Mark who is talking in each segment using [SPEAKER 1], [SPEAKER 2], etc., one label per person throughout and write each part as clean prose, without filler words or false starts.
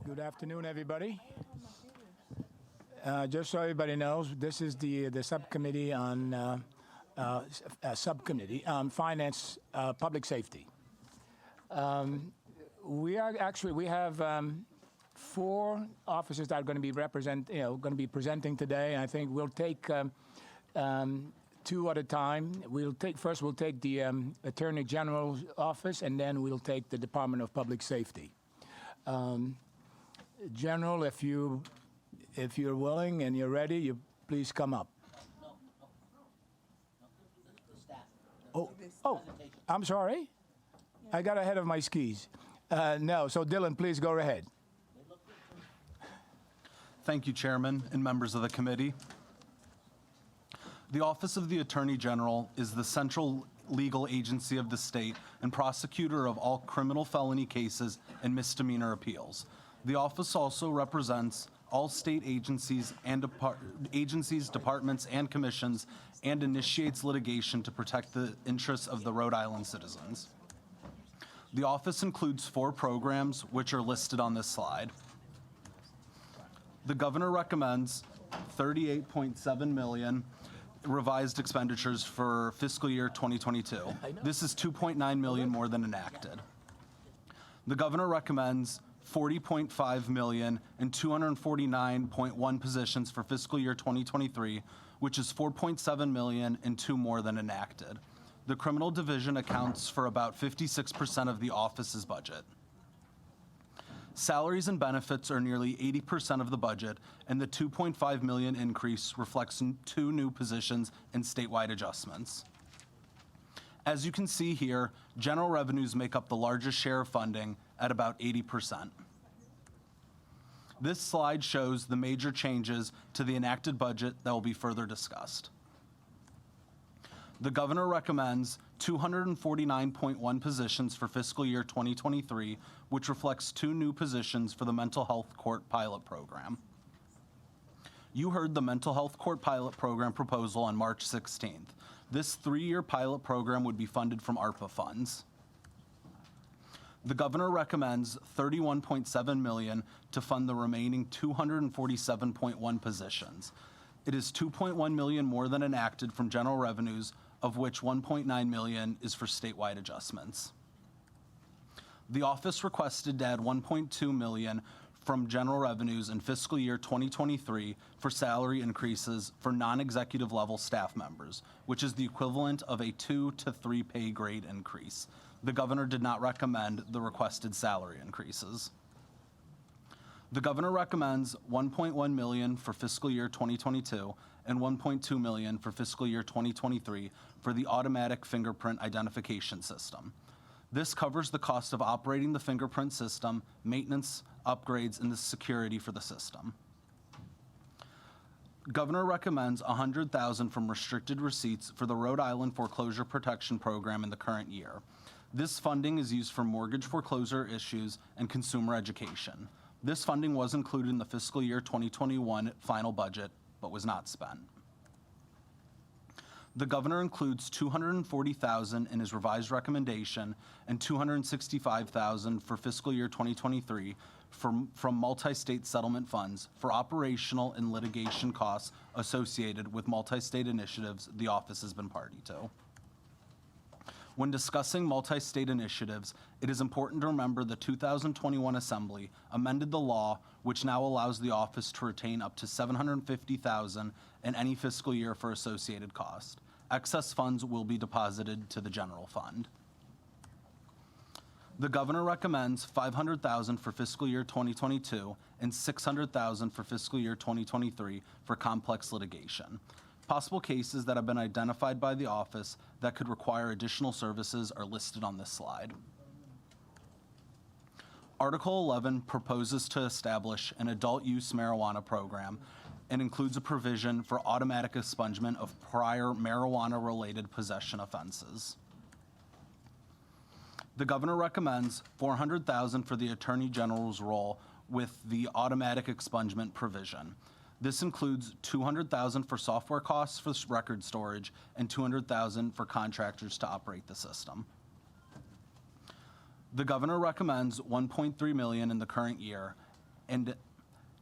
[SPEAKER 1] Good afternoon, everybody. Just so everybody knows, this is the subcommittee on finance, public safety. We have 4 officers that are going to be presenting today. I think we'll take 2 at a time. We'll take the Attorney General's office, and then we'll take the Department of Public Safety. General, if you're willing and you're ready, you please come up. Oh, I'm sorry. I got ahead of my skis. No, so Dylan, please go ahead.
[SPEAKER 2] Thank you, Chairman and members of the committee. The Office of the Attorney General is the central legal agency of the state and prosecutor of all criminal felony cases and misdemeanor appeals. The office also represents all state agencies and departments, and commissions, and initiates litigation to protect the interests of the Rhode Island citizens. The office includes 4 programs, which are listed on this slide. The governor recommends $38.7 million revised expenditures for fiscal year 2022. This is $2.9 million more than enacted. The governor recommends $40.5 million and 249.1 positions for fiscal year 2023, which is $4.7 million and 2 more than enacted. The criminal division accounts for about 56% of the office's budget. Salaries and benefits are nearly 80% of the budget, and the $2.5 million increase reflects 2 new positions and statewide adjustments. As you can see here, general revenues make up the largest share of funding at about 80%. This slide shows the major changes to the enacted budget that will be further discussed. The governor recommends 249.1 positions for fiscal year 2023, which reflects 2 new positions for the mental health court pilot program. You heard the mental health court pilot program proposal on March 16th. This 3-year pilot program would be funded from ARPA funds. The governor recommends $31.7 million to fund the remaining 247.1 positions. It is $2.1 million more than enacted from general revenues, of which $1.9 million is for statewide adjustments. The office requested to add $1.2 million from general revenues in fiscal year 2023 for salary increases for non-executive level staff members, which is the equivalent of a 2 to 3 pay grade increase. The governor did not recommend the requested salary increases. The governor recommends $1.1 million for fiscal year 2022 and $1.2 million for fiscal year 2023 for the automatic fingerprint identification system. This covers the cost of operating the fingerprint system, maintenance, upgrades, and the security for the system. Governor recommends $100,000 from restricted receipts for the Rhode Island Foreclosure Protection Program in the current year. This funding is used for mortgage foreclosure issues and consumer education. This funding was included in the fiscal year 2021 final budget, but was not spent. The governor includes $240,000 in his revised recommendation and $265,000 for fiscal year 2023 from multi-state settlement funds for operational and litigation costs associated with multi-state initiatives the office has been party to. When discussing multi-state initiatives, it is important to remember the 2021 Assembly amended the law, which now allows the office to retain up to $750,000 in any fiscal year for associated costs. Excess funds will be deposited to the general fund. The governor recommends $500,000 for fiscal year 2022 and $600,000 for fiscal year 2023 for complex litigation. Possible cases that have been identified by the office that could require additional services are listed on this slide. Article 11 proposes to establish an adult use marijuana program and includes a provision for automatic expungement of prior marijuana-related possession offenses. The governor recommends $400,000 for the Attorney General's role with the automatic expungement provision. This includes $200,000 for software costs for record storage and $200,000 for contractors to operate the system. The governor recommends $1.3 million in the current year and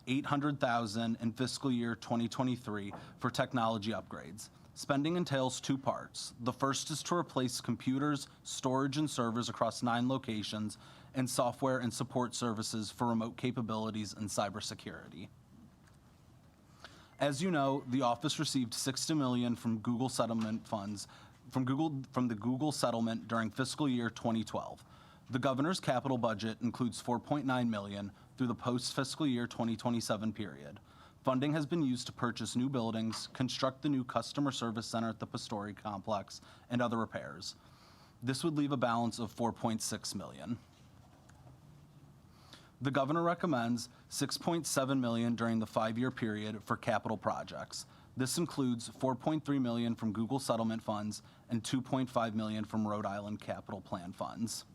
[SPEAKER 2] $800,000 in fiscal year 2023 for technology upgrades. Spending entails two parts. The first is to replace computers, storage, and servers across 9 locations, and software and support services for remote capabilities and cybersecurity. As you know, the office received $60 million from Google settlement funds from the Google settlement during fiscal year 2012. The governor's capital budget includes $4.9 million through the post-fiscal year 2027 period. Funding has been used to purchase new buildings, construct the new customer service center at the Pastori complex, and other repairs. This would leave a balance of $4.6 million. The governor recommends $6.7 million during the 5-year period for capital projects. This includes $4.3 million from Google settlement funds and $2.5 million from Rhode Island capital plan funds.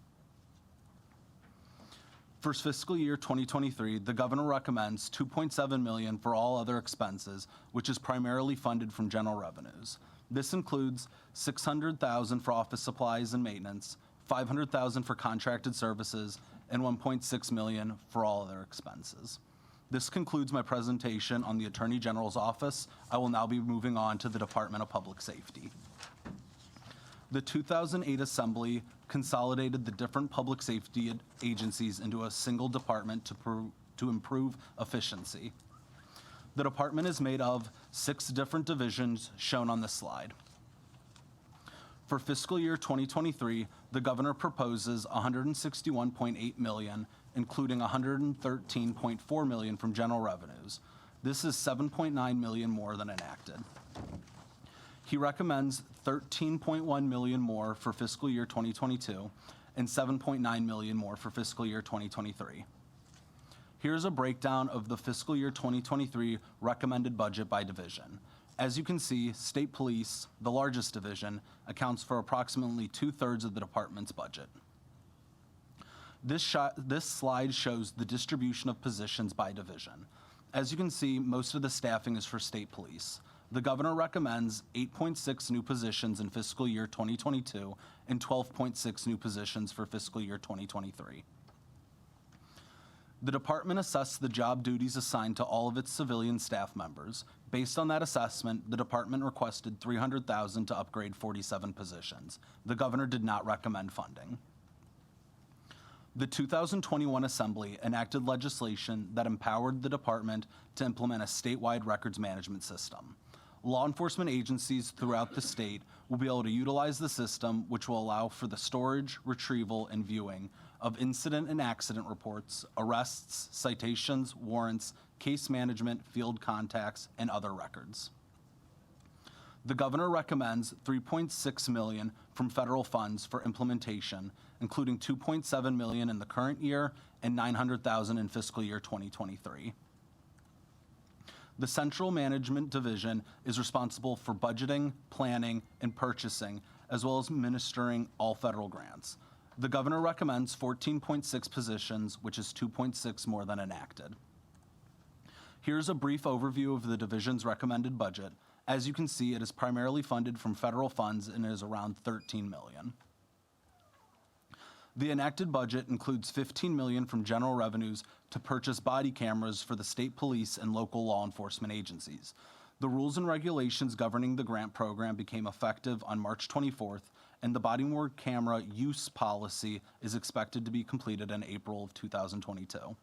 [SPEAKER 2] For fiscal year 2023, the governor recommends $2.7 million for all other expenses, which is primarily funded from general revenues. This includes $600,000 for office supplies and maintenance, $500,000 for contracted services, and $1.6 million for all other expenses. This concludes my presentation on the Attorney General's office. I will now be moving on to the Department of Public Safety. The 2008 Assembly consolidated the different public safety agencies into a single department to improve efficiency. The department is made of 6 different divisions shown on this slide. For fiscal year 2023, the governor proposes $161.8 million, including $113.4 million from general revenues. This is $7.9 million more than enacted. He recommends $13.1 million more for fiscal year 2022 and $7.9 million more for fiscal year 2023. Here's a breakdown of the fiscal year 2023 recommended budget by division. As you can see, state police, the largest division, accounts for approximately 2/3 of the department's budget. This slide shows the distribution of positions by division. As you can see, most of the staffing is for state police. The governor recommends 8.6 new positions in fiscal year 2022 and 12.6 new positions for fiscal year 2023. The department assessed the job duties assigned to all of its civilian staff members. Based on that assessment, the department requested $300,000 to upgrade 47 positions. The governor did not recommend funding. The 2021 Assembly enacted legislation that empowered the department to implement a statewide records management system. Law enforcement agencies throughout the state will be able to utilize the system, which will allow for the storage, retrieval, and viewing of incident and accident reports, arrests, citations, warrants, case management, field contacts, and other records. The governor recommends $3.6 million from federal funds for implementation, including $2.7 million in the current year and $900,000 in fiscal year 2023. The Central Management Division is responsible for budgeting, planning, and purchasing, as well as administering all federal grants. The governor recommends 14.6 positions, which is 2.6 more than enacted. Here's a brief overview of the division's recommended budget. As you can see, it is primarily funded from federal funds and is around $13 million. The enacted budget includes $15 million from general revenues to purchase body cameras for the state police and local law enforcement agencies. The rules and regulations governing the grant program became effective on March 24th, and the body-worn camera use policy is expected to be completed in April of 2022.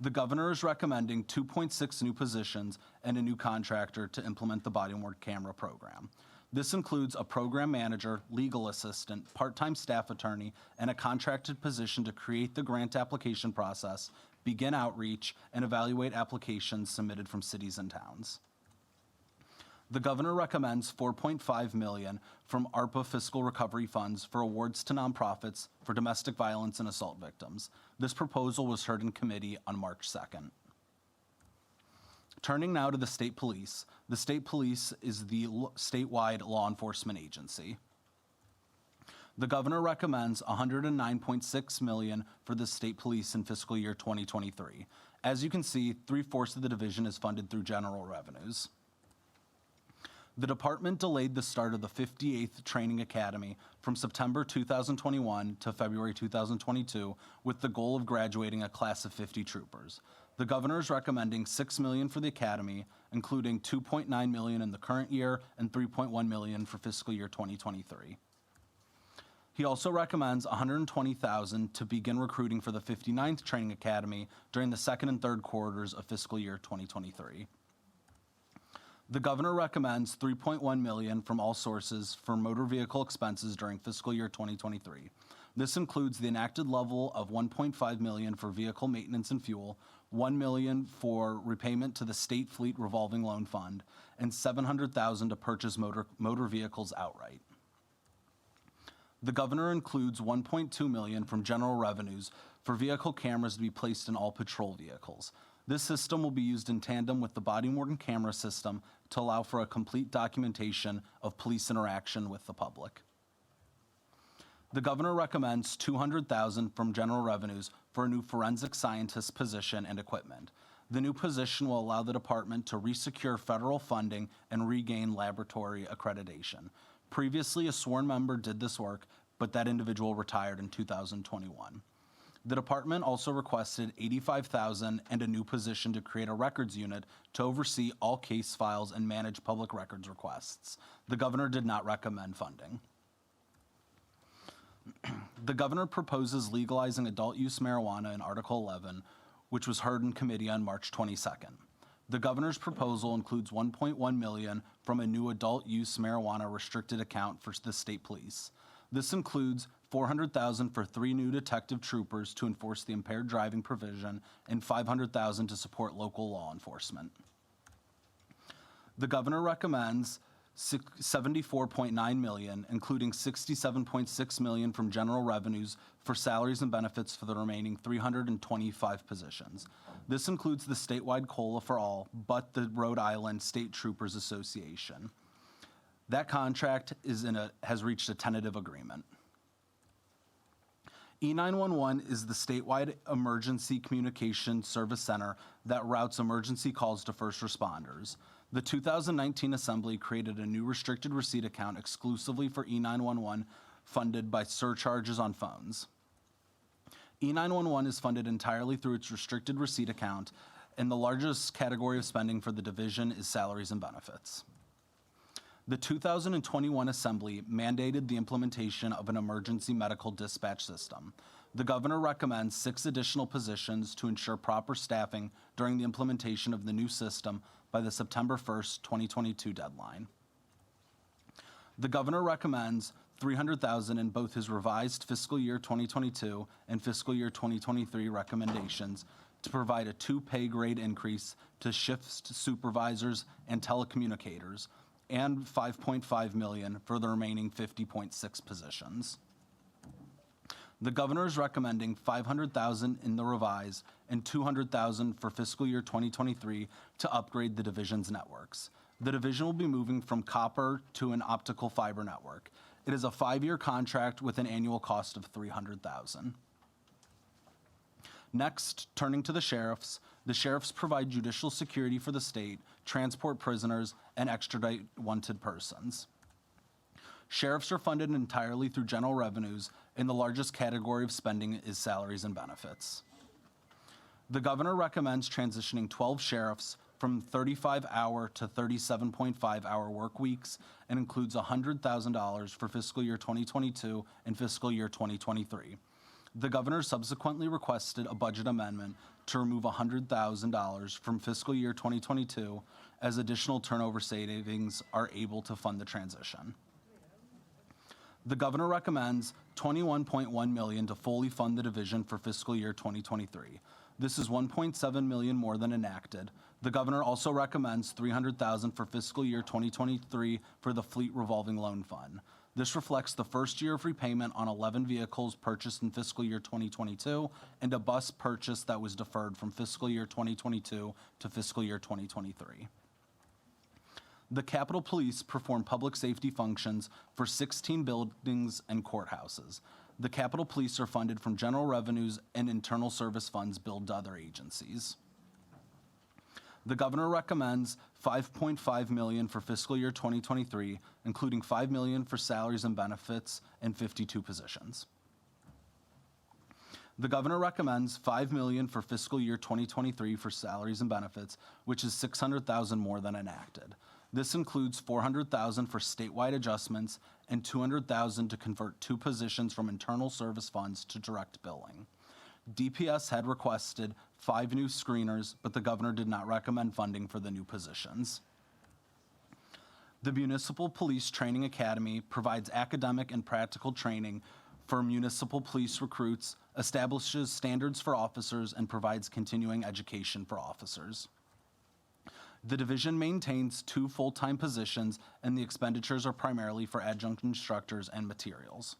[SPEAKER 2] The governor is recommending 2.6 new positions and a new contractor to implement the body-worn camera program. This includes a program manager, legal assistant, part-time staff attorney, and a contracted position to create the grant application process, begin outreach, and evaluate applications submitted from cities and towns. The governor recommends $4.5 million from ARPA fiscal recovery funds for awards to nonprofits for domestic violence and assault victims. This proposal was heard in committee on March 2nd. Turning now to the state police. The state police is the statewide law enforcement agency. The governor recommends $109.6 million for the state police in fiscal year 2023. As you can see, 3/4 of the division is funded through general revenues. The department delayed the start of the 58th Training Academy from September 2021 to February 2022 with the goal of graduating a class of 50 troopers. The governor is recommending $6 million for the academy, including $2.9 million in the current year and $3.1 million for fiscal year 2023. He also recommends $120,000 to begin recruiting for the 59th Training Academy during the second and third quarters of fiscal year 2023. The governor recommends $3.1 million from all sources for motor vehicle expenses during fiscal year 2023. This includes the enacted level of $1.5 million for vehicle maintenance and fuel, $1 million for repayment to the State Fleet Revolving Loan Fund, and $700,000 to purchase motor vehicles outright. The governor includes $1.2 million from general revenues for vehicle cameras to be placed in all patrol vehicles. This system will be used in tandem with the body-worn camera system to allow for a complete documentation of police interaction with the public. The governor recommends $200,000 from general revenues for a new forensic scientist position and equipment. The new position will allow the department to resecure federal funding and regain laboratory accreditation. Previously, a sworn member did this work, but that individual retired in 2021. The department also requested $85,000 and a new position to create a records unit to oversee all case files and manage public records requests. The governor did not recommend funding. The governor proposes legalizing adult use marijuana in Article 11, which was heard in committee on March 22nd. The governor's proposal includes $1.1 million from a new adult use marijuana restricted account for the state police. This includes $400,000 for 3 new detective troopers to enforce the impaired driving provision and $500,000 to support local law enforcement. The governor recommends $74.9 million, including $67.6 million from general revenues for salaries and benefits for the remaining 325 positions. This includes the statewide COLA for all, but the Rhode Island State Troopers Association. That contract has reached a tentative agreement. E911 is the statewide emergency communication service center that routes emergency calls to first responders. The 2019 Assembly created a new restricted receipt account exclusively for E911 funded by surcharges on phones. E911 is funded entirely through its restricted receipt account, and the largest category of spending for the division is salaries and benefits. The 2021 Assembly mandated the implementation of an emergency medical dispatch system. The governor recommends 6 additional positions to ensure proper staffing during the implementation of the new system by the September 1st, 2022 deadline. The governor recommends $300,000 in both his revised fiscal year 2022 and fiscal year 2023 recommendations to provide a 2 pay grade increase to shift supervisors and telecommunicators, and $5.5 million for the remaining 50.6 positions. The governor is recommending $500,000 in the revised and $200,000 for fiscal year 2023 to upgrade the division's networks. The division will be moving from copper to an optical fiber network. It is a 5-year contract with an annual cost of $300,000. Next, turning to the sheriffs provide judicial security for the state, transport prisoners, and extradite wanted persons. Sheriffs are funded entirely through general revenues, and the largest category of spending is salaries and benefits. The governor recommends transitioning 12 sheriffs from 35-hour to 37.5-hour work weeks and includes $100,000 for fiscal year 2022 and fiscal year 2023. The governor subsequently requested a budget amendment to remove $100,000 from fiscal year 2022 as additional turnover savings are able to fund the transition. The governor recommends $21.1 million to fully fund the division for fiscal year 2023. This is $1.7 million more than enacted. The governor also recommends $300,000 for fiscal year 2023 for the Fleet Revolving Loan Fund. This reflects the first year of repayment on 11 vehicles purchased in fiscal year 2022 and a bus purchase that was deferred from fiscal year 2022 to fiscal year 2023. The Capitol Police perform public safety functions for 16 buildings and courthouses. The Capitol Police are funded from general revenues and internal service funds billed to other agencies. The governor recommends $5.5 million for fiscal year 2023, including $5 million for salaries and benefits and 52 positions. The governor recommends $5 million for fiscal year 2023 for salaries and benefits, which is $600,000 more than enacted. This includes $400,000 for statewide adjustments and $200,000 to convert 2 positions from internal service funds to direct billing. DPS had requested 5 new screeners, but the governor did not recommend funding for the new positions. The Municipal Police Training Academy provides academic and practical training for municipal police recruits, establishes standards for officers, and provides continuing education for officers. The division maintains 2 full-time positions, and the expenditures are primarily for adjunct instructors and materials.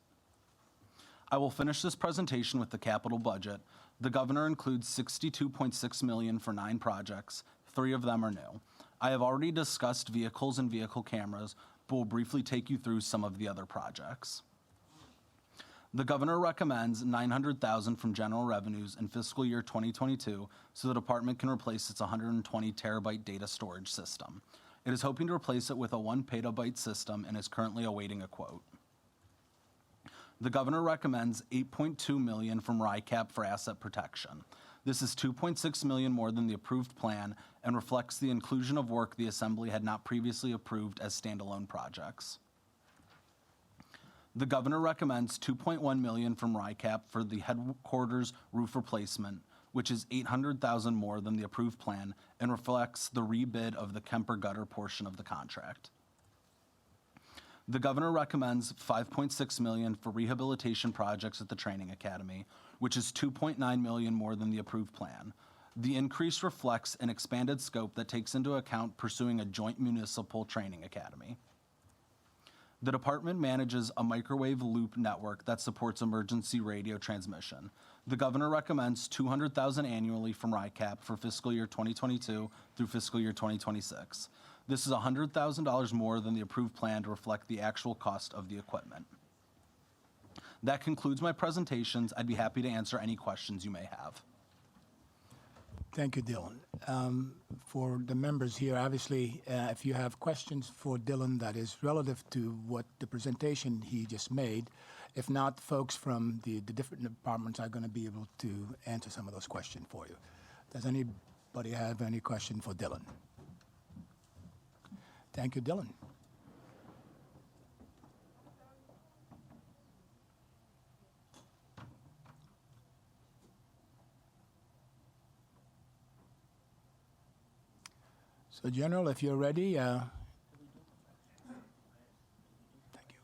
[SPEAKER 2] I will finish this presentation with the capital budget. The governor includes $62.6 million for 9 projects. 3 of them are new. I have already discussed vehicles and vehicle cameras, but will briefly take you through some of the other projects. The governor recommends $900,000 from general revenues in fiscal year 2022 so the department can replace its 120 terabyte data storage system. It is hoping to replace it with a 1 petabyte system and is currently awaiting a quote. The governor recommends $8.2 million from RICAP for asset protection. This is $2.6 million more than the approved plan and reflects the inclusion of work the Assembly had not previously approved as standalone projects. The governor recommends $2.1 million from RICAP for the headquarters roof replacement, which is $800,000 more than the approved plan and reflects the rebid of the Kemper gutter portion of the contract. The governor recommends $5.6 million for rehabilitation projects at the Training Academy, which is $2.9 million more than the approved plan. The increase reflects an expanded scope that takes into account pursuing a joint municipal training academy. The department manages a microwave loop network that supports emergency radio transmission. The governor recommends $200,000 annually from RICAP for fiscal year 2022 through fiscal year 2026. This is $100,000 more than the approved plan to reflect the actual cost of the equipment. That concludes my presentations. I'd be happy to answer any questions you may have.
[SPEAKER 1] Thank you, Dylan. For the members here, obviously, if you have questions for Dylan that is relative to what the presentation he just made, if not, folks from the different departments are going to be able to answer some of those questions for you. Does anybody have any question for Dylan? Thank you, Dylan. So, General, if you're ready, thank you.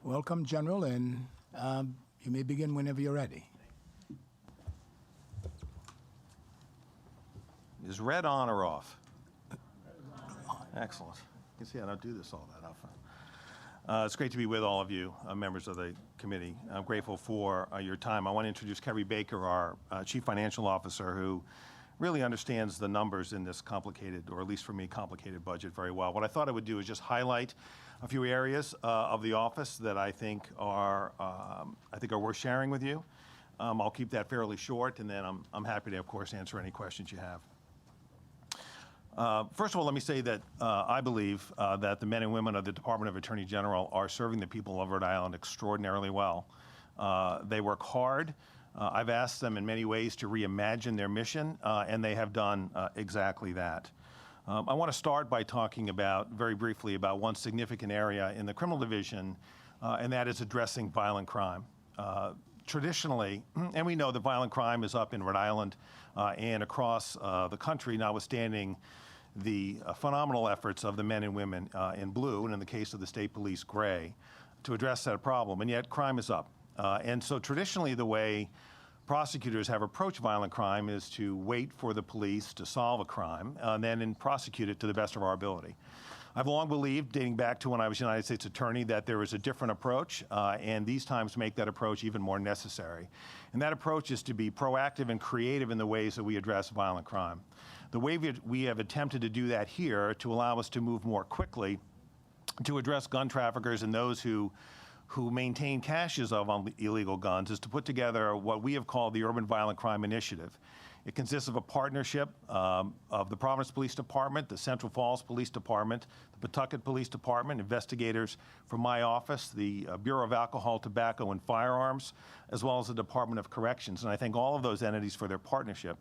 [SPEAKER 1] Welcome, General, and you may begin whenever you're ready.
[SPEAKER 3] Is red on or off? Excellent. You can see I don't do this all that often. It's great to be with all of you, members of the committee. I'm grateful for your time. I want to introduce Kerry Baker, our Chief Financial Officer, who really understands the numbers in this complicated, or at least for me, complicated budget very well. What I thought I would do is just highlight a few areas of the office that I think are worth sharing with you. I'll keep that fairly short, and then I'm happy to, of course, answer any questions you have. First of all, let me say that I believe that the men and women of the Department of Attorney General are serving the people of Rhode Island extraordinarily well. They work hard. I've asked them in many ways to reimagine their mission, and they have done exactly that. I want to start by talking very briefly about one significant area in the criminal division, and that is addressing violent crime. Traditionally, and we know that violent crime is up in Rhode Island and across the country, notwithstanding the phenomenal efforts of the men and women in blue, and in the case of the state police, gray, to address that problem, and yet crime is up. And so traditionally the way prosecutors have approached violent crime is to wait for the police to solve a crime and then prosecute it to the best of our ability. I've long believed, dating back to when I was United States Attorney, that there is a different approach, and these times make that approach even more necessary. And that approach is to be proactive and creative in the ways that we address violent crime. The way we have attempted to do that here to allow us to move more quickly to address gun traffickers and those who maintain caches of illegal guns is to put together what we have called the Urban Violent Crime Initiative. It consists of a partnership of the Providence Police Department, the Central Falls Police Department, the Pawtucket Police Department, investigators from my office, the Bureau of Alcohol, Tobacco, and Firearms, as well as the Department of Corrections. And I thank all of those entities for their partnership.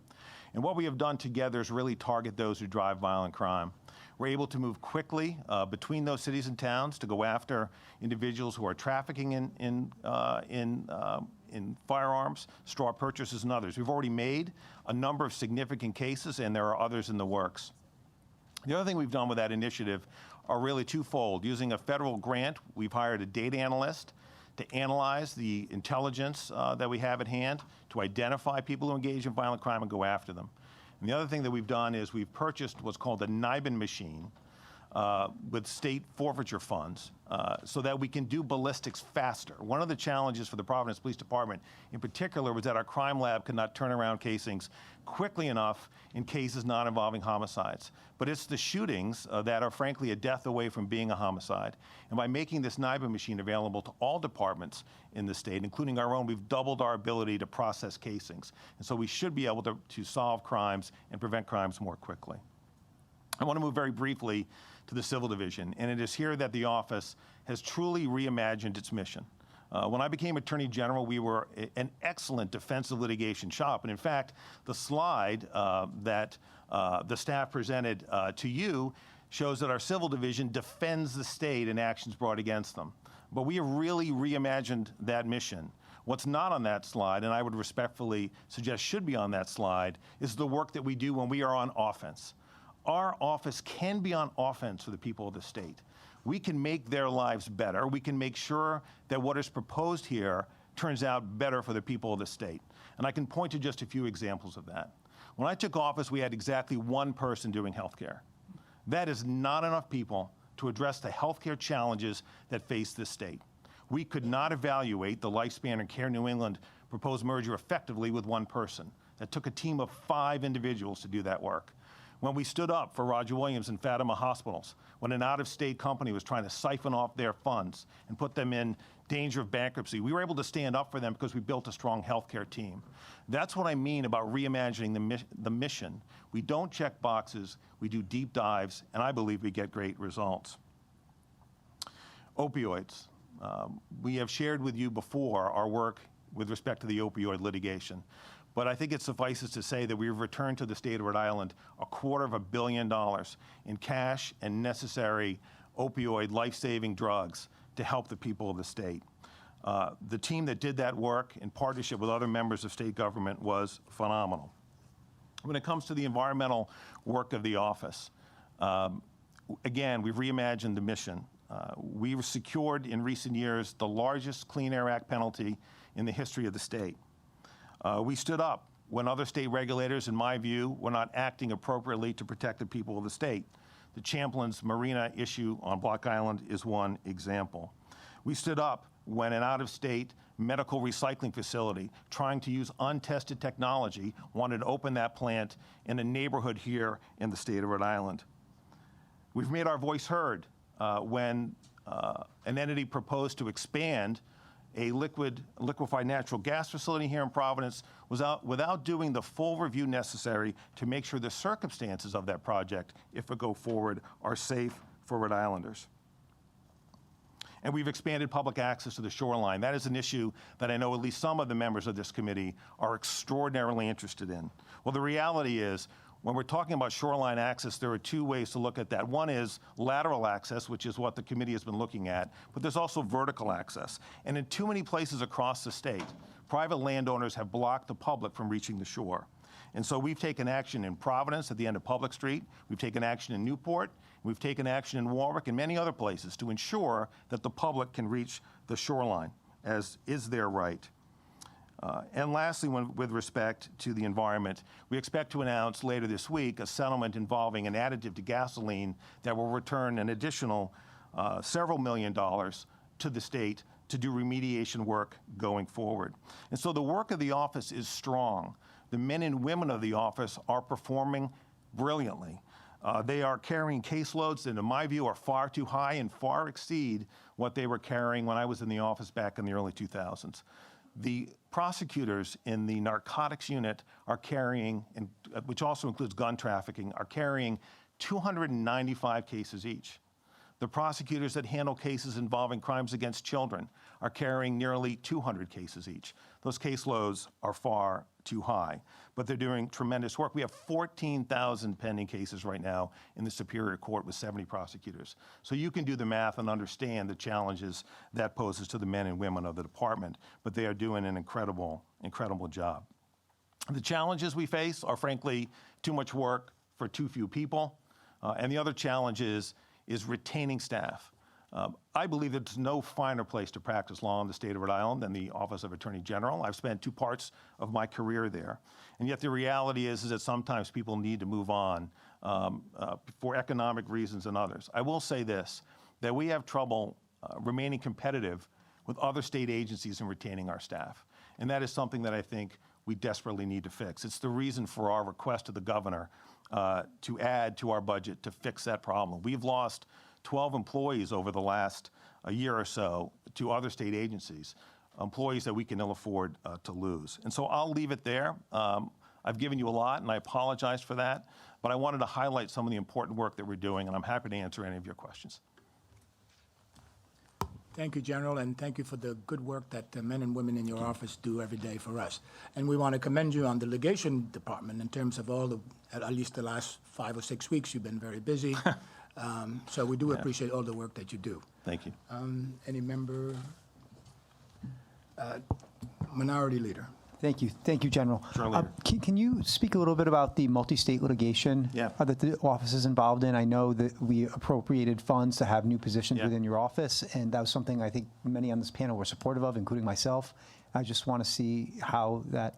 [SPEAKER 3] And what we have done together is really target those who drive violent crime. We're able to move quickly between those cities and towns to go after individuals who are trafficking in firearms, straw purchases, and others. We've already made a number of significant cases, and there are others in the works. The other thing we've done with that initiative are really twofold. Using a federal grant, we've hired a data analyst to analyze the intelligence that we have at hand, to identify people who engage in violent crime and go after them. And the other thing that we've done is we've purchased what's called a NIBIN machine with state forfeiture funds so that we can do ballistics faster. One of the challenges for the Providence Police Department in particular was that our crime lab could not turn around casings quickly enough in cases not involving homicides. But it's the shootings that are frankly a death away from being a homicide. And by making this NIBIN machine available to all departments in the state, including our own, we've doubled our ability to process casings. And so we should be able to solve crimes and prevent crimes more quickly. I want to move very briefly to the Civil Division, and it is here that the office has truly reimagined its mission. When I became Attorney General, we were an excellent defensive litigation shop, and in fact, the slide that the staff presented to you shows that our Civil Division defends the state in actions brought against them. But we have really reimagined that mission. What's not on that slide, and I would respectfully suggest should be on that slide, is the work that we do when we are on offense. Our office can be on offense for the people of the state. We can make their lives better. We can make sure that what is proposed here turns out better for the people of the state. And I can point to just a few examples of that. When I took office, we had exactly one person doing healthcare. That is not enough people to address the healthcare challenges that face this state. We could not evaluate the Lifespan and Care New England proposed merger effectively with one person. That took a team of 5 individuals to do that work. When we stood up for Roger Williams and Fatima Hospitals, when an out-of-state company was trying to siphon off their funds and put them in danger of bankruptcy, we were able to stand up for them because we built a strong healthcare team. That's what I mean about reimagining the mission. We don't check boxes, we do deep dives, and I believe we get great results. Opioids. We have shared with you before our work with respect to the opioid litigation. But I think it suffices to say that we've returned to the state of Rhode Island $250 million in cash and necessary opioid life-saving drugs to help the people of the state. The team that did that work in partnership with other members of state government was phenomenal. When it comes to the environmental work of the office, again, we've reimagined the mission. We've secured in recent years the largest Clean Air Act penalty in the history of the state. We stood up when other state regulators, in my view, were not acting appropriately to protect the people of the state. The Champlin's Marina issue on Block Island is one example. We stood up when an out-of-state medical recycling facility trying to use untested technology wanted to open that plant in a neighborhood here in the state of Rhode Island. We've made our voice heard when an entity proposed to expand a liquefied natural gas facility here in Providence without doing the full review necessary to make sure the circumstances of that project, if it go forward, are safe for Rhode Islanders. And we've expanded public access to the shoreline. That is an issue that I know at least some of the members of this committee are extraordinarily interested in. Well, the reality is, when we're talking about shoreline access, there are 2 ways to look at that. One is lateral access, which is what the committee has been looking at, but there's also vertical access. And in too many places across the state, private landowners have blocked the public from reaching the shore. And so we've taken action in Providence at the end of Public Street, we've taken action in Newport, we've taken action in Warwick and many other places to ensure that the public can reach the shoreline, as is their right. And lastly, with respect to the environment, we expect to announce later this week a settlement involving an additive to gasoline that will return an additional several $1 million to the state to do remediation work going forward. And so the work of the office is strong. The men and women of the office are performing brilliantly. They are carrying caseloads that, in my view, are far too high and far exceed what they were carrying when I was in the office back in the early 2000s. The prosecutors in the narcotics unit are carrying, which also includes gun trafficking, are carrying 295 cases each. The prosecutors that handle cases involving crimes against children are carrying nearly 200 cases each. Those caseloads are far too high, but they're doing tremendous work. We have 14,000 pending cases right now in the Superior Court with 70 prosecutors. So you can do the math and understand the challenges that poses to the men and women of the department, but they are doing an incredible, incredible job. The challenges we face are, frankly, too much work for too few people, and the other challenge is retaining staff. I believe there's no finer place to practice law in the state of Rhode Island than the Office of Attorney General. I've spent 2 parts of my career there. And yet the reality is that sometimes people need to move on for economic reasons and others. I will say this, that we have trouble remaining competitive with other state agencies in retaining our staff. And that is something that I think we desperately need to fix. It's the reason for our request to the governor to add to our budget to fix that problem. We've lost 12 employees over the last year or so to other state agencies, employees that we can ill afford to lose. And so I'll leave it there. I've given you a lot, and I apologize for that, but I wanted to highlight some of the important work that we're doing, and I'm happy to answer any of your questions.
[SPEAKER 1] Thank you, General, and thank you for the good work that the men and women in your office do every day for us. And we want to commend you on the litigation department in terms of all the, at least the last 5 or 6 weeks, you've been very busy. So we do appreciate all the work that you do.
[SPEAKER 3] Thank you.
[SPEAKER 1] Any member? Minority Leader.
[SPEAKER 4] Thank you, General.
[SPEAKER 3] Sure, Leader.
[SPEAKER 4] Can you speak a little bit about the multi-state litigation that the office is involved in? I know that we appropriated funds to have new positions within your office, and that was something I think many on this panel were supportive of, including myself. I just want to see how that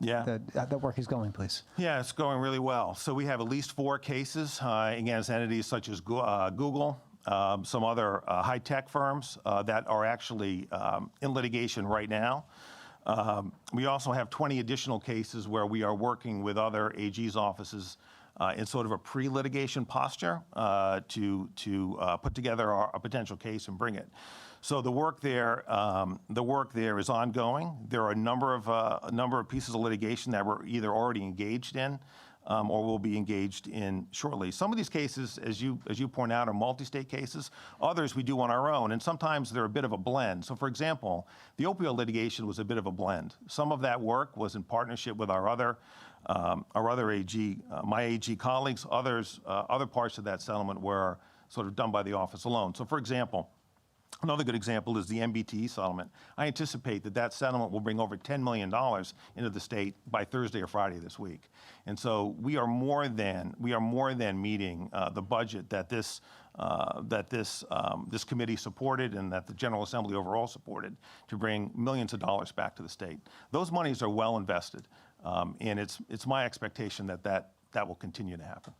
[SPEAKER 4] work is going, please.
[SPEAKER 3] Yeah, it's going really well. So we have at least 4 cases against entities such as Google, some other high-tech firms that are actually in litigation right now. We also have 20 additional cases where we are working with other AG's offices in sort of a pre-litigation posture to put together a potential case and bring it. So the work there is ongoing. There are a number of pieces of litigation that we're either already engaged in or will be engaged in shortly. Some of these cases, as you point out, are multi-state cases. Others we do on our own, and sometimes they're a bit of a blend. So, for example, the opioid litigation was a bit of a blend. Some of that work was in partnership with our other AG, my AG colleagues. Other parts of that settlement were sort of done by the office alone. So, for example, another good example is the MBTE settlement. I anticipate that settlement will bring over $10 million into the state by Thursday or Friday this week. And so we are more than meeting the budget that this committee supported and that the General Assembly overall supported to bring millions of dollars back to the state. Those monies are well invested, and it's my expectation that will continue to happen.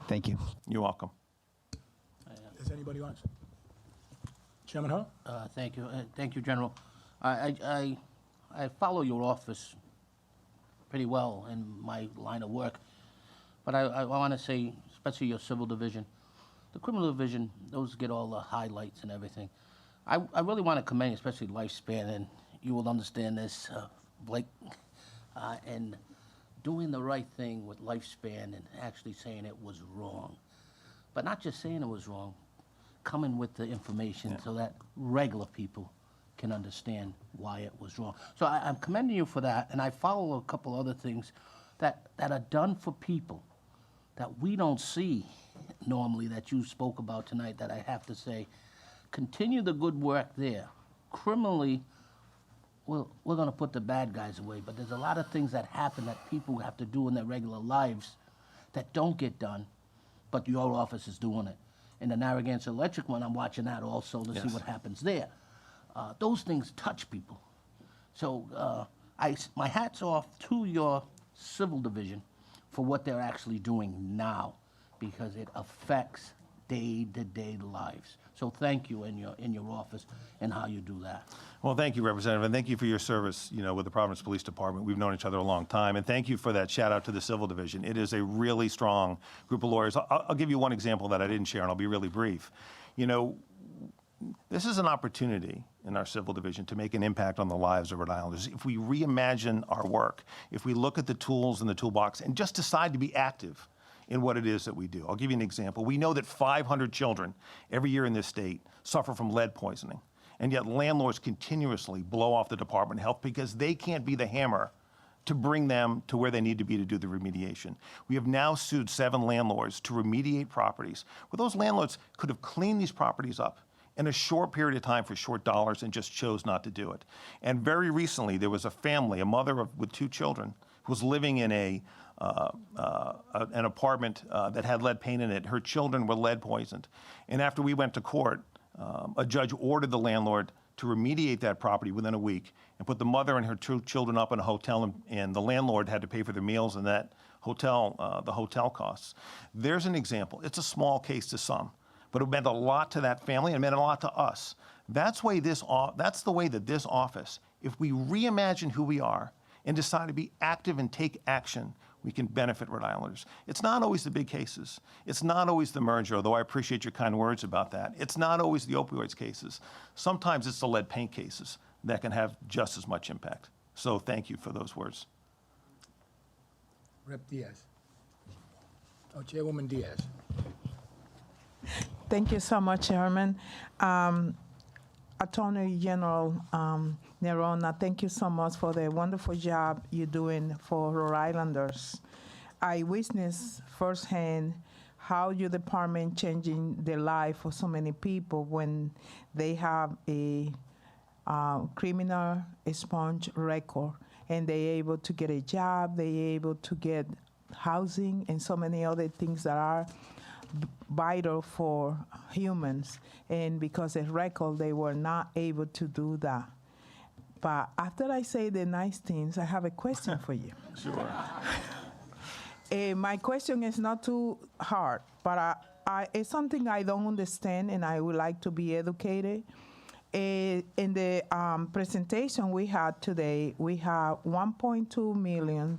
[SPEAKER 4] Thank you.
[SPEAKER 3] You're welcome.
[SPEAKER 1] Does anybody want? Chairman Hall?
[SPEAKER 5] Thank you, General. I follow your office pretty well in my line of work, but I want to say, especially your civil division, the criminal division, those get all the highlights and everything. I really want to commend, especially Lifespan, and you will understand this, Blake, and doing the right thing with Lifespan and actually saying it was wrong, but not just saying it was wrong, coming with the information so that regular people can understand why it was wrong. So I'm commending you for that, and I follow a couple other things that are done for people that we don't see normally that you spoke about tonight, that I have to say, continue the good work there. Criminally, we're going to put the bad guys away, but there's a lot of things that happen that people have to do in their regular lives that don't get done, but your office is doing it. In the Narragansett Electric one, I'm watching that also to see what happens there. Those things touch people. So my hat's off to your civil division for what they're actually doing now, because it affects day-to-day lives. So thank you in your office and how you do that.
[SPEAKER 3] Well, thank you, Representative, and thank you for your service, with the Providence Police Department. We've known each other a long time, and thank you for that shout out to the Civil Division. It is a really strong group of lawyers. I'll give you one example that I didn't share, and I'll be really brief. This is an opportunity in our Civil Division to make an impact on the lives of Rhode Islanders. If we reimagine our work, if we look at the tools in the toolbox and just decide to be active in what it is that we do. I'll give you an example. We know that 500 children every year in this state suffer from lead poisoning, and yet landlords continuously blow off the Department of Health because they can't be the hammer to bring them to where they need to be to do the remediation. We have now sued 7 landlords to remediate properties where those landlords could have cleaned these properties up in a short period of time for short dollars and just chose not to do it. And very recently, there was a family, a mother with 2 children, who was living in an apartment that had lead paint in it. Her children were lead poisoned. And after we went to court, a judge ordered the landlord to remediate that property within a week and put the mother and her 2 children up in a hotel, and the landlord had to pay for their meals and that hotel, the hotel costs. There's an example. It's a small case to some, but it meant a lot to that family and it meant a lot to us. That's the way that this office, if we reimagine who we are and decide to be active and take action, we can benefit Rhode Islanders. It's not always the big cases. It's not always the merger, although I appreciate your kind words about that. It's not always the opioids cases. Sometimes it's the lead paint cases that can have just as much impact. So thank you for those words.
[SPEAKER 1] Rep. Diaz. Oh, Chairwoman Diaz.
[SPEAKER 6] Thank you so much, Chairman. Attorney General Nerona, thank you so much for the wonderful job you're doing for Rhode Islanders. I witnessed firsthand how your department changing the life of so many people when they have a criminal expunge record and they're able to get a job, they're able to get housing and so many other things that are vital for humans, and because of record, they were not able to do that. But after I say the nice things, I have a question for you.
[SPEAKER 3] Sure.
[SPEAKER 6] My question is not too hard, but it's something I don't understand, and I would like to be educated. In the presentation we had today, we have 1.2 million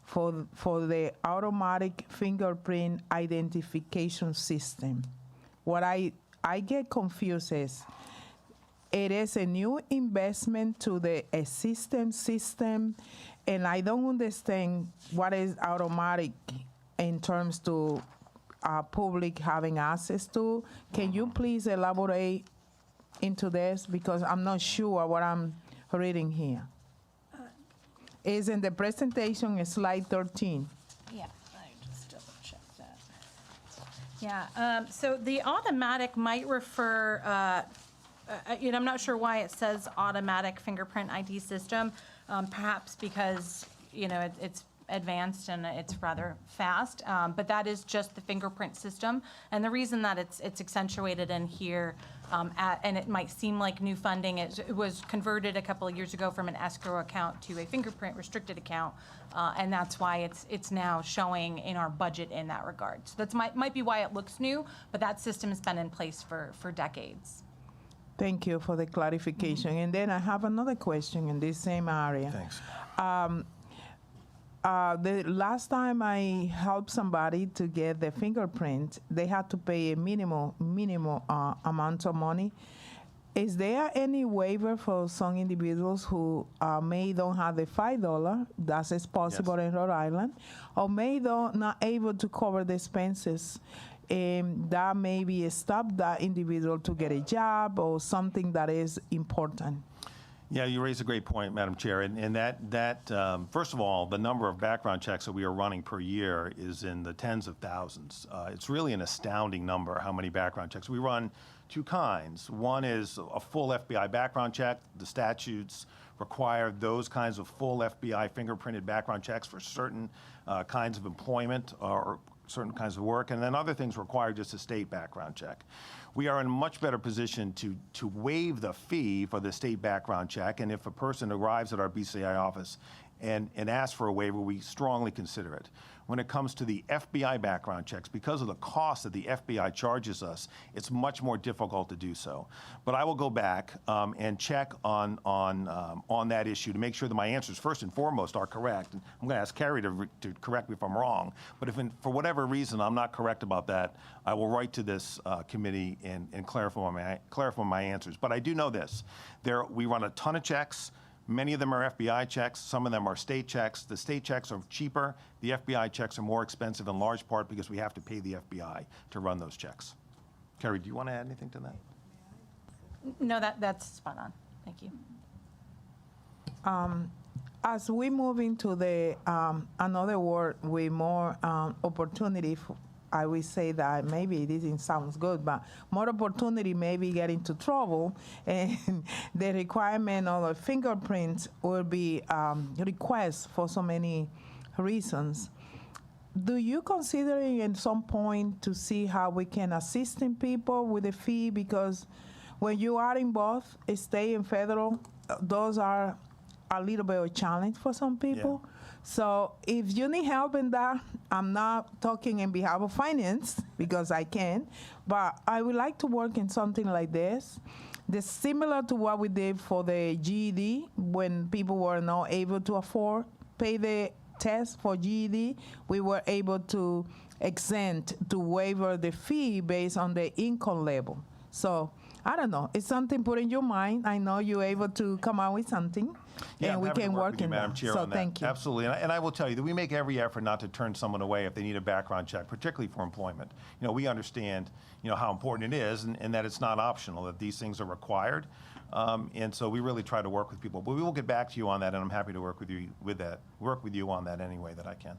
[SPEAKER 6] for the automatic fingerprint identification system. What I get confused is, it is a new investment to the existing system, and I don't understand what is automatic in terms to public having access to. Can you please elaborate into this, because I'm not sure what I'm reading here. Is in the presentation, slide 13.
[SPEAKER 7] Yeah, I just double check that. Yeah, so the automatic might refer, I'm not sure why it says automatic fingerprint ID system, perhaps because, it's advanced and it's rather fast, but that is just the fingerprint system. And the reason that it's accentuated in here, and it might seem like new funding, it was converted a couple of years ago from an escrow account to a fingerprint restricted account, and that's why it's now showing in our budget in that regard. So that's might be why it looks new, but that system has been in place for decades.
[SPEAKER 6] Thank you for the clarification. Mm-hmm. And then I have another question in this same area.
[SPEAKER 3] Thanks.
[SPEAKER 6] The last time I helped somebody to get the fingerprint, they had to pay a minimal amount of money. Is there any waiver for some individuals who may don't have the $5, that is possible in Rhode Island, or may not able to cover the expenses? That maybe stop that individual to get a job or something that is important.
[SPEAKER 3] Yeah, you raise a great point, Madam Chair, and that first of all, the number of background checks that we are running per year is in the tens of thousands. It's really an astounding number how many background checks. We run 2 kinds. One is a full FBI background check. The statutes require those kinds of full FBI fingerprinted background checks for certain kinds of employment or certain kinds of work, and then other things require just a state background check. We are in a much better position to waive the fee for the state background check, and if a person arrives at our BCI office and asks for a waiver, we strongly consider it. When it comes to the FBI background checks, because of the cost that the FBI charges us, it's much more difficult to do so. But I will go back and check on that issue to make sure that my answers, first and foremost, are correct. And I'm going to ask Carrie to correct me if I'm wrong. But if, for whatever reason, I'm not correct about that, I will write to this committee and clarify my answers. But I do know this: we run a ton of checks. Many of them are FBI checks. Some of them are state checks. The state checks are cheaper. The FBI checks are more expensive in large part because we have to pay the FBI to run those checks. Carrie, do you want to add anything to that?
[SPEAKER 7] No, that's spot on. Thank you.
[SPEAKER 6] As we move into the another world with more opportunity, I will say that maybe it doesn't sound good, but more opportunity maybe get into trouble, and the requirement of the fingerprints will be request for so many reasons. Do you consider at some point to see how we can assist in people with the fee? Because when you are in both state and federal, those are a little bit of a challenge for some people. Yeah. So if you need help in that, I'm not talking in behalf of finance because I can, but I would like to work in something like this. This similar to what we did for the GED when people were not able to afford pay the test for GED. We were able to exempt to waiver the fee based on the income level. So I don't know. It's something put in your mind. I know you're able to come out with something, and we can work in that. So thank you.
[SPEAKER 3] Absolutely. And I will tell you that we make every effort not to turn someone away if they need a background check, particularly for employment. You know, we understand, you know, how important it is and that it's not optional, that these things are required. And so we really try to work with people. But we will get back to you on that, and I'm happy to work with you on that any way that I can.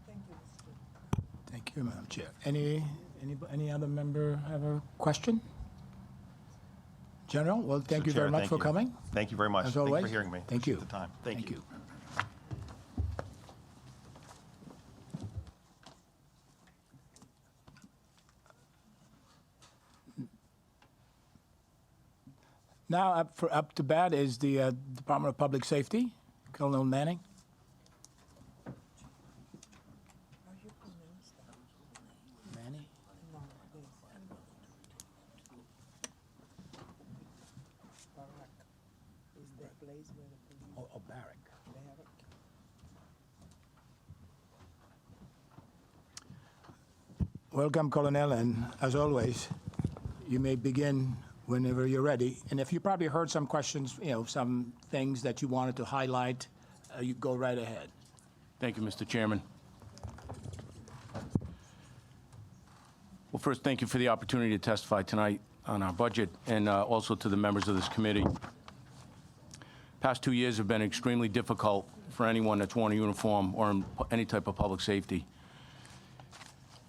[SPEAKER 6] Thank you.
[SPEAKER 1] Thank you, Madam Chair. Any other member have a question? General, well, thank you very much for coming.
[SPEAKER 3] Thank you very much.
[SPEAKER 1] As always.
[SPEAKER 3] Thank you for hearing me.
[SPEAKER 1] Thank you.
[SPEAKER 3] Appreciate the time.
[SPEAKER 1] Thank you. Now up to bat is the Department of Public Safety, Colonel Manning. Manning? Oh, Barrack. Welcome, Colonel, and as always, you may begin whenever you're ready. And if you probably heard some questions, you know, some things that you wanted to highlight, you go right ahead.
[SPEAKER 8] Thank you, Mr. Chairman. Well, first, thank you for the opportunity to testify tonight on our budget, and also to the members of this committee. Past 2 years have been extremely difficult for anyone that's worn a uniform or in any type of public safety.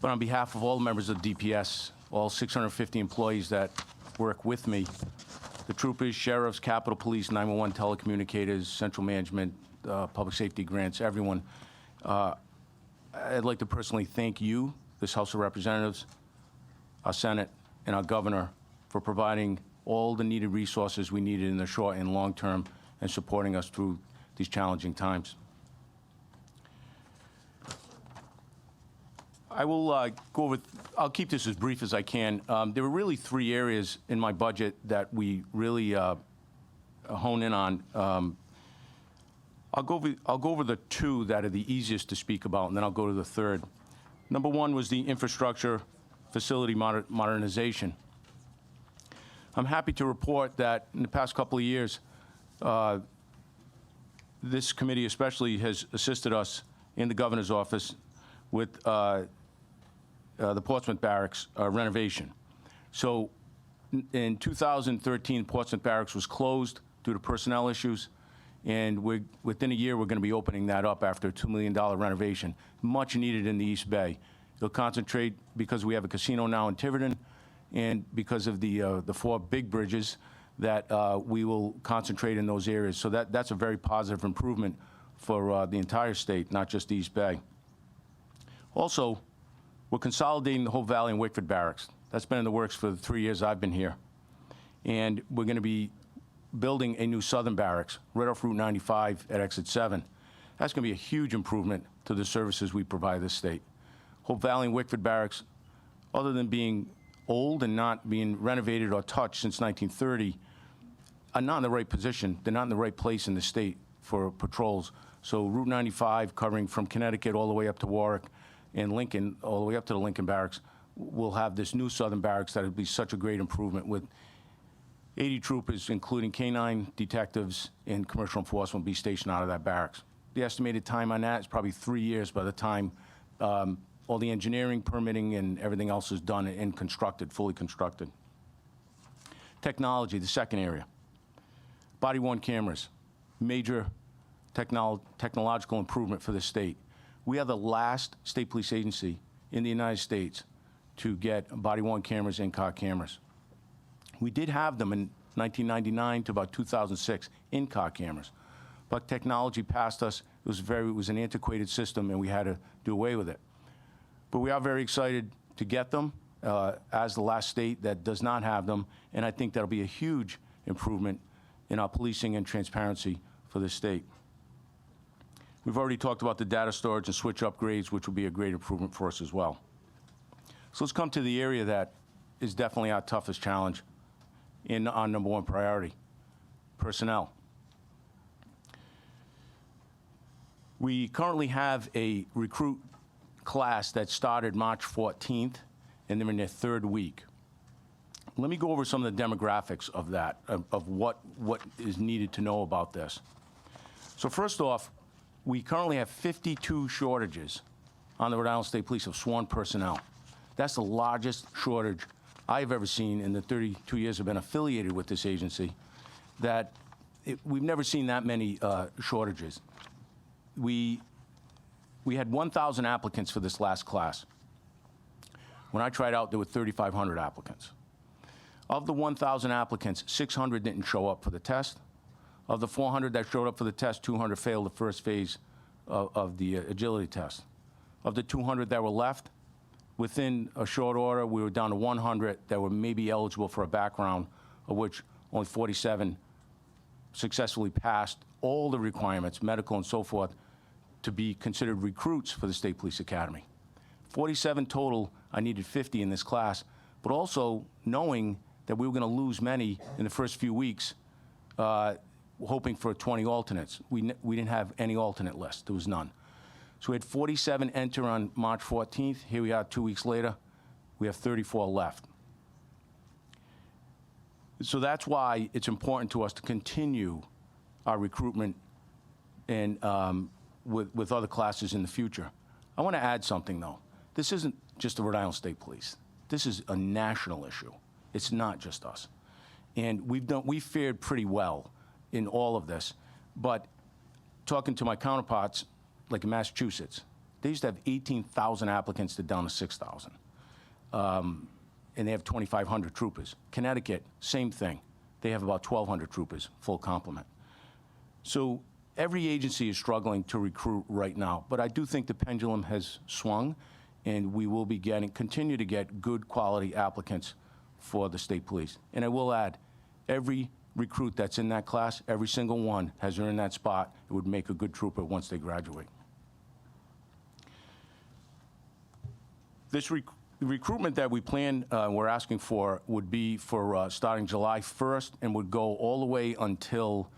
[SPEAKER 8] But on behalf of all members of DPS, all 650 employees that work with me, the troopers, sheriffs, Capitol Police, 911 telecommunicators, central management, public safety grants, everyone, I'd like to personally thank you, this House of Representatives, our Senate, and our governor for providing all the needed resources we needed in the short and long term and supporting us through these challenging times. I will go over, I'll keep this as brief as I can. There were really 3 areas in my budget that we really hone in on. I'll go over the 2 that are the easiest to speak about, and then I'll go to the 3rd. Number 1 was the infrastructure facility modernization. I'm happy to report that in the past couple of years, this committee especially has assisted us in the governor's office with the Portsmouth Barracks renovation. So in 2013, Portsmouth Barracks was closed due to personnel issues, and within a year, we're going to be opening that up after a $2 million renovation, much needed in the East Bay. It'll concentrate because we have a casino now in Tiverton, and because of the 4 big bridges that we will concentrate in those areas. So that's a very positive improvement for the entire state, not just the East Bay. Also, we're consolidating the Hope Valley and Wickford barracks. That's been in the works for the 3 years I've been here. And we're going to be building a new southern barracks right off Route 95 at Exit 7. That's going to be a huge improvement to the services we provide this state. Hope Valley and Wickford barracks, other than being old and not being renovated or touched since 1930, are not in the right position. They're not in the right place in the state for patrols. So Route 95, covering from Connecticut all the way up to Warwick, and Lincoln, all the way up to the Lincoln Barracks, will have this new southern barracks that will be such a great improvement with 80 troopers, including K-9 detectives and commercial enforcement, will be stationed out of that barracks. The estimated time on that is probably 3 years by the time all the engineering, permitting, and everything else is done and constructed, fully constructed. Technology, the second area. Body-worn cameras, major technological improvement for the state. We are the last state police agency in the United States to get body-worn cameras, in-car cameras. We did have them in 1999 to about 2006, in-car cameras. But technology passed us. It was an antiquated system, and we had to do away with it. But we are very excited to get them as the last state that does not have them, and I think that'll be a huge improvement in our policing and transparency for the state. We've already talked about the data storage and switch upgrades, which will be a great improvement for us as well. So let's come to the area that is definitely our toughest challenge and our number one priority, personnel. We currently have a recruit class that started March 14th, and they're in their third week. Let me go over some of the demographics of that, of what is needed to know about this. So first off, we currently have 52 shortages on the Rhode Island State Police of sworn personnel. That's the largest shortage I've ever seen in the 32 years I've been affiliated with this agency. We've never seen that many shortages. We had 1,000 applicants for this last class. When I tried out, there were 3,500 applicants. Of the 1,000 applicants, 600 didn't show up for the test. Of the 400 that showed up for the test, 200 failed the first phase of the agility test. Of the 200 that were left, within a short order, we were down to 100 that were maybe eligible for a background, of which only 47 successfully passed all the requirements, medical and so forth, to be considered recruits for the State Police Academy. 47 total, I needed 50 in this class, but also knowing that we were going to lose many in the first few weeks, hoping for 20 alternates. We didn't have any alternate list. There was none. So we had 47 enter on March 14th. Here we are 2 weeks later. We have 34 left. So that's why it's important to us to continue our recruitment and with other classes in the future. I want to add something, though. This isn't just the Rhode Island State Police. This is a national issue. It's not just us. And we've fared pretty well in all of this. But talking to my counterparts, like in Massachusetts, they used to have 18,000 applicants to down to 6,000. And they have 2,500 troopers. Connecticut, same thing. They have about 1,200 troopers, full complement. So every agency is struggling to recruit right now, but I do think the pendulum has swung, and we will be continue to get good quality applicants for the state police. And I will add, every recruit that's in that class, every single one has earned that spot. It would make a good trooper once they graduate. This recruitment that we plan, we're asking for, would be for starting July 1st and would go all the way until,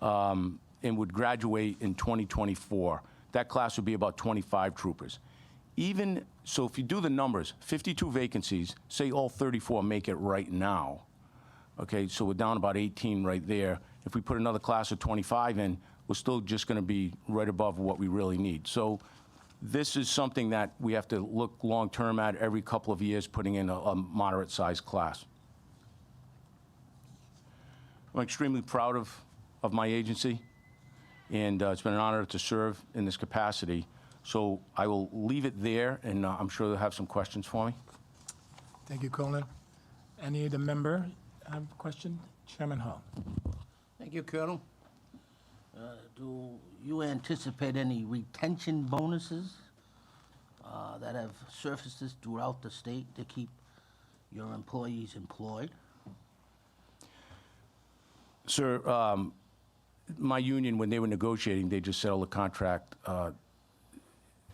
[SPEAKER 8] and would graduate in 2024. That class would be about 25 troopers. Even, so if you do the numbers, 52 vacancies, say all 34 make it right now, okay, so we're down about 18 right there. If we put another class of 25 in, we're still just gonna be right above what we really need. So this is something that we have to look long-term at every couple of years, putting in a moderate-sized class. I'm extremely proud of my agency, and it's been an honor to serve in this capacity. So I will leave it there, and I'm sure they'll have some questions for me.
[SPEAKER 1] Thank you, Colonel. Any other member have a question? Chairman Hall.
[SPEAKER 5] Thank you, Colonel. Do you anticipate any retention bonuses that have services throughout the state to keep your employees employed?
[SPEAKER 8] Sir, my union, when they were negotiating, they just settled a contract,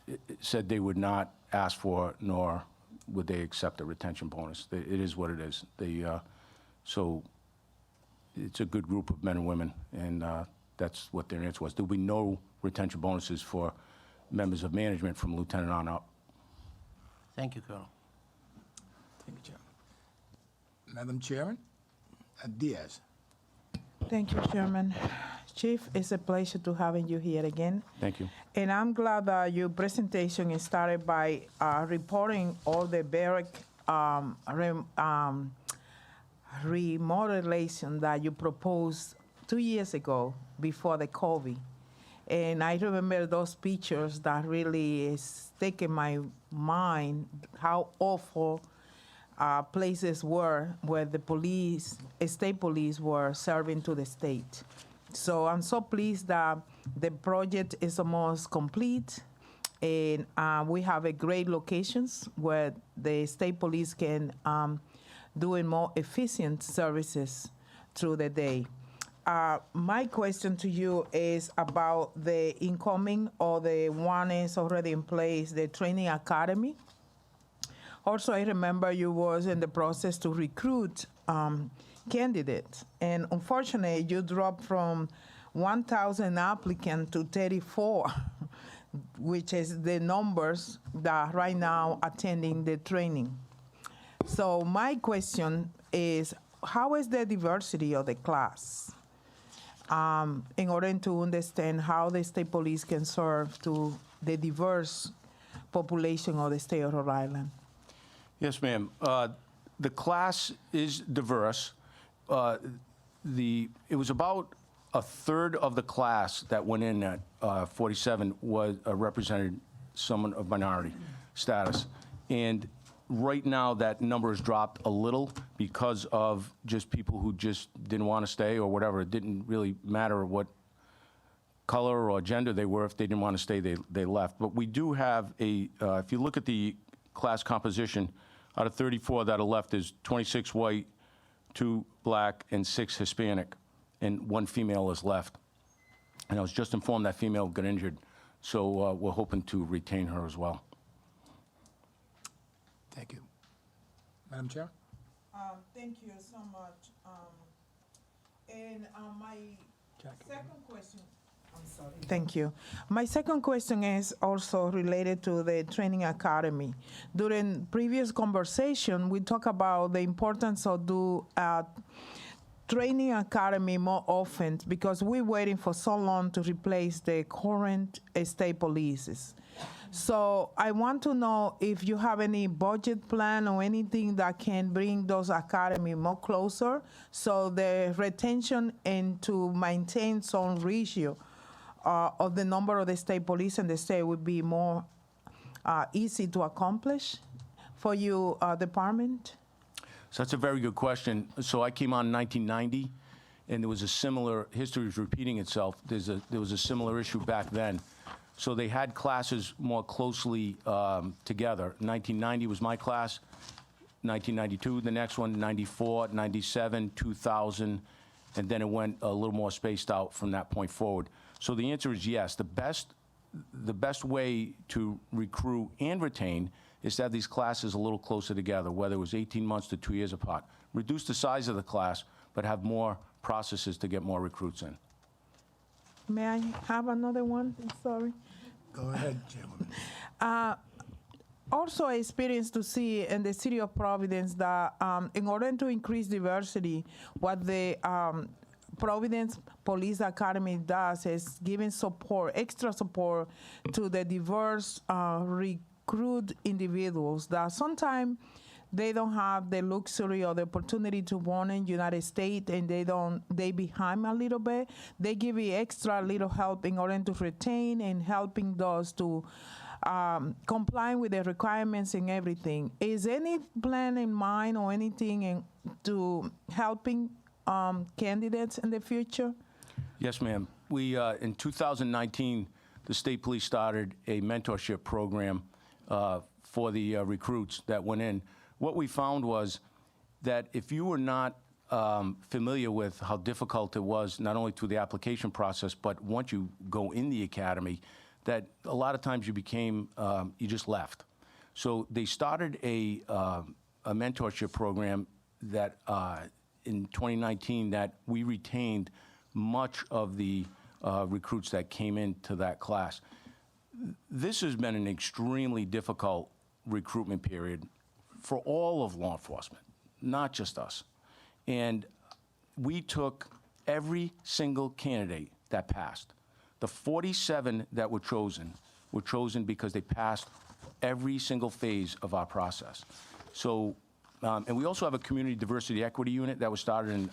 [SPEAKER 8] it said they would not ask for, nor would they accept a retention bonus. It is what it is. So it's a good group of men and women, and that's what their answer was. There will be no retention bonuses for members of management from lieutenant on up.
[SPEAKER 5] Thank you, Colonel.
[SPEAKER 1] Thank you, Chairman. Madam Chairman, Diaz.
[SPEAKER 6] Thank you, Chairman. Chief, it's a pleasure to having you here again.
[SPEAKER 8] Thank you.
[SPEAKER 6] And I'm glad that your presentation started by reporting all the barrack remodelation that you proposed 2 years ago before the COVID. And I remember those pictures that really is sticking in my mind, how awful places were where the police, state police, were serving to the state. So I'm so pleased that the project is almost complete, and we have a great locations where the state police can do a more efficient services through the day. My question to you is about the incoming, or the one is already in place, the training academy. Also, I remember you was in the process to recruit candidates, and unfortunately, you dropped from 1,000 applicants to 34, which is the numbers that right now attending the training. So my question is, how is the diversity of the class? In order to understand how the state police can serve to the diverse population of the state of Rhode Island.
[SPEAKER 8] Yes, ma'am. The class is diverse. It was about a third of the class that went in at 47 was represented someone of minority status. And right now, that number has dropped a little because of just people who just didn't want to stay or whatever. It didn't really matter what color or gender they were. If they didn't want to stay, they left. But we do have if you look at the class composition, out of 34 that are left, there's 26 white, 2 black, and 6 Hispanic, and 1 female is left. And I was just informed that female got injured, so we're hoping to retain her as well.
[SPEAKER 1] Thank you. Madam Chair?
[SPEAKER 6] Thank you so much. And my second question, I'm sorry. Thank you. My second question is also related to the training academy. During previous conversation, we talked about the importance of training academy more often, because we're waiting for so long to replace the current state polices. So I want to know if you have any budget plan or anything that can bring those academy more closer, so the retention and to maintain some ratio of the number of the state police in the state would be more easy to accomplish for your department?
[SPEAKER 8] So that's a very good question. So I came on in 1990, and there was a similar, history is repeating itself. There was a similar issue back then. So they had classes more closely together. 1990 was my class, 1992 the next one, 94, 97, 2000, and then it went a little more spaced out from that point forward. So the answer is yes. The best way to recruit and retain is to have these classes a little closer together, whether it was 18 months to 2 years apart. Reduce the size of the class, but have more processes to get more recruits in.
[SPEAKER 6] May I have another one? I'm sorry.
[SPEAKER 1] Go ahead, Chairwoman.
[SPEAKER 6] Also, I experienced to see in the city of Providence that in order to increase diversity, what the Providence Police Academy does is giving support, extra support to the diverse recruit individuals that sometimes they don't have the luxury or the opportunity to born in United States, and they behind a little bit. They give you extra little help in order to retain and helping those to comply with the requirements and everything. Is any plan in mind or anything to helping candidates in the future?
[SPEAKER 8] Yes, ma'am. We, in 2019, the state police started a mentorship program for the recruits that went in. What we found was that if you were not familiar with how difficult it was, not only through the application process, but once you go in the academy, that a lot of times you became, you just left. So they started a mentorship program that in 2019 that we retained much of the recruits that came into that class. This has been an extremely difficult recruitment period for all of law enforcement, not just us. And we took every single candidate that passed. The 47 that were chosen because they passed every single phase of our process. So, and we also have a community diversity equity unit that was started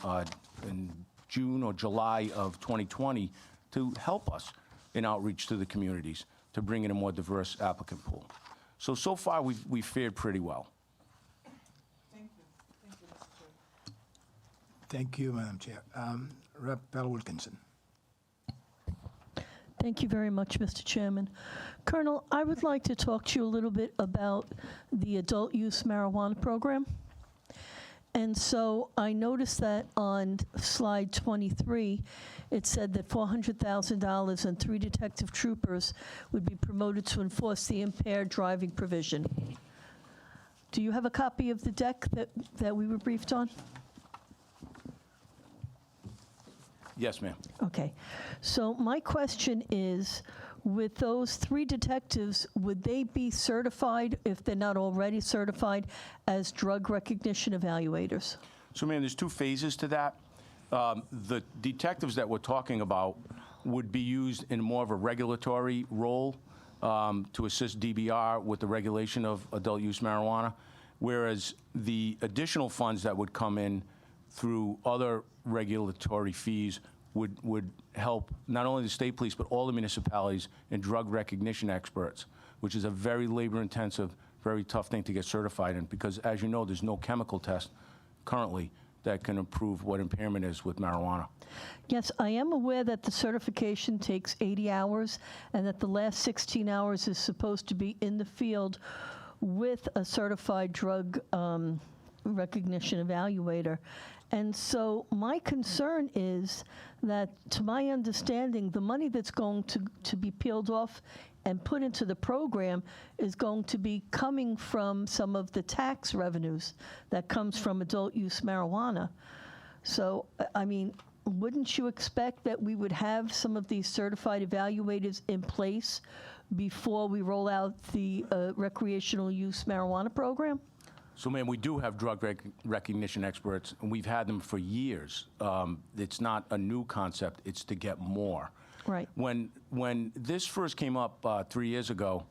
[SPEAKER 8] in June or July of 2020 to help us in outreach to the communities to bring in a more diverse applicant pool. So far, we've fared pretty well.
[SPEAKER 6] Thank you. Thank you, Mr. Chair.
[SPEAKER 1] Thank you, Madam Chair. Rep. Bell Wilkinson.
[SPEAKER 9] Thank you very much, Mr. Chairman. Colonel, I would like to talk to you a little bit about the adult use marijuana program. And so I noticed that on slide 23, it said that $400,000 and 3 detective troopers would be promoted to enforce the impaired driving provision. Do you have a copy of the deck that we were briefed on?
[SPEAKER 8] Yes, ma'am.
[SPEAKER 9] Okay. So my question is, with those 3 detectives, would they be certified, if they're not already certified, as drug recognition evaluators?
[SPEAKER 8] So, ma'am, there's 2 phases to that. The detectives that we're talking about would be used in more of a regulatory role to assist DBR with the regulation of adult use marijuana, whereas the additional funds that would come in through other regulatory fees would help not only the state police, but all the municipalities and drug recognition experts, which is a very labor-intensive, very tough thing to get certified in, because as you know, there's no chemical test currently that can prove what impairment is with marijuana.
[SPEAKER 9] Yes, I am aware that the certification takes 80 hours and that the last 16 hours is supposed to be in the field with a certified drug recognition evaluator. And so my concern is that, to my understanding, the money that's going to be peeled off and put into the program is going to be coming from some of the tax revenues that comes from adult use marijuana. So, I mean, wouldn't you expect that we would have some of these certified evaluators in place before we roll out the recreational use marijuana program?
[SPEAKER 8] So, ma'am, we do have drug recognition experts, and we've had them for years. It's not a new concept, it's to get more.
[SPEAKER 9] Right.
[SPEAKER 8] When this first came up 3 years ago,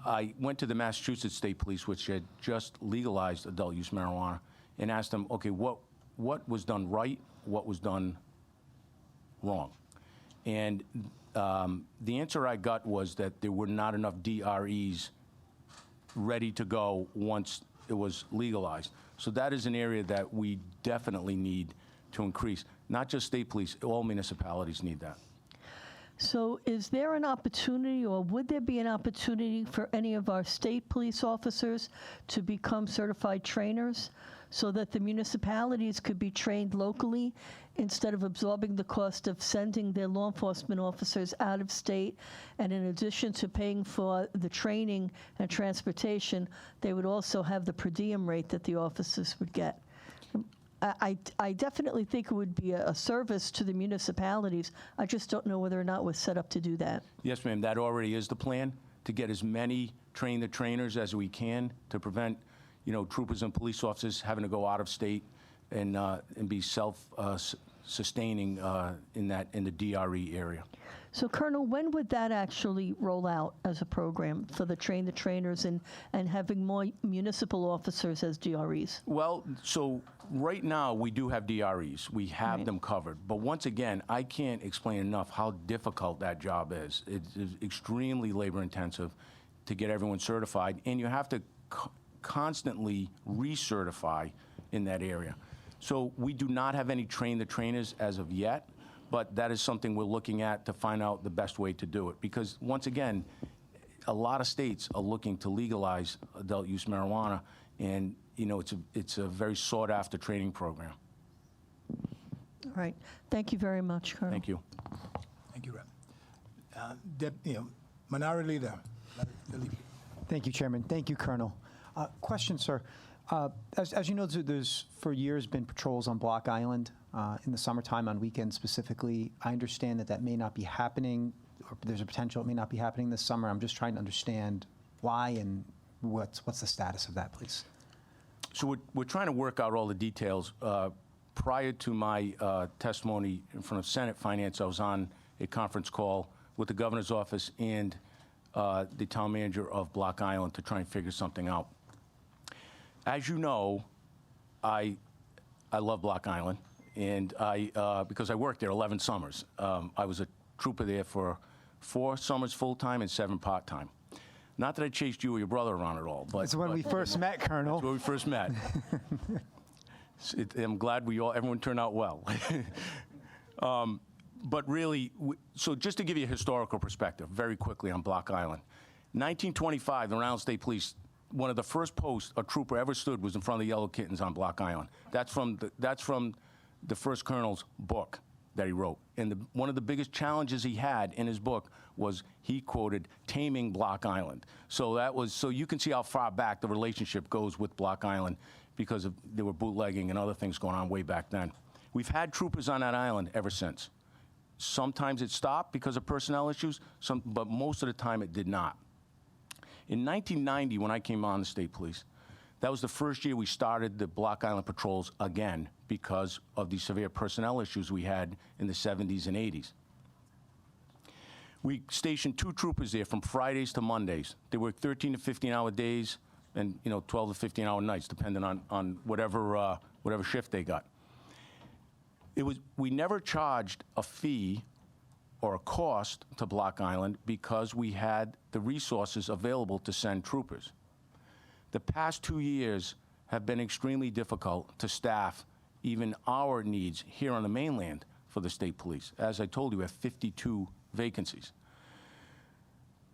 [SPEAKER 8] I went to the Massachusetts State Police, which had just legalized adult use marijuana, and asked them, okay, what was done right, what was done wrong? And the answer I got was that there were not enough DREs ready to go once it was legalized. So that is an area that we definitely need to increase. Not just state police, all municipalities need that.
[SPEAKER 9] So is there an opportunity, or would there be an opportunity for any of our state police officers to become certified trainers so that the municipalities could be trained locally instead of absorbing the cost of sending their law enforcement officers out of state? And in addition to paying for the training and transportation, they would also have the per diem rate that the officers would get. I definitely think it would be a service to the municipalities. I just don't know whether or not we're set up to do that.
[SPEAKER 8] Yes, ma'am, that already is the plan, to get as many train the trainers as we can to prevent, troopers and police officers having to go out of state and be self-sustaining in the DRE area.
[SPEAKER 9] So, Colonel, when would that actually roll out as a program for the train the trainers and having more municipal officers as DREs?
[SPEAKER 8] Well, so right now we do have DREs. We have them covered. But once again, I can't explain enough how difficult that job is. It is extremely labor intensive to get everyone certified, and you have to constantly recertify in that area. So we do not have any train the trainers as of yet, but that is something we're looking at to find out the best way to do it. Because once again, a lot of states are looking to legalize adult use marijuana, and it's a very sought after training program.
[SPEAKER 9] All right. Thank you very much, Colonel.
[SPEAKER 8] Thank you.
[SPEAKER 1] Thank you, Rep. Minority Leader.
[SPEAKER 4] Thank you, Chairman. Thank you, Colonel. Question, sir. As you know, there's for years been patrols on Block Island in the summertime, on weekends specifically. I understand that may not be happening, or there's a potential it may not be happening this summer. I'm just trying to understand why and what's the status of that, please.
[SPEAKER 8] So we're trying to work out all the details. Prior to my testimony in front of Senate Finance, I was on a conference call with the governor's office and the town manager of Block Island to try and figure something out. As you know, I love Block Island, and because I worked there 11 summers. I was a trooper there for 4 summers full-time and 7 part-time. Not that I chased you or your brother around at all, but...
[SPEAKER 4] It's when we first met, Colonel.
[SPEAKER 8] That's where we first met. I'm glad everyone turned out well. But really, so just to give you a historical perspective, very quickly on Block Island. 1925, the Rhode Island State Police, one of the first posts a trooper ever stood was in front of the Yellow Kittens on Block Island. That's from the first colonel's book that he wrote. And one of the biggest challenges he had in his book was he quoted Taming Block Island. So you can see how far back the relationship goes with Block Island, because there were bootlegging and other things going on way back then. We've had troopers on that island ever since. Sometimes it stopped because of personnel issues, but most of the time it did not. In 1990, when I came on the state police, that was the first year we started the Block Island patrols again because of the severe personnel issues we had in the 70s and 80s. We stationed 2 troopers there from Fridays to Mondays. They worked 13 to 15-hour days and 12 to 15-hour nights, depending on whatever shift they got. We never charged a fee or a cost to Block Island because we had the resources available to send troopers. The past 2 years have been extremely difficult to staff even our needs here on the mainland for the state police. As I told you, we have 52 vacancies.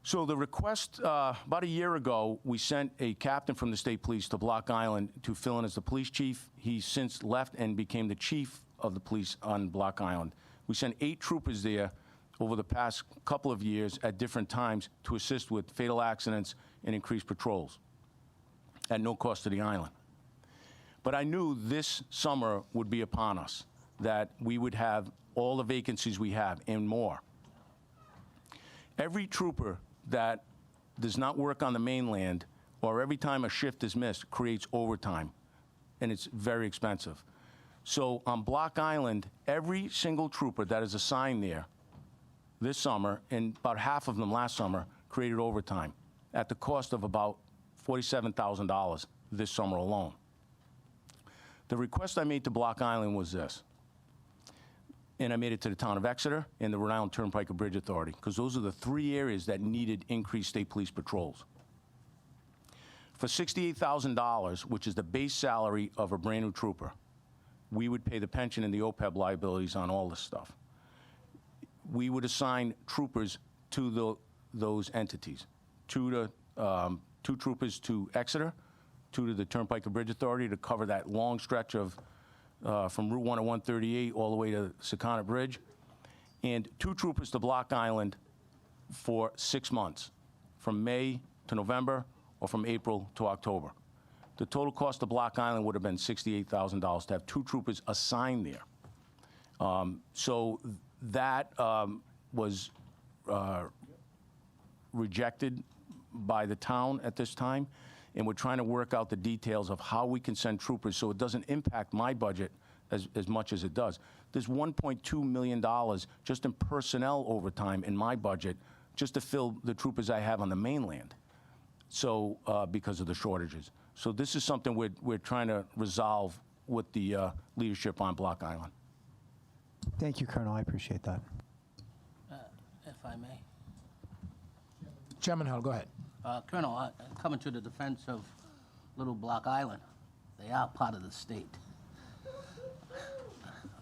[SPEAKER 8] So the request, about a year ago, we sent a captain from the state police to Block Island to fill in as the police chief. He's since left and became the chief of the police on Block Island. We sent 8 troopers there over the past couple of years at different times to assist with fatal accidents and increased patrols at no cost to the island. But I knew this summer would be upon us, that we would have all the vacancies we have and more. Every trooper that does not work on the mainland, or every time a shift is missed, creates overtime, and it's very expensive. So on Block Island, every single trooper that is assigned there this summer, and about half of them last summer, created overtime at the cost of about $47,000 this summer alone. The request I made to Block Island was this, and I made it to the town of Exeter and the Rhode Island Turnpike and Bridge Authority, because those are the 3 areas that needed increased state police patrols. For $68,000, which is the base salary of a brand new trooper, we would pay the pension and the OPEB liabilities on all this stuff. We would assign troopers to those entities. 2 troopers to Exeter, 2 to the Turnpike and Bridge Authority to cover that long stretch of from Route 1 to 138 all the way to Secana Bridge, and 2 troopers to Block Island for 6 months, from May to November or from April to October. The total cost of Block Island would have been $68,000 to have 2 troopers assigned there. So that was rejected by the town at this time, and we're trying to work out the details of how we can send troopers so it doesn't impact my budget as much as it does. There's $1.2 million just in personnel overtime in my budget just to fill the troopers I have on the mainland, so because of the shortages. So this is something we're trying to resolve with the leadership on Block Island.
[SPEAKER 4] Thank you, Colonel. I appreciate that.
[SPEAKER 5] If I may.
[SPEAKER 1] Chairman Hull, go ahead.
[SPEAKER 5] Colonel, coming to the defense of Little Block Island, they are part of the state.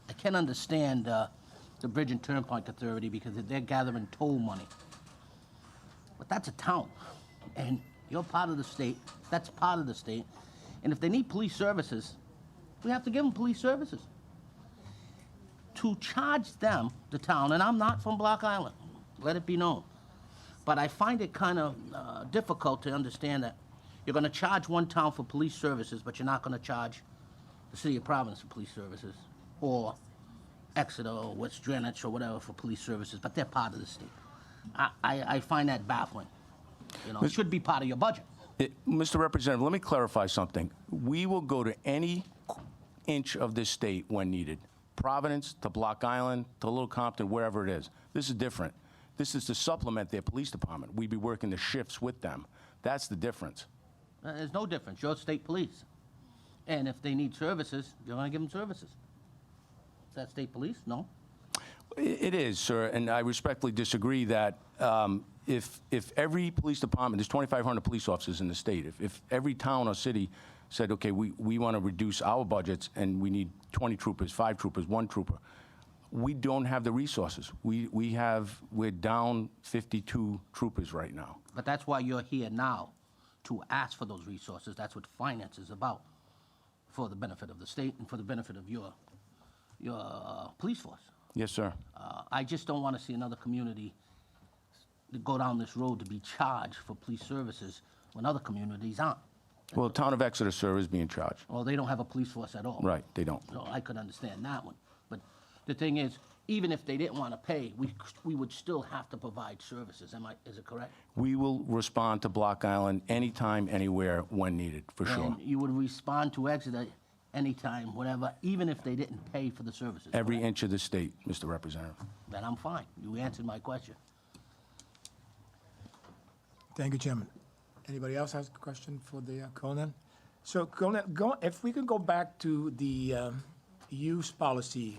[SPEAKER 5] I can understand the Bridge and Turnpike Authority because they're gathering toll money. But that's a town, and you're part of the state, that's part of the state. And if they need police services, we have to give them police services. To charge them, the town, and I'm not from Block Island, let it be known, but I find it kind of difficult to understand that you're going to charge one town for police services, but you're not going to charge the city of Providence for police services, or Exeter or West Greenwich or whatever for police services, but they're part of the state. I find that baffling. You know, it should be part of your budget.
[SPEAKER 8] Mr. Representative, let me clarify something. We will go to any inch of this state when needed. Providence to Block Island to Little Compton, wherever it is. This is different. This is to supplement their police department. We'd be working the shifts with them. That's the difference.
[SPEAKER 5] There's no difference. You're state police. And if they need services, you're going to give them services. Is that state police? No.
[SPEAKER 8] It is, sir, and I respectfully disagree that if every police department, there's 2,500 police officers in the state, if every town or city said, okay, we want to reduce our budgets and we need 20 troopers, 5 troopers, 1 trooper, we don't have the resources. We're down 52 troopers right now.
[SPEAKER 5] But that's why you're here now, to ask for those resources. That's what finance is about, for the benefit of the state and for the benefit of your police force.
[SPEAKER 8] Yes, sir.
[SPEAKER 5] I just don't want to see another community go down this road to be charged for police services when other communities aren't.
[SPEAKER 8] Well, the town of Exeter, sir, is being charged.
[SPEAKER 5] Well, they don't have a police force at all.
[SPEAKER 8] Right, they don't.
[SPEAKER 5] So I could understand that one. But the thing is, even if they didn't want to pay, we would still have to provide services. Is it correct?
[SPEAKER 8] We will respond to Block Island anytime, anywhere, when needed, for sure.
[SPEAKER 5] And you would respond to Exeter anytime, whatever, even if they didn't pay for the services.
[SPEAKER 8] Every
[SPEAKER 5] correct?
[SPEAKER 8] inch of the state, Mr. Representative.
[SPEAKER 5] Then I'm fine. You answered my question.
[SPEAKER 1] Thank you, Chairman. Anybody else has a question for the Colonel? So, Colonel, if we could go back to the use policy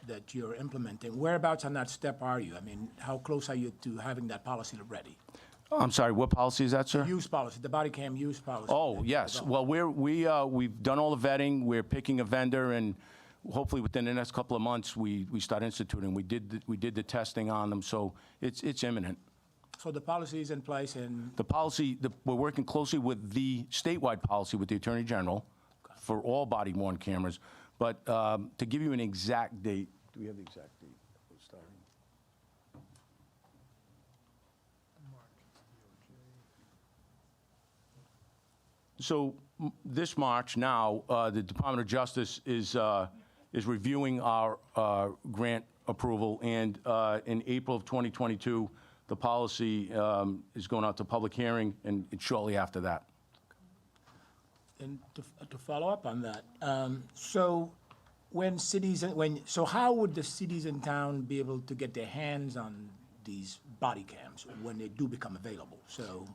[SPEAKER 1] that you're implementing, whereabouts on that step are you? I mean, how close are you to having that policy ready?
[SPEAKER 8] I'm sorry, what policy is that, sir?
[SPEAKER 1] Use policy, the body cam use policy.
[SPEAKER 8] Oh, yes. Well, we've done all the vetting. We're picking a vendor, and hopefully within the next couple of months, we start instituting. We did the testing on them, so it's imminent.
[SPEAKER 1] So the policy is in place, and
[SPEAKER 8] The policy, we're working closely with the statewide policy with the Attorney General for all body-worn cameras. But to give you an exact date, do we have the exact date? Starting? So this March now, the Department of Justice is reviewing our grant approval, and in April of 2022, the policy is going out to public hearing, and it's shortly after that.
[SPEAKER 1] And to follow up on that, so how would the cities in town be able to get their hands on these body cams when they do become available? So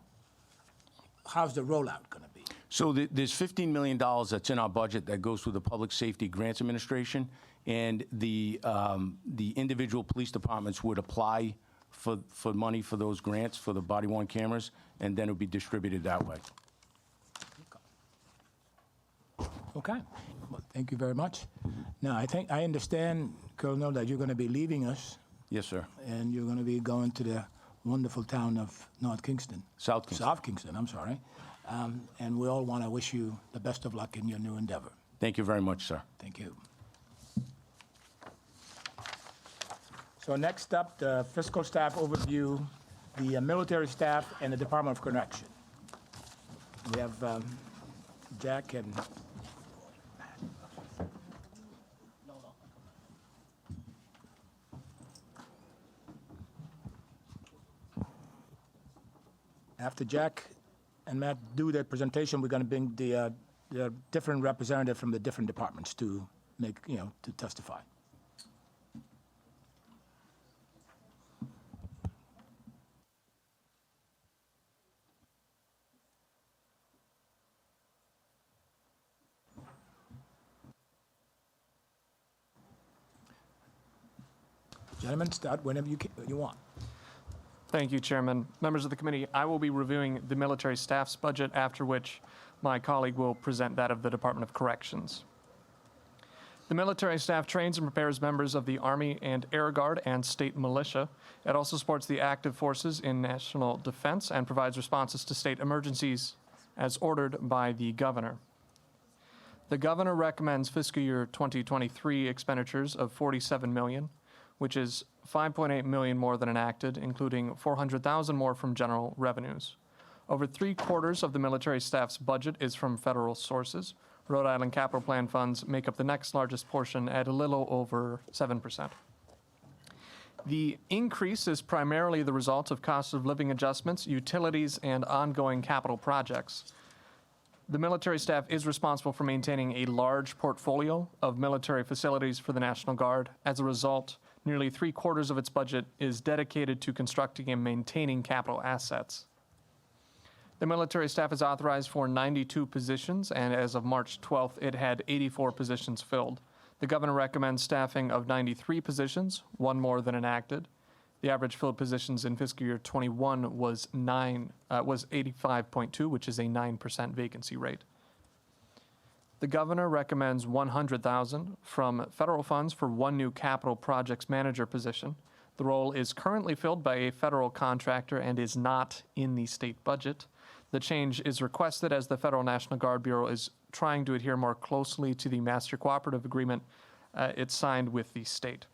[SPEAKER 1] how's the rollout going to be?
[SPEAKER 8] So there's $15 million that's in our budget that goes through the Public Safety Grants Administration, and the individual police departments would apply for money for those grants for the body-worn cameras, and then it would be distributed that way.
[SPEAKER 1] Okay. Well, thank you very much. Now, I understand, Colonel, that you're going to be leaving us,
[SPEAKER 8] Yes, sir.
[SPEAKER 1] and you're going to be going to the wonderful town of North Kingston.
[SPEAKER 8] South Kingston.
[SPEAKER 1] South Kingston, I'm sorry. And we all want to wish you the best of luck in your new endeavor.
[SPEAKER 8] Thank you very much, sir.
[SPEAKER 1] Thank you. So next up, the fiscal staff overview, the military staff, and the Department of Correction. We have Jack and after Jack and Matt do their presentation, we're going to bring the different representative from the different departments to make, to testify. Gentlemen, start whenever you want.
[SPEAKER 10] Thank you, Chairman. Members of the committee, I will be reviewing the military staff's budget, after which my colleague will present that of the Department of Corrections. The military staff trains and prepares members of the Army and Air Guard and state militia. It also supports the active forces in national defense and provides responses to state emergencies as ordered by the governor. The governor recommends fiscal year 2023 expenditures of $47 million, which is $5.8 million more than enacted, including $400,000 more from general revenues. Over 3/4 of the military staff's budget is from federal sources. Rhode Island capital plan funds make up the next largest portion at a little over 7%. The increase is primarily the result of cost of living adjustments, utilities, and ongoing capital projects. The military staff is responsible for maintaining a large portfolio of military facilities for the National Guard. As a result, nearly 3/4 of its budget is dedicated to constructing and maintaining capital assets. The military staff is authorized for 92 positions, and as of March 12th, it had 84 positions filled. The governor recommends staffing of 93 positions, one more than enacted. The average filled positions in fiscal year 21 was 85.2, which is a 9% vacancy rate. The governor recommends $100,000 from federal funds for one new capital projects manager position. The role is currently filled by a federal contractor and is not in the state budget. The change is requested as the Federal National Guard Bureau is trying to adhere more closely to the Master Cooperative Agreement it signed with the state.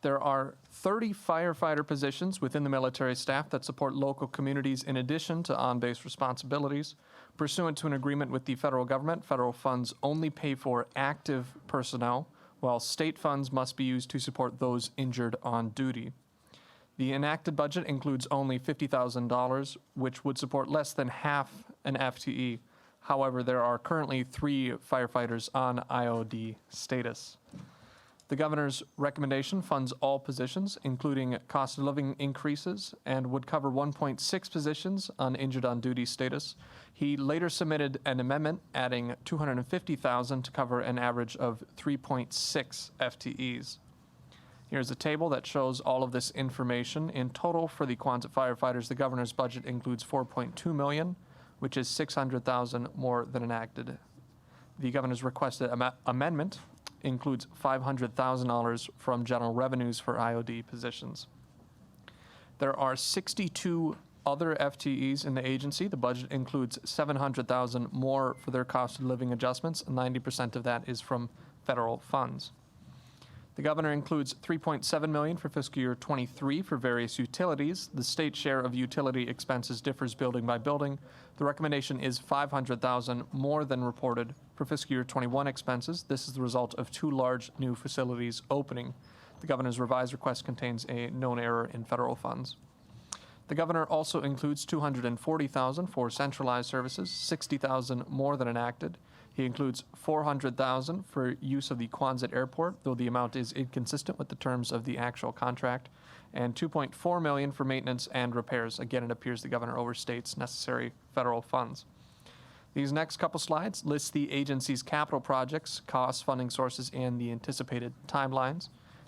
[SPEAKER 10] There are 30 firefighter positions within the military staff that support local communities in addition to on-base responsibilities. Pursuant to an agreement with the federal government, federal funds only pay for active personnel, while state funds must be used to support those injured on duty. The enacted budget includes only $50,000, which would support less than half an FTE. However, there are currently 3 firefighters on IOD status. The governor's recommendation funds all positions, including cost of living increases, and would cover 1.6 positions on injured on duty status. He later submitted an amendment adding $250,000 to cover an average of 3.6 FTEs. Here's a table that shows all of this information. In total, for the Quonset firefighters, the governor's budget includes $4.2 million, which is $600,000 more than enacted. The governor's requested amendment includes $500,000 from general revenues for IOD positions. There are 62 other FTEs in the agency. The budget includes $700,000 more for their cost of living adjustments. 90% of that is from federal funds. The governor includes $3.7 million for fiscal year 23 for various utilities. The state share of utility expenses differs building by building. The recommendation is $500,000 more than reported for fiscal year 21 expenses. This is the result of 2 large new facilities opening. The governor's revised request contains a known error in federal funds. The governor also includes $240,000 for centralized services, $60,000 more than enacted. He includes $400,000 for use of the Quonset Airport, though the amount is inconsistent with the terms of the actual contract, and $2.4 million for maintenance and repairs. Again, it appears the governor overstates necessary federal funds. These next couple slides list the agency's capital projects, costs, funding sources, and the anticipated timelines.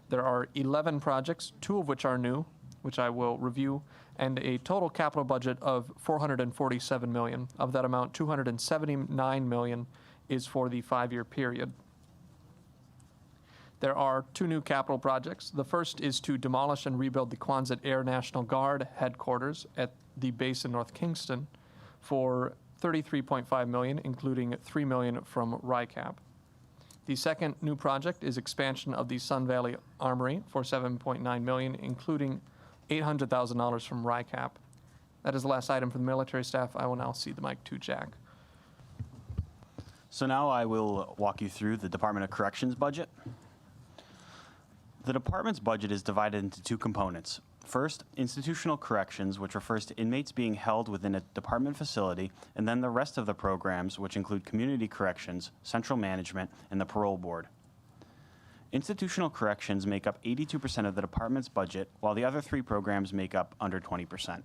[SPEAKER 10] There are 11 projects, 2 of which are new, which I will review, and a total capital budget of $447 million. Of that amount, $279 million is for the 5-year period. There are 2 new capital projects. The first is to demolish and rebuild the Quonset Air National Guard headquarters at the base in North Kingston for $33.5 million, including $3 million from RICAP. The second new project is expansion of the Sun Valley Armory for $7.9 million, including $800,000 from RICAP. That is the last item for the military staff. I will now cede the mic to Jack.
[SPEAKER 11] So now I will walk you through the Department of Corrections budget. The department's budget is divided into 2 components. First, institutional corrections, which refers to inmates being held within a department facility, and then the rest of the programs, which include community corrections, central management, and the parole board. Institutional corrections make up 82% of the department's budget, while the other 3 programs make up under 20%.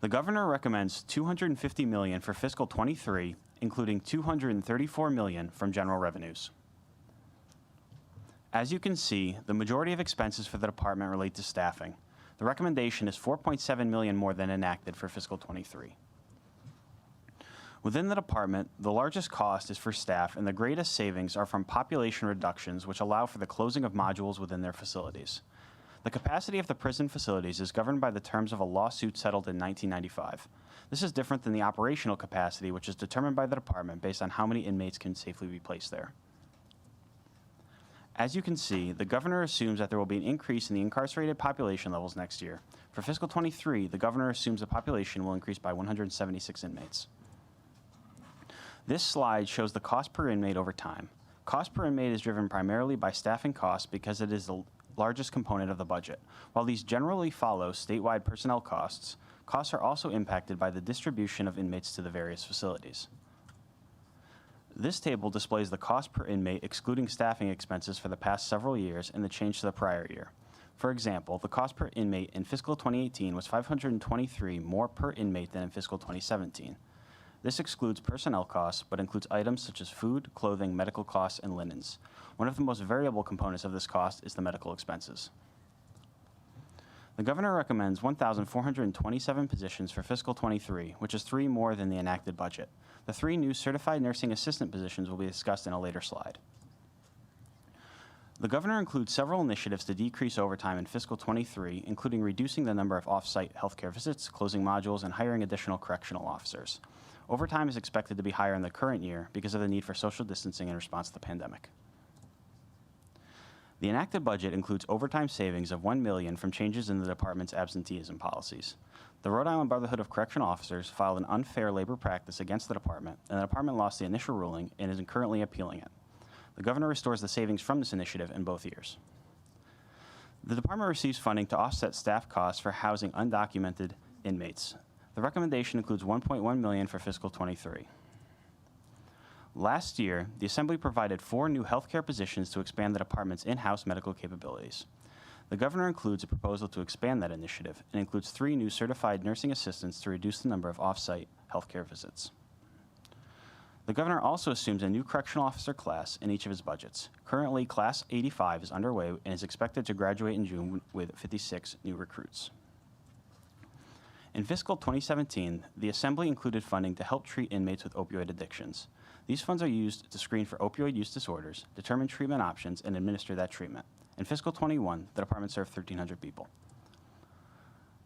[SPEAKER 11] The governor recommends $250 million for fiscal 23, including $234 million from general revenues. As you can see, the majority of expenses for the department relate to staffing. The recommendation is $4.7 million more than enacted for fiscal 23. Within the department, the largest cost is for staff, and the greatest savings are from population reductions, which allow for the closing of modules within their facilities. The capacity of the prison facilities is governed by the terms of a lawsuit settled in 1995. This is different than the operational capacity, which is determined by the department based on how many inmates can safely be placed there. As you can see, the governor assumes that there will be an increase in the incarcerated population levels next year. For fiscal 23, the governor assumes the population will increase by 176 inmates. This slide shows the cost per inmate over time. Cost per inmate is driven primarily by staffing costs because it is the largest component of the budget. While these generally follow statewide personnel costs, costs are also impacted by the distribution of inmates to the various facilities. This table displays the cost per inmate excluding staffing expenses for the past several years and the change to the prior year. For example, the cost per inmate in fiscal 2018 was $523 more per inmate than in fiscal 2017. This excludes personnel costs, but includes items such as food, clothing, medical costs, and linens. One of the most variable components of this cost is the medical expenses. The governor recommends 1,427 positions for fiscal 23, which is 3 more than the enacted budget. The 3 new certified nursing assistant positions will be discussed in a later slide. The governor includes several initiatives to decrease overtime in fiscal 23, including reducing the number of off-site healthcare visits, closing modules, and hiring additional correctional officers. Overtime is expected to be higher in the current year because of the need for social distancing in response to the pandemic. The enacted budget includes overtime savings of $1 million from changes in the department's absenteeism policies. The Rhode Island Brotherhood of Correctional Officers filed an unfair labor practice against the department, and the department lost the initial ruling and is currently appealing it. The governor restores the savings from this initiative in both years. The department receives funding to offset staff costs for housing undocumented inmates. The recommendation includes $1.1 million for fiscal 23. Last year, the Assembly provided 4 new healthcare positions to expand the department's in-house medical capabilities. The governor includes a proposal to expand that initiative and includes 3 new certified nursing assistants to reduce the number of off-site healthcare visits. The governor also assumes a new correctional officer class in each of his budgets. Currently, Class 85 is underway and is expected to graduate in June with 56 new recruits. In fiscal 2017, the Assembly included funding to help treat inmates with opioid addictions. These funds are used to screen for opioid use disorders, determine treatment options, and administer that treatment. In fiscal 21, the department served 1,300 people.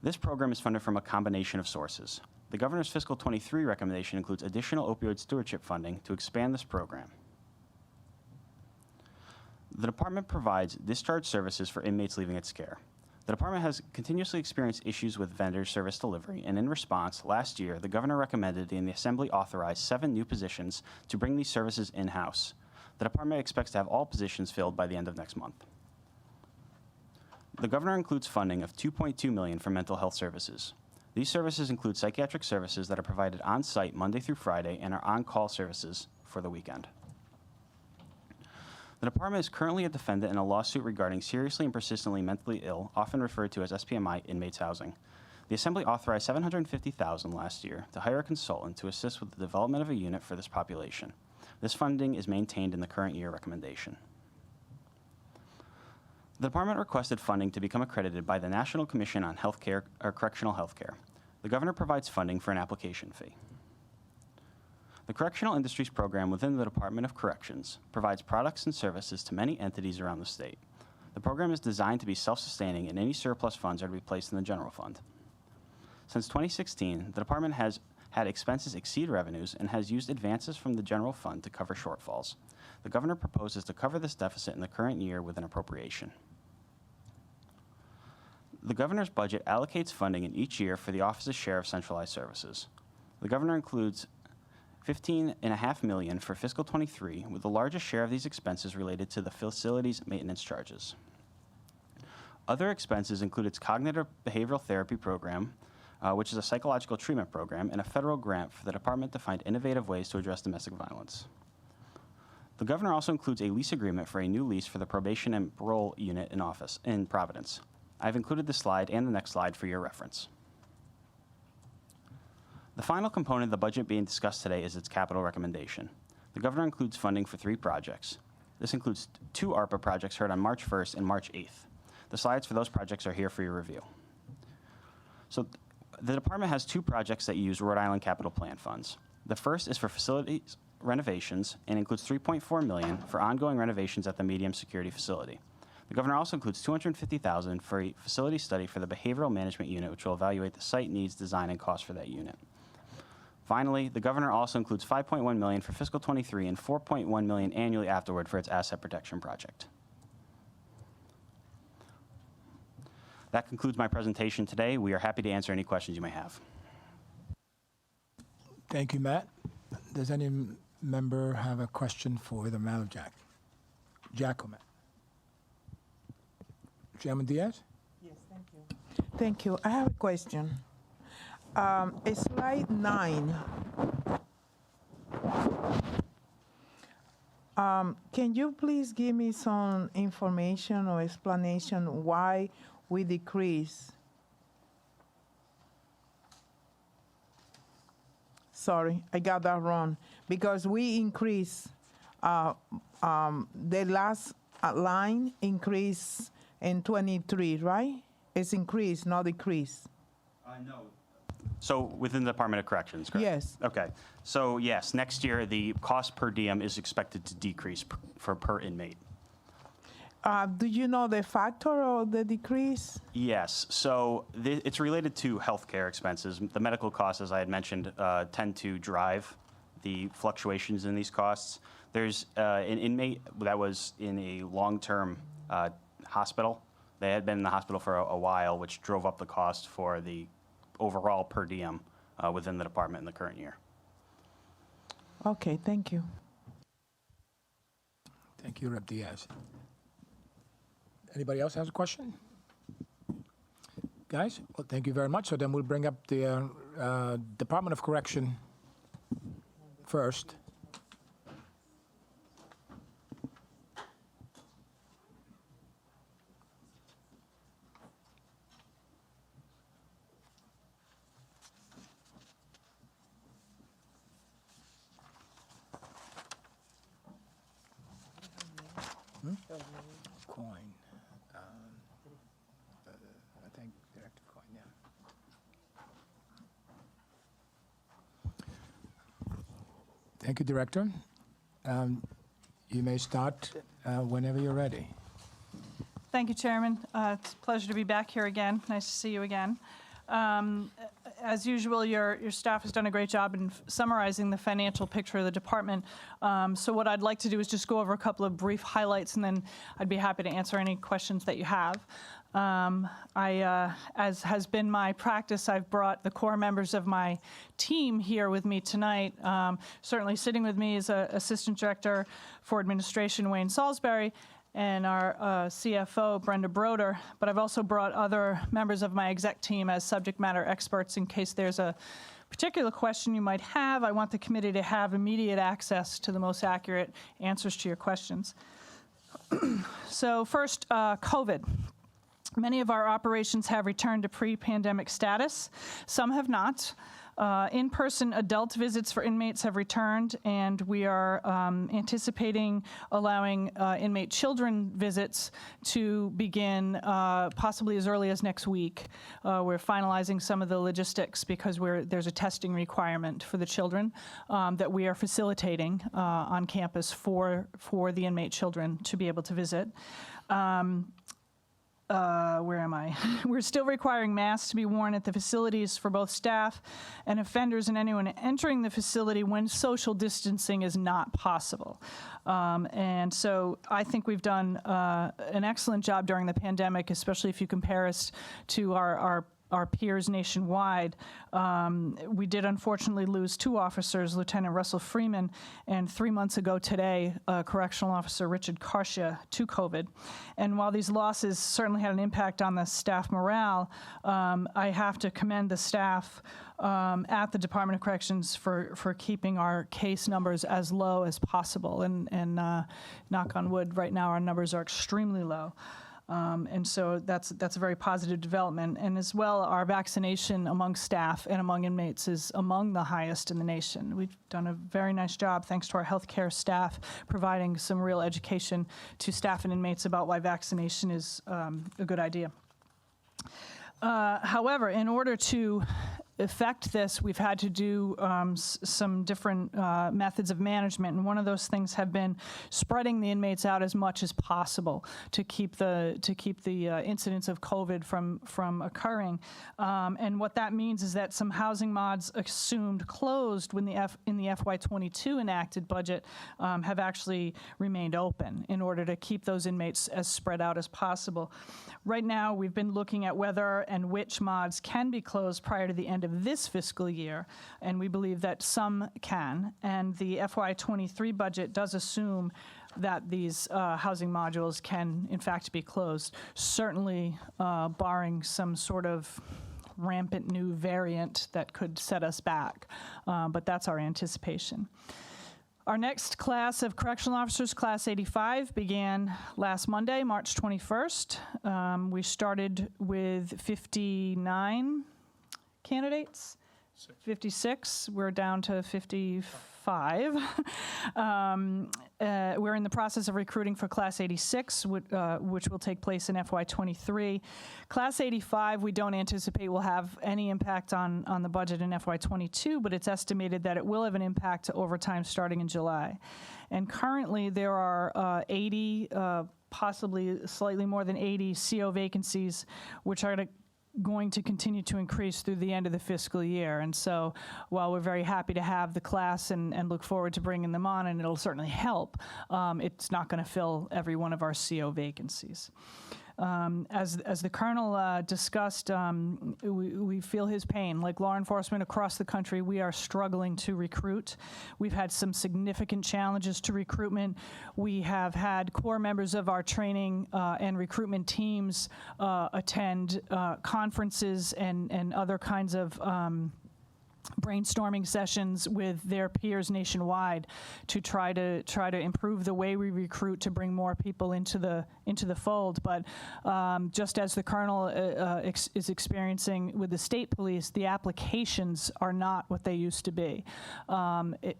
[SPEAKER 11] This program is funded from a combination of sources. The governor's fiscal 23 recommendation includes additional opioid stewardship funding to expand this program. The department provides discharge services for inmates leaving its care. The department has continuously experienced issues with vendor service delivery, and in response, last year, the governor recommended and the Assembly authorized 7 new positions to bring these services in-house. The department expects to have all positions filled by the end of next month. The governor includes funding of $2.2 million for mental health services. These services include psychiatric services that are provided on-site Monday through Friday and are on-call services for the weekend. The department is currently a defendant in a lawsuit regarding seriously and persistently mentally ill, often referred to as SPMI, inmates housing. The Assembly authorized $750,000 last year to hire a consultant to assist with the development of a unit for this population. This funding is maintained in the current year recommendation. The department requested funding to become accredited by the National Commission on Healthcare or Correctional Healthcare. The governor provides funding for an application fee. The Correctional Industries program within the Department of Corrections provides products and services to many entities around the state. The program is designed to be self-sustaining, and any surplus funds are to be placed in the general fund. Since 2016, the department has had expenses exceed revenues and has used advances from the general fund to cover shortfalls. The governor proposes to cover this deficit in the current year with an appropriation. The governor's budget allocates funding in each year for the office's share of centralized services. The governor includes $15.5 million for fiscal 23, with the largest share of these expenses related to the facility's maintenance charges. Other expenses include its cognitive behavioral therapy program, which is a psychological treatment program, and a federal grant for the department to find innovative ways to address domestic violence. The governor also includes a lease agreement for a new lease for the probation and parole unit in Providence. I've included this slide and the next slide for your reference. The final component of the budget being discussed today is its capital recommendation. The governor includes funding for 3 projects. This includes 2 ARPA projects heard on March 1st and March 8th. The slides for those projects are here for your review. So the department has 2 projects that use Rhode Island capital plan funds. The first is for facilities renovations and includes $3.4 million for ongoing renovations at the medium security facility. The governor also includes $250,000 for a facility study for the behavioral management unit, which will evaluate the site needs, design, and cost for that unit. Finally, the governor also includes $5.1 million for fiscal '23 and $4.1 million annually afterward for its asset protection project. That concludes my presentation today. We are happy to answer any questions you may have.
[SPEAKER 1] Thank you, Matt. Does any member have a question for the matter, Jack? Jack or Matt? Chairman Diaz?
[SPEAKER 6] Yes, thank you. Thank you. I have a question. Slide 9. Can you please give me some information or explanation why we decrease? Sorry, I got that wrong. Because we increase, the last line increase in 23, right? It's increase, not decrease.
[SPEAKER 11] No. So within the Department of Corrections, correct?
[SPEAKER 6] Yes.
[SPEAKER 11] Okay. So yes, next year the cost per diem is expected to decrease per inmate.
[SPEAKER 6] Do you know the factor of the decrease?
[SPEAKER 11] Yes. So it's related to healthcare expenses. The medical costs, as I had mentioned, tend to drive the fluctuations in these costs. There's an inmate that was in a long-term hospital. They had been in the hospital for a while, which drove up the cost for the overall per diem within the department in the current year.
[SPEAKER 6] Okay, thank you.
[SPEAKER 1] Thank you, Rep. Diaz. Anybody else has a question? Guys, well, thank you very much. So then we'll bring up the Department of Correction first. Coin. I think Director Coin, yeah. Thank you, Director. You may start whenever you're ready.
[SPEAKER 12] Thank you, Chairman. It's a pleasure to be back here again. Nice to see you again. As usual, your staff has done a great job in summarizing the financial picture of the department. So what I'd like to do is just go over a couple of brief highlights, and then I'd be happy to answer any questions that you have. As has been my practice, I've brought the core members of my team here with me tonight. Certainly sitting with me is Assistant Director for Administration, Wayne Salisbury, and our CFO, Brenda Broder, but I've also brought other members of my exec team as subject matter experts in case there's a particular question you might have. I want the committee to have immediate access to the most accurate answers to your questions. So first, COVID. Many of our operations have returned to pre-pandemic status. Some have not. In-person adult visits for inmates have returned, and we are anticipating allowing inmate children visits to begin possibly as early as next week. We're finalizing some of the logistics because there's a testing requirement for the children that we are facilitating on campus for the inmate children to be able to visit. Where am I? We're still requiring masks to be worn at the facilities for both staff and offenders and anyone entering the facility when social distancing is not possible. And so I think we've done an excellent job during the pandemic, especially if you compare us to our peers nationwide. We did unfortunately lose 2 officers, Lieutenant Russell Freeman, and 3 months ago today, Correctional Officer Richard Karsha to COVID. And while these losses certainly had an impact on the staff morale, I have to commend the staff at the Department of Corrections for keeping our case numbers as low as possible. And knock on wood, right now our numbers are extremely low. And so that's a very positive development. And as well, our vaccination among staff and among inmates is among the highest in the nation. We've done a very nice job, thanks to our healthcare staff, providing some real education to staff and inmates about why vaccination is a good idea. However, in order to effect this, we've had to do some different methods of management, and one of those things have been spreading the inmates out as much as possible to keep the incidence of COVID from occurring. And what that means is that some housing mods assumed closed when in the FY22 enacted budget have actually remained open in order to keep those inmates as spread out as possible. Right now, we've been looking at whether and which mods can be closed prior to the end of this fiscal year, and we believe that some can. And the FY23 budget does assume that these housing modules can, in fact, be closed, certainly barring some sort of rampant new variant that could set us back. But that's our anticipation. Our next class of correctional officers, Class 85, began last Monday, March 21st. We started with 59 candidates, 56. We're down to 55. We're in the process of recruiting for Class 86, which will take place in FY23. Class 85, we don't anticipate will have any impact on the budget in FY22, but it's estimated that it will have an impact to overtime starting in July. And currently, there are 80, possibly slightly more than 80 CO vacancies, which are going to continue to increase through the end of the fiscal year. And so while we're very happy to have the class and look forward to bringing them on, and it'll certainly help, it's not going to fill every one of our CO vacancies. As the Colonel discussed, we feel his pain. Like law enforcement across the country, we are struggling to recruit. We've had some significant challenges to recruitment. We have had core members of our training and recruitment teams attend conferences and other kinds of brainstorming sessions with their peers nationwide to try to improve the way we recruit to bring more people into the fold. But just as the Colonel is experiencing with the state police, the applications are not what they used to be.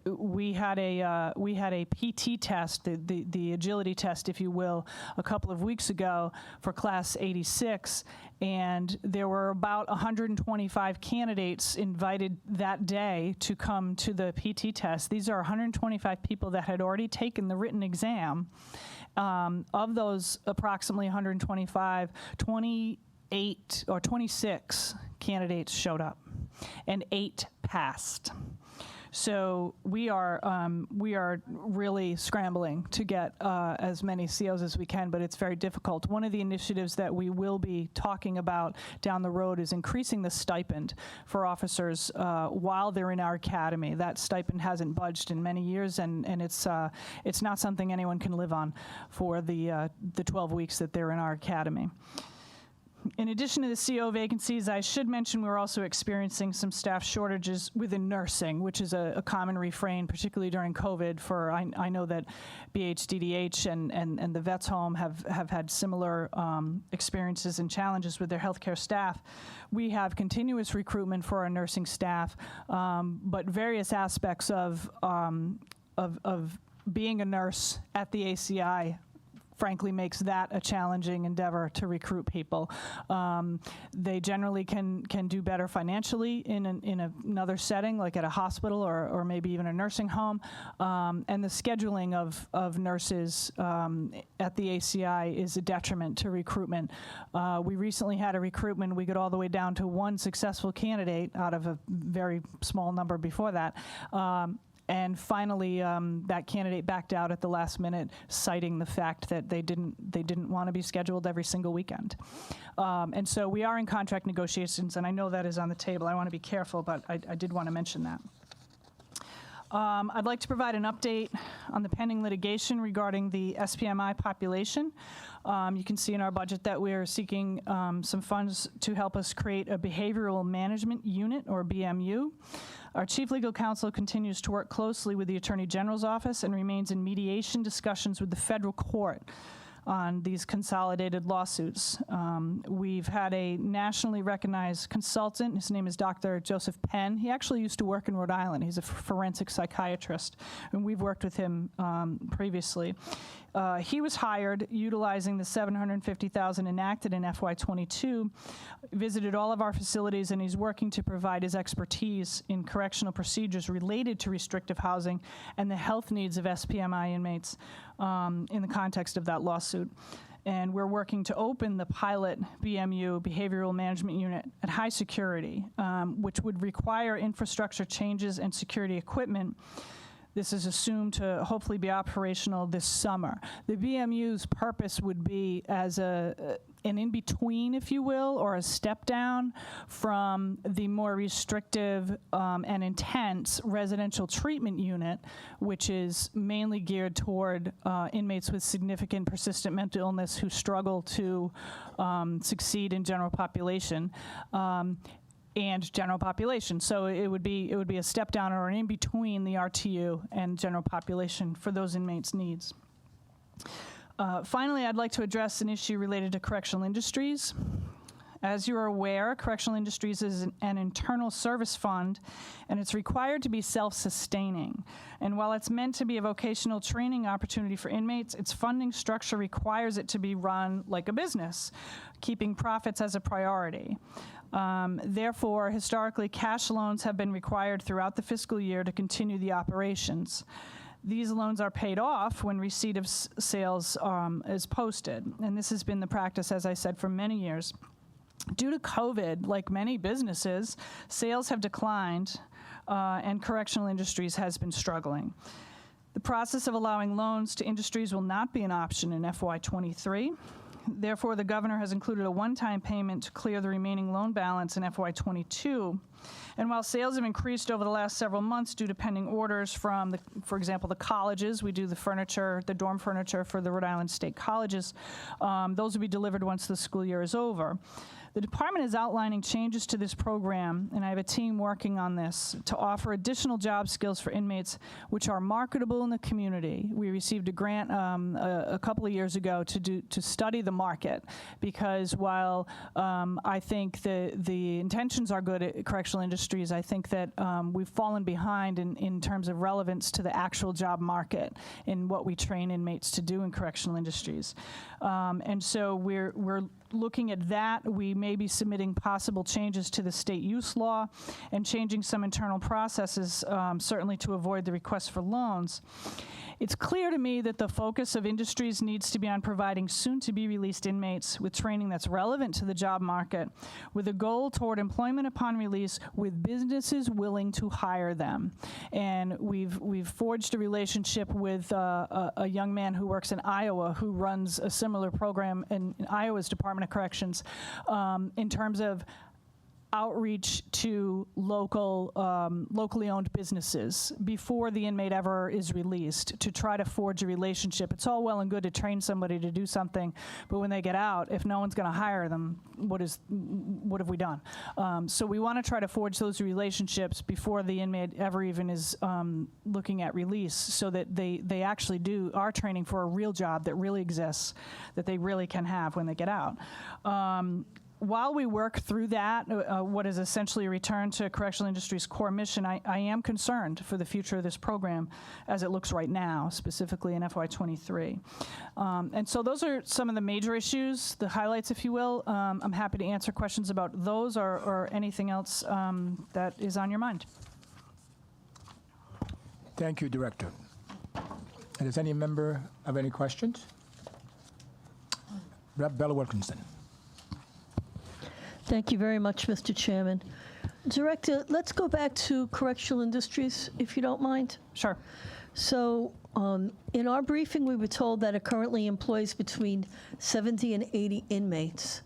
[SPEAKER 12] We had a PT test, the agility test, if you will, a couple of weeks ago for Class 86. And there were about 125 candidates invited that day to come to the PT test. These are 125 people that had already taken the written exam. Of those approximately 125, 28 or 26 candidates showed up, and 8 passed. So we are really scrambling to get as many COs as we can, but it's very difficult. One of the initiatives that we will be talking about down the road is increasing the stipend for officers while they're in our academy. That stipend hasn't budged in many years, and it's not something anyone can live on for the 12 weeks that they're in our academy. In addition to the CO vacancies, I should mention we're also experiencing some staff shortages within nursing, which is a common refrain, particularly during COVID. I know that BHDDH and the Vets Home have had similar experiences and challenges with their healthcare staff. We have continuous recruitment for our nursing staff, but various aspects of being a nurse at the ACI frankly makes that a challenging endeavor to recruit people. They generally can do better financially in another setting, like at a hospital or maybe even a nursing home. And the scheduling of nurses at the ACI is a detriment to recruitment. We recently had a recruitment, we got all the way down to 1 successful candidate out of a very small number before that. And finally, that candidate backed out at the last minute, citing the fact that they didn't want to be scheduled every single weekend. And so we are in contract negotiations, and I know that is on the table. I want to be careful, but I did want to mention that. I'd like to provide an update on the pending litigation regarding the SPMI population. You can see in our budget that we are seeking some funds to help us create a behavioral management unit, or BMU. Our chief legal counsel continues to work closely with the Attorney General's office and remains in mediation discussions with the federal court on these consolidated lawsuits. We've had a nationally recognized consultant. His name is Dr. Joseph Penn. He actually used to work in Rhode Island. He's a forensic psychiatrist, and we've worked with him previously. He was hired utilizing the $750,000 enacted in FY22, visited all of our facilities, and he's working to provide his expertise in correctional procedures related to restrictive housing and the health needs of SPMI inmates in the context of that lawsuit. And we're working to open the pilot BMU, Behavioral Management Unit, at high security, which would require infrastructure changes and security equipment. This is assumed to hopefully be operational this summer. The BMU's purpose would be as an in-between, if you will, or a step down from the more restrictive and intense residential treatment unit, which is mainly geared toward inmates with significant persistent mental illness who struggle to succeed in general population. And general population. So it would be a step down or an in between the RTU and general population for those inmates' needs. Finally, I'd like to address an issue related to Correctional Industries. As you're aware, Correctional Industries is an internal service fund, and it's required to be self-sustaining. And while it's meant to be a vocational training opportunity for inmates, its funding structure requires it to be run like a business, keeping profits as a priority. Therefore, historically, cash loans have been required throughout the fiscal year to continue the operations. These loans are paid off when receipt of sales is posted, and this has been the practice, as I said, for many years. Due to COVID, like many businesses, sales have declined, and Correctional Industries has been struggling. The process of allowing loans to industries will not be an option in FY23. Therefore, the governor has included a one-time payment to clear the remaining loan balance in FY22. And while sales have increased over the last several months due to pending orders from, for example, the colleges, we do the furniture, the dorm furniture for the Rhode Island State colleges, those will be delivered once the school year is over. The department is outlining changes to this program, and I have a team working on this to offer additional job skills for inmates which are marketable in the community. We received a grant a couple of years ago to study the market, because while I think the intentions are good at Correctional Industries, I think that we've fallen behind in terms of relevance to the actual job market in what we train inmates to do in Correctional Industries. And so we're looking at that. We may be submitting possible changes to the state use law and changing some internal processes, certainly to avoid the request for loans. It's clear to me that the focus of industries needs to be on providing soon-to-be-released inmates with training that's relevant to the job market, with a goal toward employment upon release with businesses willing to hire them. And we've forged a relationship with a young man who works in Iowa who runs a similar program in Iowa's Department of Corrections in terms of outreach to locally owned businesses before the inmate ever is released, to try to forge a relationship. It's all well and good to train somebody to do something, but when they get out, if no one's going to hire them, what have we done? So we want to try to forge those relationships before the inmate ever even is looking at release, so that they actually are training for a real job that really exists, that they really can have when they get out. While we work through that, what is essentially a return to Correctional Industries' core mission, I am concerned for the future of this program as it looks right now, specifically in FY23. And so those are some of the major issues, the highlights, if you will. I'm happy to answer questions about those or anything else that is on your mind.
[SPEAKER 1] Thank you, Director. And does any member have any questions? Rep. Bella Wilkinson.
[SPEAKER 9] Thank you very much, Mr. Chairman. Director, let's go back to Correctional Industries, if you don't mind.
[SPEAKER 12] Sure.
[SPEAKER 9] So in our briefing, we were told that it currently employs between 70 and 80 inmates.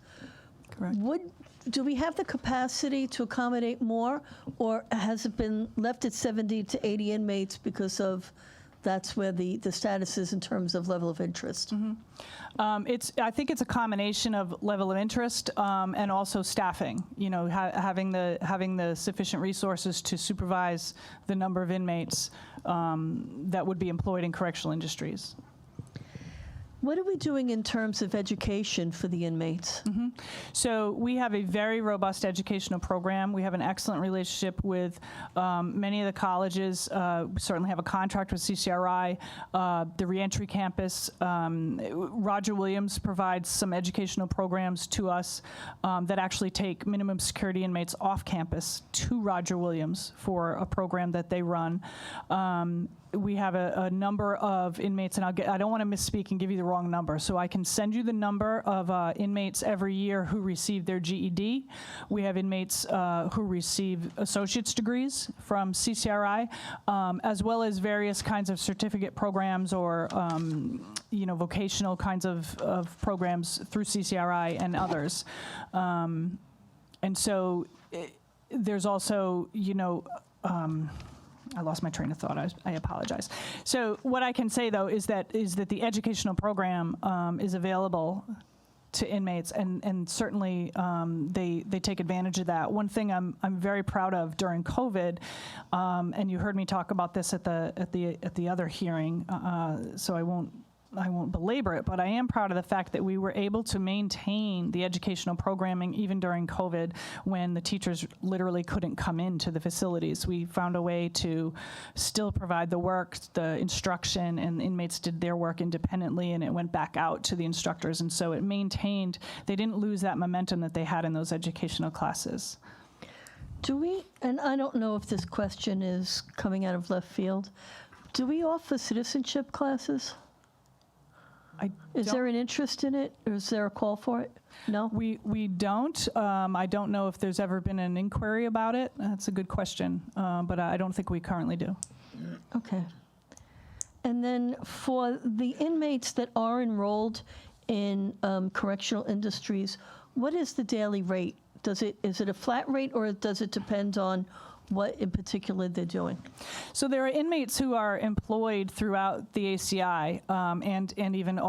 [SPEAKER 12] Correct.
[SPEAKER 9] Do we have the capacity to accommodate more, or has it been left at 70 to 80 inmates because of that's where the status is in terms of level of interest?
[SPEAKER 12] Mm-hmm. I think it's a combination of level of interest and also staffing. You know, having the sufficient resources to supervise the number of inmates that would be employed in Correctional Industries.
[SPEAKER 9] What are we doing in terms of education for the inmates?
[SPEAKER 12] So we have a very robust educational program. We have an excellent relationship with many of the colleges. We certainly have a contract with CCRI, the reentry campus. Roger Williams provides some educational programs to us that actually take minimum security inmates off campus to Roger Williams for a program that they run. We have a number of inmates, and I don't want to misspeak and give you the wrong number, so I can send you the number of inmates every year who receive their GED. We have inmates who receive associate's degrees from CCRI, as well as various kinds of certificate programs or vocational kinds of programs through CCRI and others. And so there's also, I lost my train of thought. I apologize. So what I can say, though, is that the educational program is available to inmates, and certainly they take advantage of that. One thing I'm very proud of during COVID, and you heard me talk about this at the other hearing, so I won't belabor it, but I am proud of the fact that we were able to maintain the educational programming even during COVID when the teachers literally couldn't come into the facilities. We found a way to still provide the work, the instruction, and the inmates did their work independently, and it went back out to the instructors. And so it maintained, they didn't lose that momentum that they had in those educational classes.
[SPEAKER 9] Do we, and I don't know if this question is coming out of left field, do we offer citizenship classes? Is there an interest in it, or is there a call for it? No?
[SPEAKER 12] We don't. I don't know if there's ever been an inquiry about it. That's a good question, but I don't think we currently do.
[SPEAKER 9] Okay. And then for the inmates that are enrolled in Correctional Industries, what is the daily rate? Is it a flat rate, or does it depend on what in particular they're doing?
[SPEAKER 12] So there are inmates who are employed throughout the ACI and even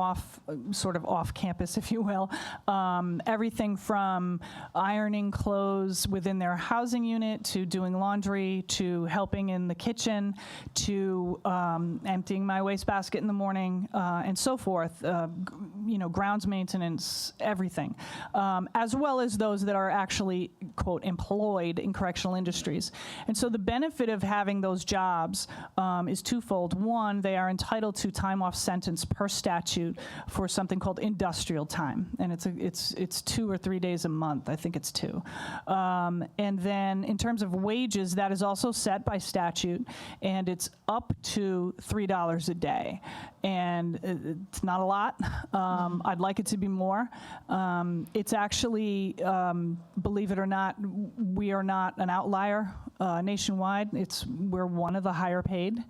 [SPEAKER 12] sort of off campus, if you will. Everything from ironing clothes within their housing unit to doing laundry to helping in the kitchen to emptying my wastebasket in the morning and so forth. Grounds maintenance, everything, as well as those that are actually, quote, employed in Correctional Industries. And so the benefit of having those jobs is twofold. One, they are entitled to time off sentence per statute for something called industrial time, and it's 2 or 3 days a month. I think it's 2. And then in terms of wages, that is also set by statute, and it's up to $3 a day. And it's not a lot. I'd like it to be more. It's actually, believe it or not, we are not an outlier nationwide. We're one of the higher paid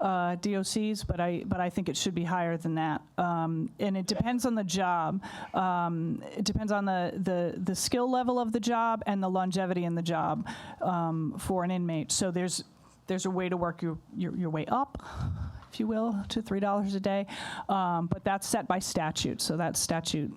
[SPEAKER 12] DOCs, but I think it should be higher than that. And it depends on the job. It depends on the skill level of the job and the longevity in the job for an inmate. So there's a way to work your way up, if you will, to $3 a day, but that's set by statute, so that statute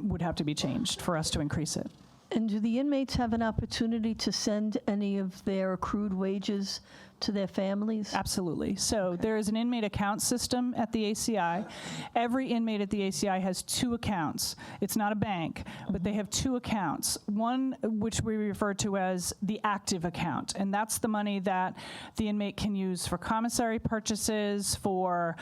[SPEAKER 12] would have to be changed for us to increase it.
[SPEAKER 9] And do the inmates have an opportunity to send any of their accrued wages to their families?
[SPEAKER 12] Absolutely. So there is an inmate account system at the ACI. Every inmate at the ACI has 2 accounts. It's not a bank, but they have 2 accounts. One, which we refer to as the active account, and that's the money that the inmate can use for commissary purchases, for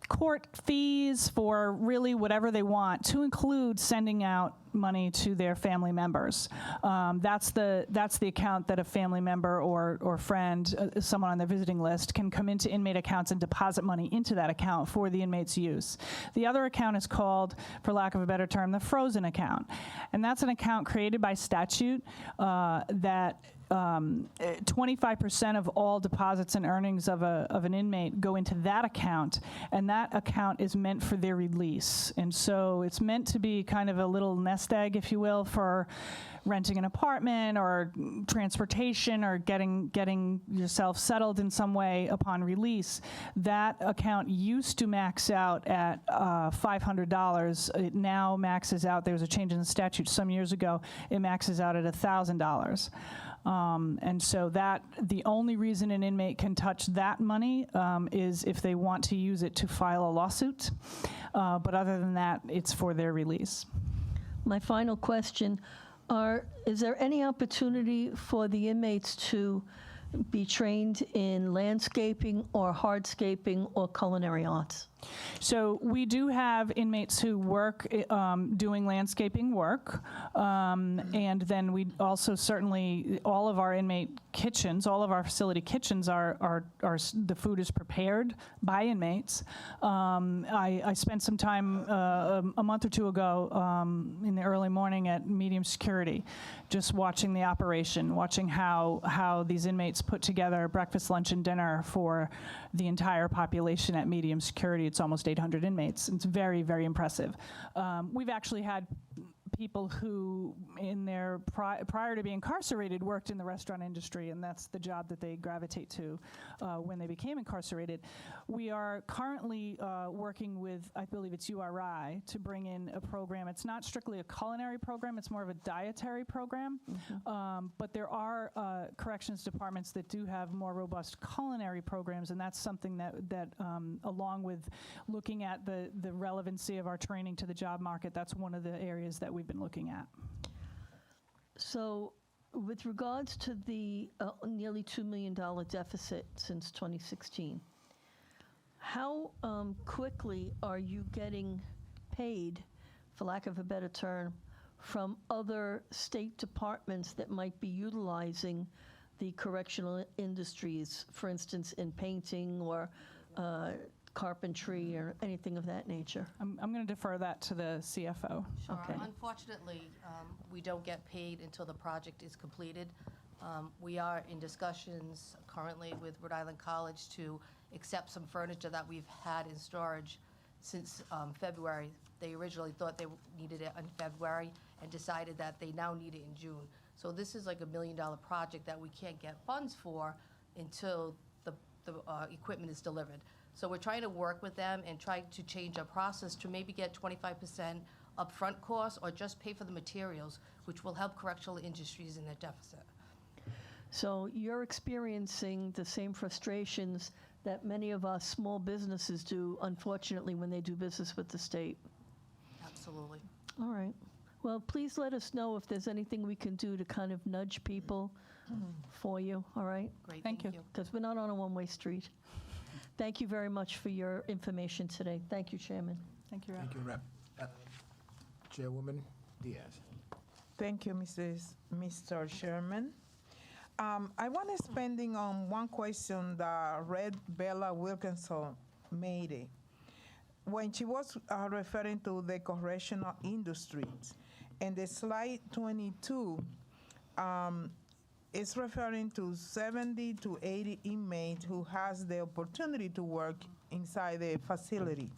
[SPEAKER 12] court fees, for really whatever they want, to include sending out money to their family members. That's the account that a family member or friend, someone on their visiting list, can come into inmate accounts and deposit money into that account for the inmate's use. The other account is called, for lack of a better term, the frozen account. And that's an account created by statute that 25% of all deposits and earnings of an inmate go into that account, and that account is meant for their release. And so it's meant to be kind of a little nest egg, if you will, for renting an apartment or transportation or getting yourself settled in some way upon release. That account used to max out at $500. It now maxes out, there was a change in the statute some years ago, it maxes out at $1,000. And so the only reason an inmate can touch that money is if they want to use it to file a lawsuit. But other than that, it's for their release.
[SPEAKER 9] My final question, is there any opportunity for the inmates to be trained in landscaping or hardscaping or culinary arts?
[SPEAKER 12] So we do have inmates who work doing landscaping work, and then we also certainly, all of our inmate kitchens, all of our facility kitchens are the food is prepared by inmates. I spent some time a month or two ago in the early morning at medium security, just watching the operation, watching how these inmates put together breakfast, lunch, and dinner for the entire population at medium security. It's almost 800 inmates. It's very, very impressive. We've actually had people who, in their prior to being incarcerated, worked in the restaurant industry, and that's the job that they gravitate to when they became incarcerated. We are currently working with, I believe it's URI, to bring in a program. It's not strictly a culinary program, it's more of a dietary program. But there are corrections departments that do have more robust culinary programs, and that's something that along with looking at the relevancy of our training to the job market, that's one of the areas that we've been looking at.
[SPEAKER 9] So with regards to the nearly $2 million deficit since 2016, how quickly are you getting paid, for lack of a better term, from other state departments that might be utilizing the correctional industries, for instance, in painting or carpentry or anything of that nature?
[SPEAKER 12] I'm going to defer that to the CFO.
[SPEAKER 13] Sure.
[SPEAKER 9] Okay.
[SPEAKER 13] Unfortunately, we don't get paid until the project is completed. We are in discussions currently with Rhode Island College to accept some furniture that we've had in storage since February. They originally thought they needed it in February and decided that they now need it in June. So this is like $1 million project that we can't get funds for until the equipment is delivered. So we're trying to work with them and try to change our process to maybe get 25% upfront costs or just pay for the materials, which will help Correctional Industries in their deficit.
[SPEAKER 9] So you're experiencing the same frustrations that many of us small businesses do, unfortunately, when they do business with the state.
[SPEAKER 13] Absolutely.
[SPEAKER 9] All right. Well, please let us know if there's anything we can do to kind of nudge people for you, all right?
[SPEAKER 13] Great,
[SPEAKER 12] Thank you.
[SPEAKER 9] Because we're not on a one-way street. Thank you very much for your information today. Thank you, Chairman.
[SPEAKER 12] Thank you, Rep.
[SPEAKER 1] Thank you, Rep. Chairwoman Diaz.
[SPEAKER 6] Thank you, Mr. Chairman. I want to spending on one question that Red Bella Wilkinson made it. When she was referring to the correctional industries, and the slide 22 is referring to 70 to 80 inmates who has the opportunity to work inside the facility.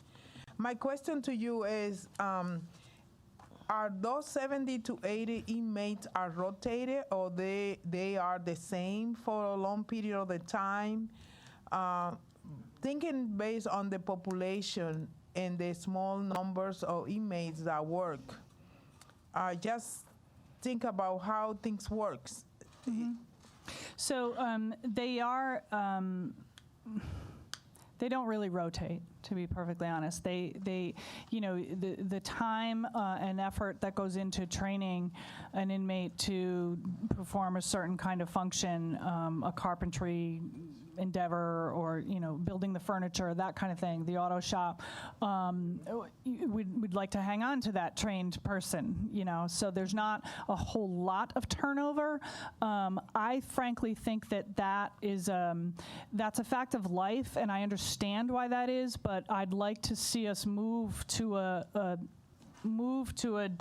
[SPEAKER 6] My question to you is, are those 70 to 80 inmates are rotated, or they are the same for a long period of the time? Thinking based on the population and the small numbers of inmates that work, just think about how things works.
[SPEAKER 12] So they are, they don't really rotate, to be perfectly honest. They you know, the time and effort that goes into training an inmate to perform a certain kind of function, a carpentry endeavor, or, you know, building the furniture, that kind of thing, the auto shop, we'd like to hang on to that trained person, you know, so there's not a whole lot of turnover. I frankly think that is, that's a fact of life, and I understand why that is, but I'd like to see us move to a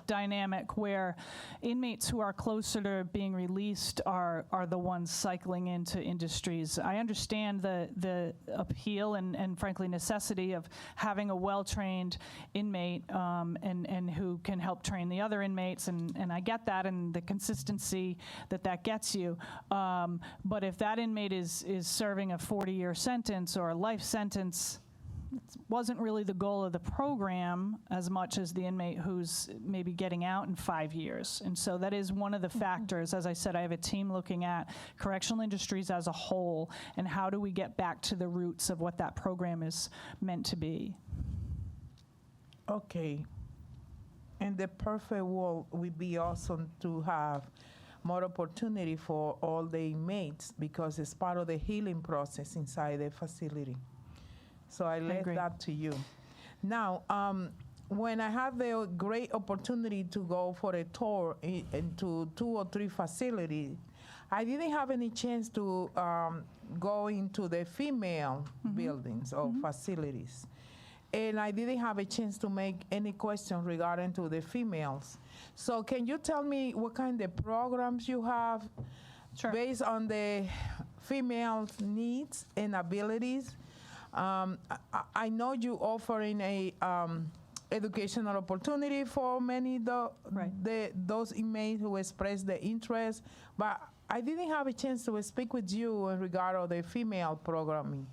[SPEAKER 12] dynamic where inmates who are closer to being released are the ones cycling into industries. I understand the appeal and frankly necessity of having a well-trained inmate and who can help train the other inmates, and I get that and the consistency that gets you. But if that inmate is serving a 40-year sentence or a life sentence, wasn't really the goal of the program as much as the inmate who's maybe getting out in 5 years. And so that is one of the factors. As I said, I have a team looking at correctional industries as a whole and how do we get back to the roots of what that program is meant to be.
[SPEAKER 6] Okay. And the perfect world would be awesome to have more opportunity for all the inmates because it's part of the healing process inside the facility. So I left
[SPEAKER 12] agree.
[SPEAKER 6] that to you. Now, when I had the great opportunity to go for a tour into 2 or 3 facilities, I didn't have any chance to go into the female buildings or facilities. And I didn't have a chance to make any questions regarding to the females. So can you tell me what kind of programs you have based on the females' needs and abilities? I know you offering a educational opportunity for many those inmates who express the interest, but I didn't have a chance to speak with you in regard to the female programming.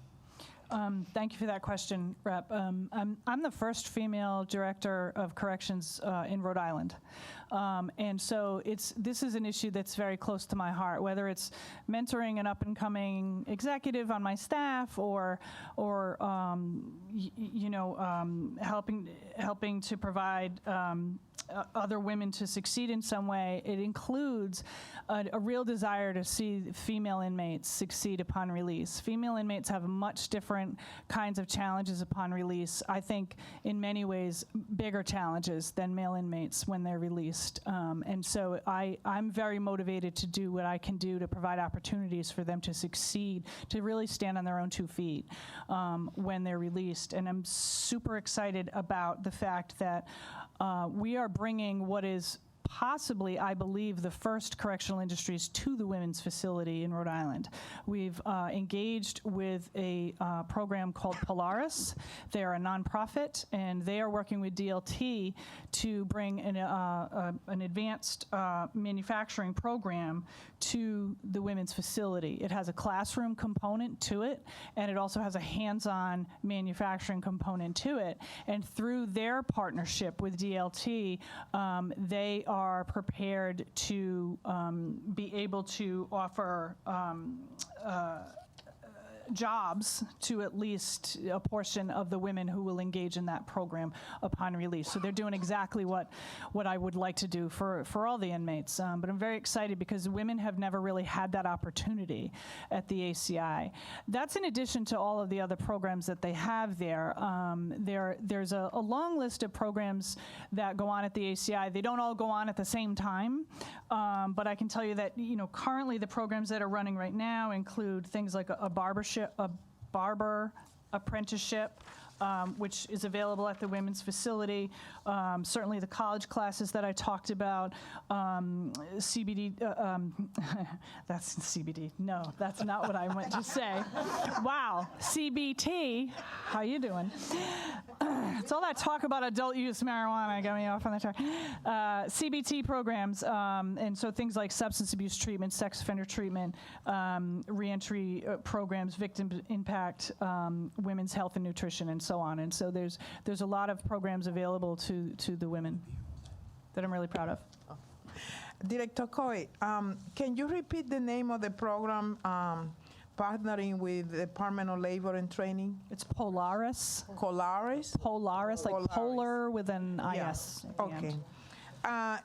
[SPEAKER 12] Thank you for that question, Rep. I'm the first female director of corrections in Rhode Island. And so this is an issue that's very close to my heart, whether it's mentoring an up-and-coming executive on my staff or helping to provide other women to succeed in some way. It includes a real desire to see female inmates succeed upon release. Female inmates have much different kinds of challenges upon release. I think in many ways bigger challenges than male inmates when they're released. And so I'm very motivated to do what I can do to provide opportunities for them to succeed, to really stand on their own 2 feet when they're released. And I'm super excited about the fact that we are bringing what is possibly, I believe, the first correctional industries to the women's facility in Rhode Island. We've engaged with a program called Polaris. They are a nonprofit, and they are working with DLT to bring an advanced manufacturing program to the women's facility. It has a classroom component to it, and it also has a hands-on manufacturing component to it. And through their partnership with DLT, they are prepared to be able to offer jobs to at least a portion of the women who will engage in that program upon release. So they're doing exactly what I would like to do for all the inmates. But I'm very excited because women have never really had that opportunity at the ACI. That's in addition to all of the other programs that they have there. There's a long list of programs that go on at the ACI. They don't all go on at the same time, but I can tell you that currently the programs that are running right now include things like a barber apprenticeship, which is available at the women's facility. Certainly the college classes that I talked about, CBD, that's CBD. No, that's not what I meant to say. Wow, CBT, how you doing? It's all that talk about adult use marijuana got me off on the track. CBT programs, and so things like substance abuse treatment, sex offender treatment, reentry programs, victim impact, women's health and nutrition, and so on. And so there's a lot of programs available to the women that I'm really proud of.
[SPEAKER 6] Director Coy, can you repeat the name of the program partnering with the Department of Labor and Training?
[SPEAKER 12] It's Polaris.
[SPEAKER 6] Polaris?
[SPEAKER 12] Polaris, like polar with an IS. At the end.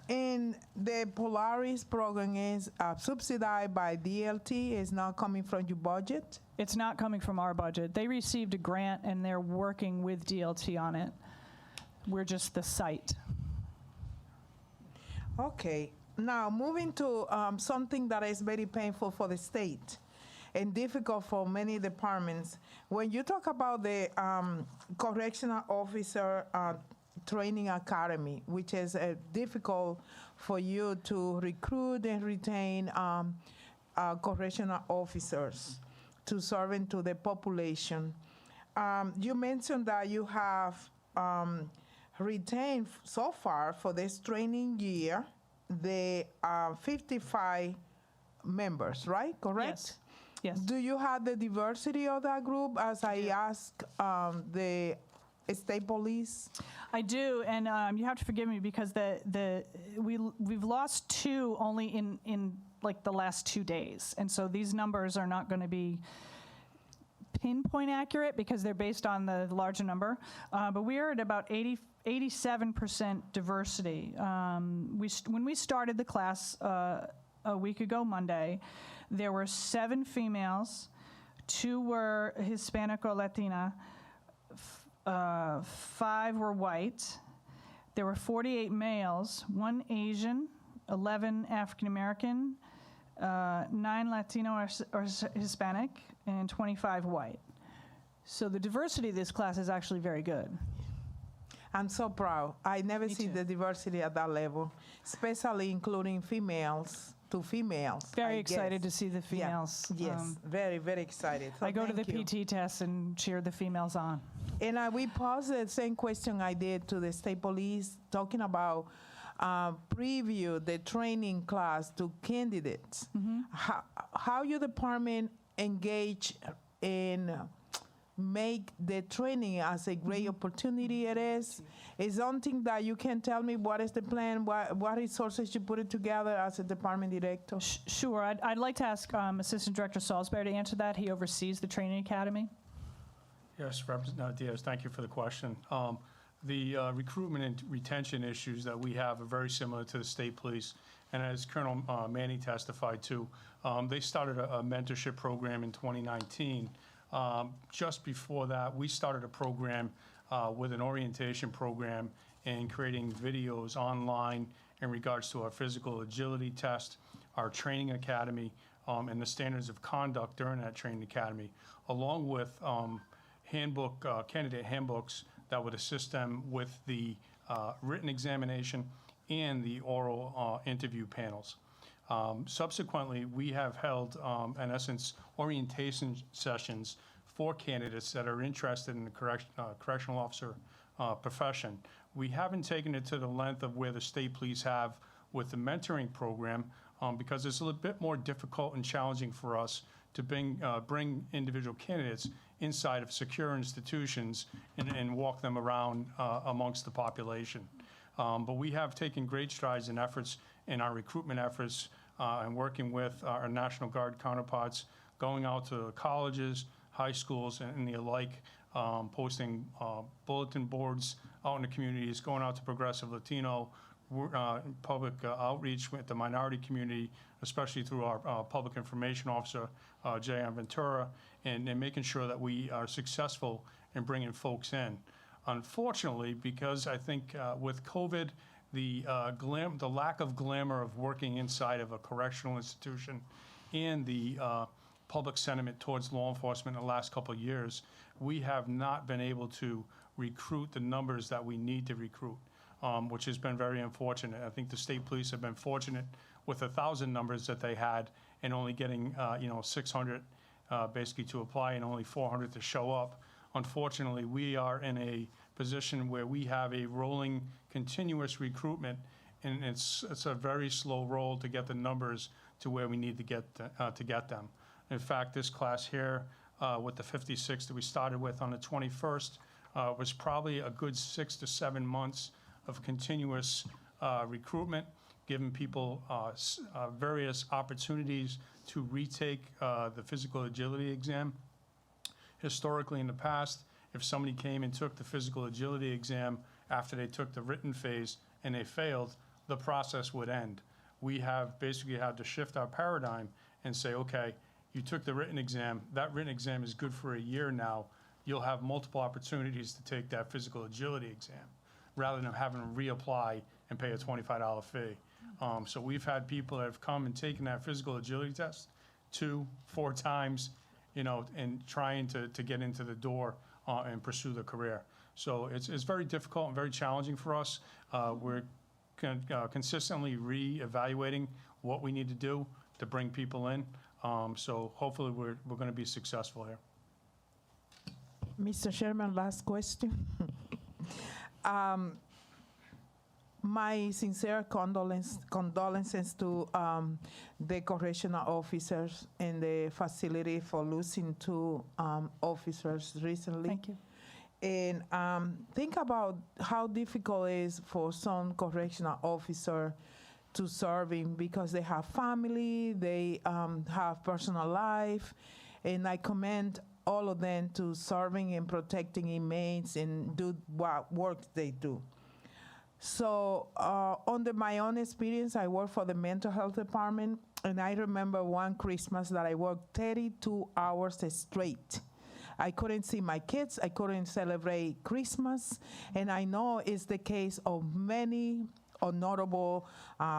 [SPEAKER 6] And the Polaris program is subsidized by DLT, is not coming from your budget?
[SPEAKER 12] It's not coming from our budget. They received a grant and they're working with DLT on it. We're just the site.
[SPEAKER 6] Okay. Now, moving to something that is very painful for the state and difficult for many departments. When you talk about the correctional officer training academy, which is difficult for you to recruit and retain correctional officers to serve into the population. You mentioned that you have retained so far for this training year the 55 members, right? Correct?
[SPEAKER 12] Yes. Yes.
[SPEAKER 6] Do you have the diversity of that group, as I asked the state police?
[SPEAKER 12] I do, and you have to forgive me because we've lost 2 only in like the last 2 days, and so these numbers are not going to be pinpoint accurate because they're based on the larger number. But we are at about 87% diversity. When we started the class a week ago Monday, there were 7 females, 2 were Hispanic or Latina, 5 were white. There were 48 males, 1 Asian, 11 African American, 9 Latino or Hispanic, and 25 white. So the diversity of this class is actually very good.
[SPEAKER 6] I'm so proud. I never see
[SPEAKER 12] too.
[SPEAKER 6] the diversity at that level, especially including females to females.
[SPEAKER 12] Very
[SPEAKER 6] I
[SPEAKER 12] excited to
[SPEAKER 6] guess.
[SPEAKER 12] see the females.
[SPEAKER 6] Yes, very, very excited. So
[SPEAKER 12] I go to the
[SPEAKER 6] thank you.
[SPEAKER 12] PT test and cheer the females on.
[SPEAKER 6] And we posed the same question I did to the state police, talking about preview the training class to candidates. How your department engage in make the training as a great opportunity it is something that you can tell me what is the plan, what resources you put it together as a department director?
[SPEAKER 12] Sure. I'd like to ask Assistant Director Salisbury to answer that. He oversees the training academy.
[SPEAKER 14] Yes, Representative Diaz, thank you for the question. The recruitment and retention issues that we have are very similar to the state police. And as Colonel Manning testified to, they started a mentorship program in 2019. Just before that, we started a program with an orientation program and creating videos online in regards to our physical agility test, our training academy, and the standards of conduct during that training academy, along with candidate handbooks that would assist them with the written examination and the oral interview panels. Subsequently, we have held, in essence, orientation sessions for candidates that are interested in the correctional officer profession. We haven't taken it to the length of where the state police have with the mentoring program because it's a little bit more difficult and challenging for us to bring individual candidates inside of secure institutions and walk them around amongst the population. But we have taken great strides and efforts in our recruitment efforts and working with our National Guard counterparts, going out to colleges, high schools, and the like, posting bulletin boards out in the communities, going out to Progressive Latino, public outreach with the minority community, especially through our public information officer, J.M. Ventura, and making sure that we are successful in bringing folks in. Unfortunately, because I think with COVID, the lack of glamour of working inside of a correctional institution and the public sentiment towards law enforcement in the last couple of years, we have not been able to recruit the numbers that we need to recruit, which has been very unfortunate. I think the state police have been fortunate with 1,000 numbers that they had and only getting 600 basically to apply and only 400 to show up. Unfortunately, we are in a position where we have a rolling, continuous recruitment, and it's a very slow roll to get the numbers to where we need to get them. In fact, this class here, with the 56 that we started with on the 21st, was probably a good 6 to 7 months of continuous recruitment, giving people various opportunities to retake the physical agility exam. Historically, in the past, if somebody came and took the physical agility exam after they took the written phase and they failed, the process would end. We have basically had to shift our paradigm and say, okay, you took the written exam, that written exam is good for a year now, you'll have multiple opportunities to take that physical agility exam, rather than having to reapply and pay a $25 fee. So we've had people that have come and taken that physical agility test 2-4 times, and trying to get into the door and pursue the career. So it's very difficult and very challenging for us. We're consistently re-evaluating what we need to do to bring people in. So hopefully we're going to be successful here.
[SPEAKER 6] Mr. Chairman, last question. My sincere condolences to the correctional officers in the facility for losing 2 officers recently.
[SPEAKER 12] Thank you.
[SPEAKER 6] And think about how difficult it is for some correctional officer to serving because they have family, they have personal life, and I commend all of them to serving and protecting inmates and do what work they do. So under my own experience, I work for the mental health department, and I remember one Christmas that I worked 32 hours straight. I couldn't see my kids, I couldn't celebrate Christmas, and I know it's the case of many honorable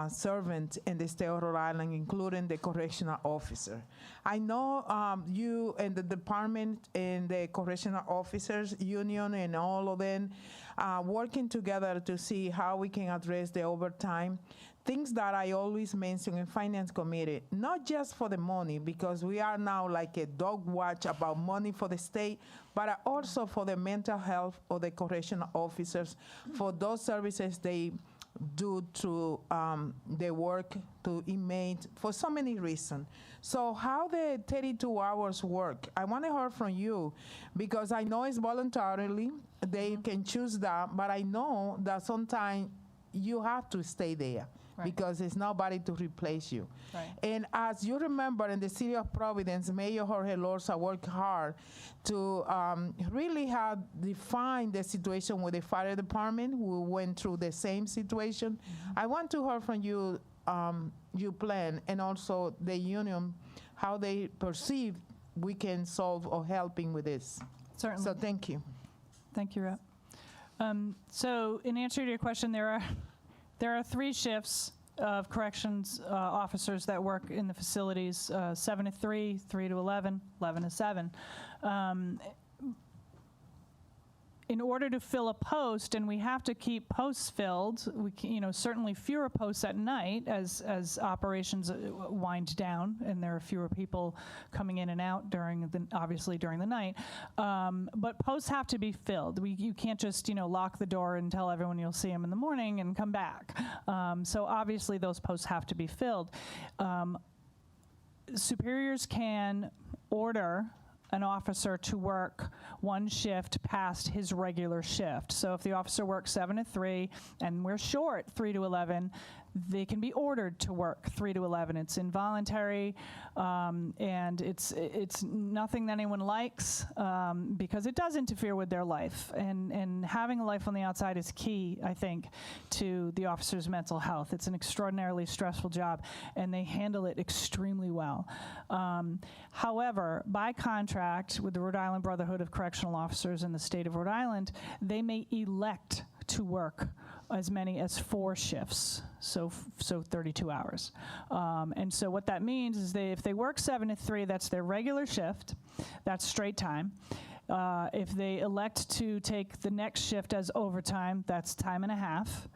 [SPEAKER 6] servants in the state of Rhode Island, including the correctional officer. I know you and the department and the correctional officers union and all of them working together to see how we can address the overtime. Things that I always mention in Finance Committee, not just for the money, because we are now like a dog watch about money for the state, but also for the mental health of the correctional officers, for those services they do to their work to inmates for so many reasons. So how the 32 hours work, I want to hear from you, because I know it's voluntarily, they can choose that, but I know that sometimes you have to stay there. Right. Because there's nobody to replace you. Right. And as you remember, in the city of Providence, Mayor Jorge Lorza worked hard to really have defined the situation with the fire department, who went through the same situation. Mm-hmm. I want to hear from you, you plan, and also the union, how they perceive we can solve or helping with this.
[SPEAKER 12] Certainly.
[SPEAKER 6] So thank you.
[SPEAKER 12] Thank you, Rep. So in answer to your question, there are 3 shifts of corrections officers that work in the facilities, 7 to 3, 3 to 11, 11 to 7. In order to fill a post, and we have to keep posts filled, we can, certainly fewer posts at night as operations wind down, and there are fewer people coming in and out obviously during the night. But posts have to be filled. You can't just lock the door and tell everyone you'll see them in the morning and come back. So obviously those posts have to be filled. Superiors can order an officer to work 1 shift past his regular shift. So if the officer works 7 to 3 and we're short 3 to 11, they can be ordered to work 3 to 11. It's involuntary, and it's nothing that anyone likes because it does interfere with their life. And having a life on the outside is key, I think, to the officer's mental health. It's an extraordinarily stressful job, and they handle it extremely well. However, by contract with the Rhode Island Brotherhood of Correctional Officers in the state of Rhode Island, they may elect to work as many as 4 shifts, so 32 hours. And so what that means is if they work 7 to 3, that's their regular shift, that's straight time. If they elect to take the next shift as overtime, that's time and a half.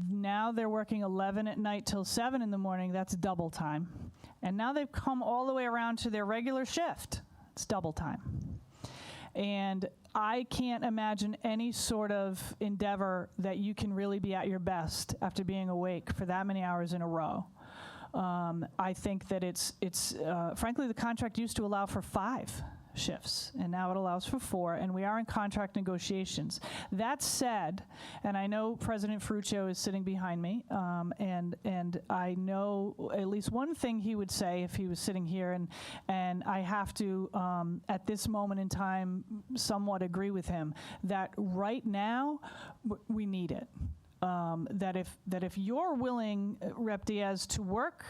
[SPEAKER 12] Now they're working 11 at night till 7 in the morning, that's double time. And now they've come all the way around to their regular shift, it's double time. And I can't imagine any sort of endeavor that you can really be at your best after being awake for that many hours in a row. I think that it's frankly, the contract used to allow for 5 shifts, and now it allows for 4, and we are in contract negotiations. That said, and I know President Ferruccio is sitting behind me, and I know at least one thing he would say if he was sitting here, and I have to, at this moment in time, somewhat agree with him, that right now, we need it. That if you're willing, Rep Diaz, to work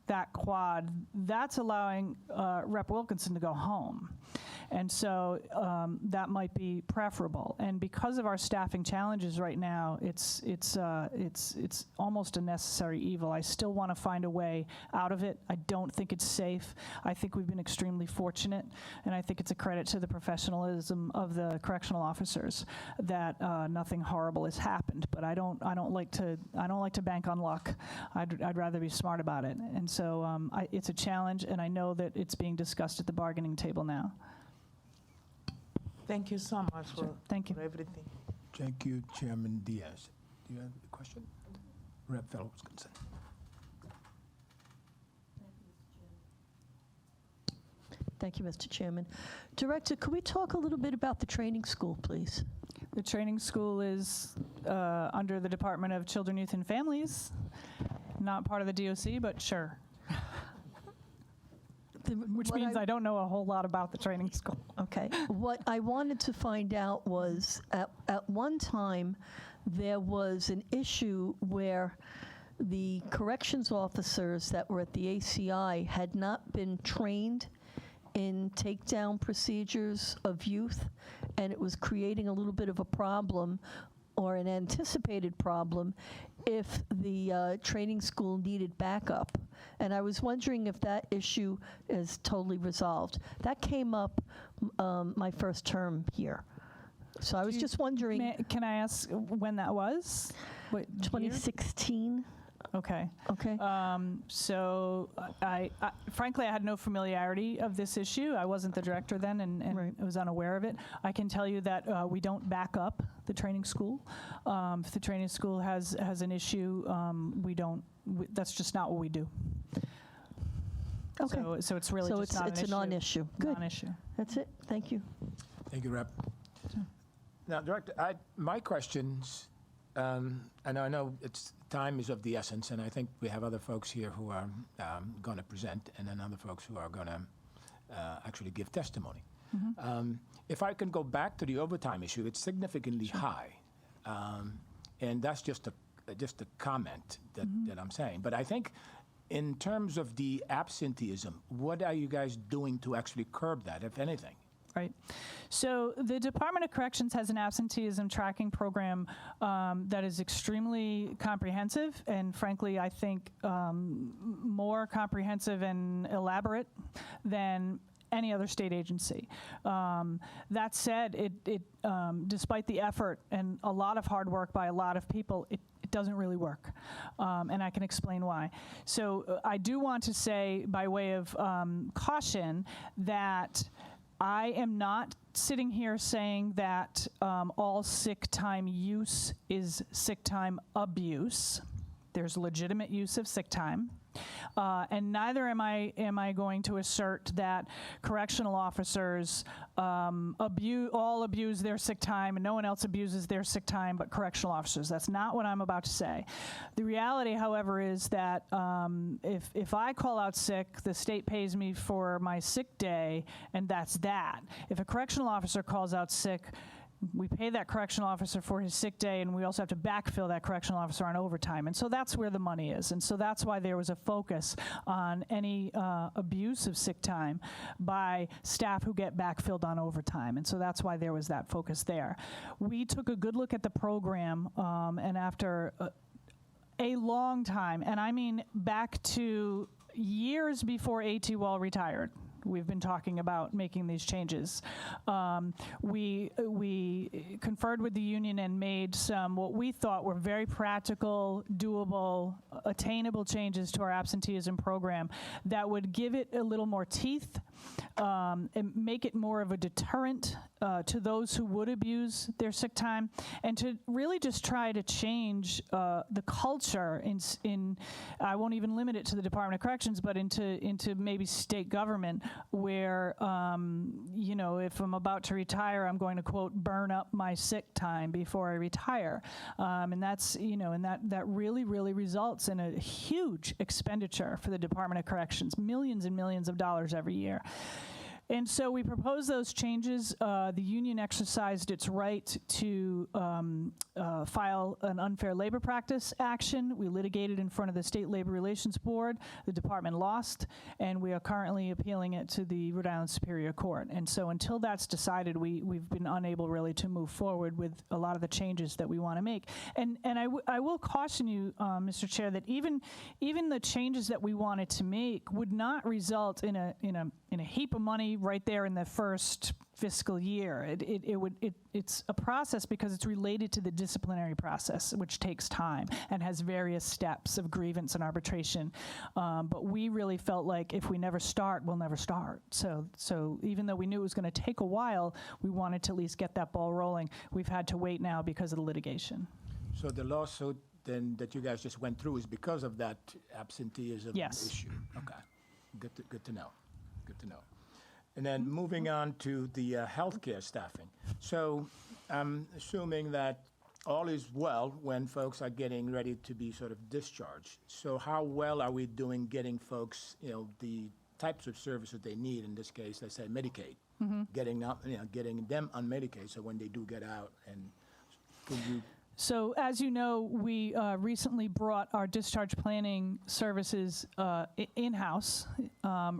[SPEAKER 12] that quad, that's allowing Rep Wilkinson to go home. And so that might be preferable. And because of our staffing challenges right now, it's almost a necessary evil. I still want to find a way out of it. I don't think it's safe. I think we've been extremely fortunate, and I think it's a credit to the professionalism of the correctional officers that nothing horrible has happened. But I don't like to bank on luck. I'd rather be smart about it. And so it's a challenge, and I know that it's being discussed at the bargaining table now.
[SPEAKER 6] Thank you so much for
[SPEAKER 12] Thank you.
[SPEAKER 6] everything.
[SPEAKER 1] Thank you, Chairman Diaz. Do you have a question? Rep. Fellows-Gonson.
[SPEAKER 9] Thank you, Mr. Chairman. Director, could we talk a little bit about the training school, please?
[SPEAKER 12] The training school is under the Department of Children, Youth, and Families, not part of the DOC, but sure. Which means I don't know a whole lot about the training school.
[SPEAKER 9] Okay. What I wanted to find out was, at one time, there was an issue where the corrections officers that were at the ACI had not been trained in takedown procedures of youth, and it was creating a little bit of a problem, or an anticipated problem, if the training school needed backup. And I was wondering if that issue is totally resolved. That came up my first term here. So I was just wondering.
[SPEAKER 12] Can I ask when that was? What,
[SPEAKER 9] 2016.
[SPEAKER 12] Okay.
[SPEAKER 9] Okay.
[SPEAKER 12] So I frankly, I had no familiarity of this issue. I wasn't the director then, and
[SPEAKER 9] Right.
[SPEAKER 12] I was unaware of it. I can tell you that we don't back up the training school. If the training school has an issue, that's just not what we do.
[SPEAKER 9] Okay.
[SPEAKER 12] So it's really just not an issue.
[SPEAKER 9] it's a non-issue. Good.
[SPEAKER 12] Non-issue.
[SPEAKER 9] That's it. Thank you.
[SPEAKER 1] Thank you, Rep. Now, Director, my questions, and I know time is of the essence, and I think we have other folks here who are going to present, and then other folks who are going to actually give testimony. If I can go back to the overtime issue, it's significantly high, and that's just a comment that I'm saying. But I think in terms of the absenteeism, what are you guys doing to actually curb that, if anything?
[SPEAKER 12] Right. So the Department of Corrections has an absenteeism tracking program that is extremely comprehensive, and frankly, I think more comprehensive and elaborate than any other state agency. That said, it despite the effort and a lot of hard work by a lot of people, it doesn't really work, and I can explain why. So I do want to say, by way of caution, that I am not sitting here saying that all sick time use is sick time abuse. There's legitimate use of sick time. And neither am I going to assert that correctional officers abuse their sick time and no one else abuses their sick time but correctional officers. That's not what I'm about to say. The reality, however, is that if I call out sick, the state pays me for my sick day, and that's that. If a correctional officer calls out sick, we pay that correctional officer for his sick day, and we also have to backfill that correctional officer on overtime. And so that's where the money is. And so that's why there was a focus on any abuse of sick time by staff who get backfilled on overtime. And so that's why there was that focus there. We took a good look at the program, and after a long time, and I mean back to years before A.T. Wall retired, we've been talking about making these changes. We conferred with the union and made some what we thought were very practical, doable, attainable changes to our absenteeism program that would give it a little more teeth, and make it more of a deterrent to those who would abuse their sick time, and to really just try to change the culture in I won't even limit it to the Department of Corrections, but into maybe state government, where if I'm about to retire, I'm going to, quote, burn up my sick time before I retire, and that's and that really results in a huge expenditure for the Department of Corrections, millions and millions of dollars every year. And so we proposed those changes. The union exercised its right to file an unfair labor practice action. We litigated in front of the State Labor Relations Board. The department lost, and we are currently appealing it to the Rhode Island Superior Court. And so until that's decided, we've been unable really to move forward with a lot of the changes that we want to make. And I will caution you, Mr. Chair, that even the changes that we wanted to make would not result in a heap of money right there in the first fiscal year. It's a process because it's related to the disciplinary process, which takes time and has various steps of grievance and arbitration. But we really felt like if we never start, we'll never start. So even though we knew it was going to take a while, we wanted to at least get that ball rolling. We've had to wait now because of the litigation.
[SPEAKER 1] So the lawsuit then that you guys just went through is because of that absenteeism
[SPEAKER 12] Yes.
[SPEAKER 1] issue. Okay, good to know. Good to know. And then moving on to the healthcare staffing. So I'm assuming that all is well when folks are getting ready to be sort of discharged. So how well are we doing getting folks, the types of services they need, in this case, let's say Medicaid, getting them on Medicaid so when they do get out, and could you?
[SPEAKER 12] So as you know, we recently brought our discharge planning services in-house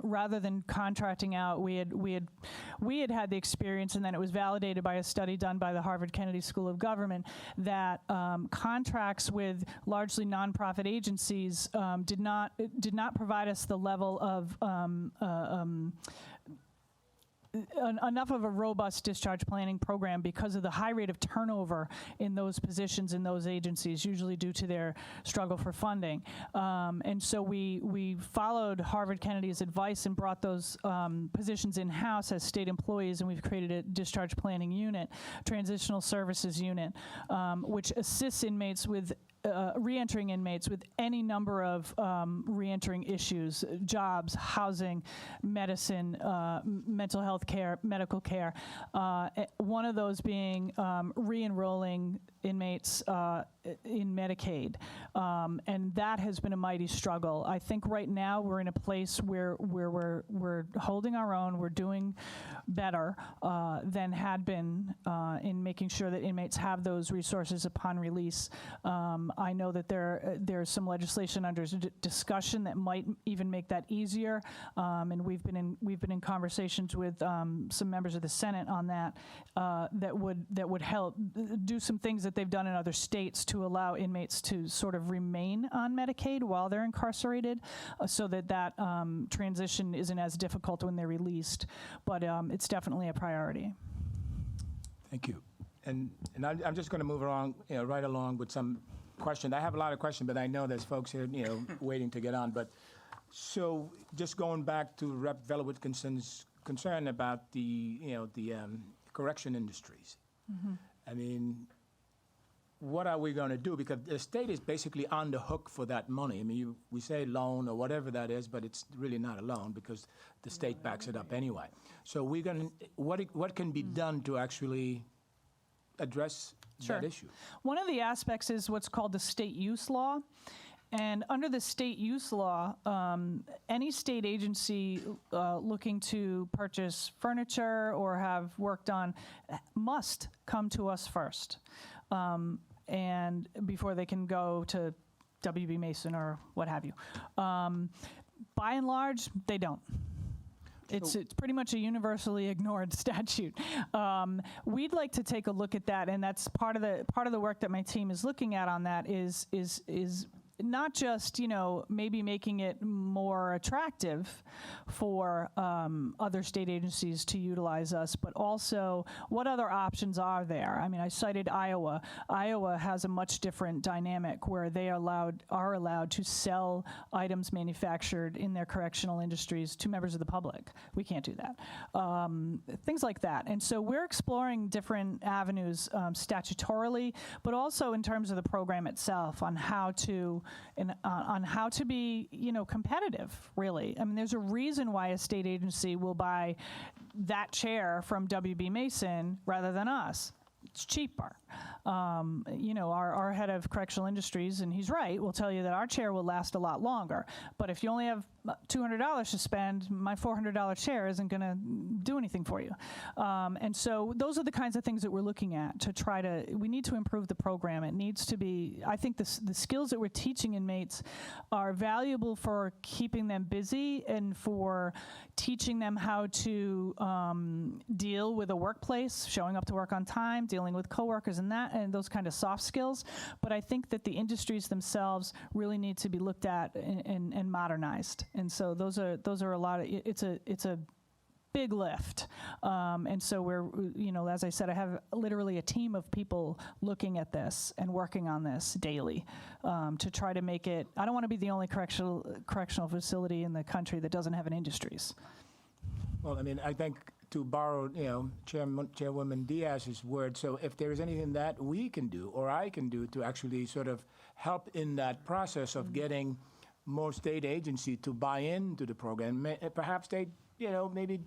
[SPEAKER 12] rather than contracting out. We had the experience, and then it was validated by a study done by the Harvard Kennedy School of Government that contracts with largely nonprofit agencies did not provide us the level of enough of a robust discharge planning program because of the high rate of turnover in those positions in those agencies, usually due to their struggle for funding. And so we followed Harvard Kennedy's advice and brought those positions in-house as state employees, and we've created a discharge planning unit, transitional services unit, which assists inmates with reentering inmates with any number of reentering issues, jobs, housing, medicine, mental health care, medical care. One of those being re-enrolling inmates in Medicaid. And that has been a mighty struggle. I think right now we're in a place where we're holding our own. We're doing better than had been in making sure that inmates have those resources upon release. I know that there's some legislation under discussion that might even make that easier, and we've been in conversations with some members of the Senate on that that would help do some things that they've done in other states to allow inmates to sort of remain on Medicaid while they're incarcerated, so that transition isn't as difficult when they're released. But it's definitely a priority.
[SPEAKER 1] Thank you. And I'm just going to move along, right along with some questions. I have a lot of questions, but I know there's folks here, waiting to get on. But so just going back to Rep. Velowitz concern about the correction industries. I mean, what are we going to do? Because the state is basically on the hook for that money. I mean, we say loan or whatever that is, but it's really not a loan because the state backs it up anyway. So we're going to, what can be done to actually address that issue?
[SPEAKER 12] One of the aspects is what's called the state use law. And under the state use law, any state agency looking to purchase furniture or have work done must come to us first, and before they can go to WB Mason or what have you. By and large, they don't. It's pretty much a universally ignored statute. We'd like to take a look at that, and that's part of the work that my team is looking at on that is not just, maybe making it more attractive for other state agencies to utilize us, but also what other options are there? I mean, I cited Iowa. Iowa has a much different dynamic where they are allowed to sell items manufactured in their correctional industries to members of the public. We can't do that. Things like that. And so we're exploring different avenues statutorily, but also in terms of the program itself on how to be, competitive, really. I mean, there's a reason why a state agency will buy that chair from WB Mason rather than us. It's cheaper. Our head of Correctional Industries, and he's right, will tell you that our chair will last a lot longer. But if you only have $200 to spend, my $400 chair isn't going to do anything for you. And so those are the kinds of things that we're looking at to we need to improve the program. It needs to be, I think the skills that we're teaching inmates are valuable for keeping them busy and for teaching them how to deal with a workplace, showing up to work on time, dealing with coworkers and those kind of soft skills. But I think that the industries themselves really need to be looked at and modernized. And so those are a lot of, it's a big lift. And so we're, as I said, I have literally a team of people looking at this and working on this daily to try to make it, I don't want to be the only correctional facility in the country that doesn't have an industries.
[SPEAKER 1] Well, I mean, I think to borrow, Chairwoman Diaz's word, so if there is anything that we can do or I can do to actually sort of help in that process of getting more state agency to buy into the program, perhaps they, maybe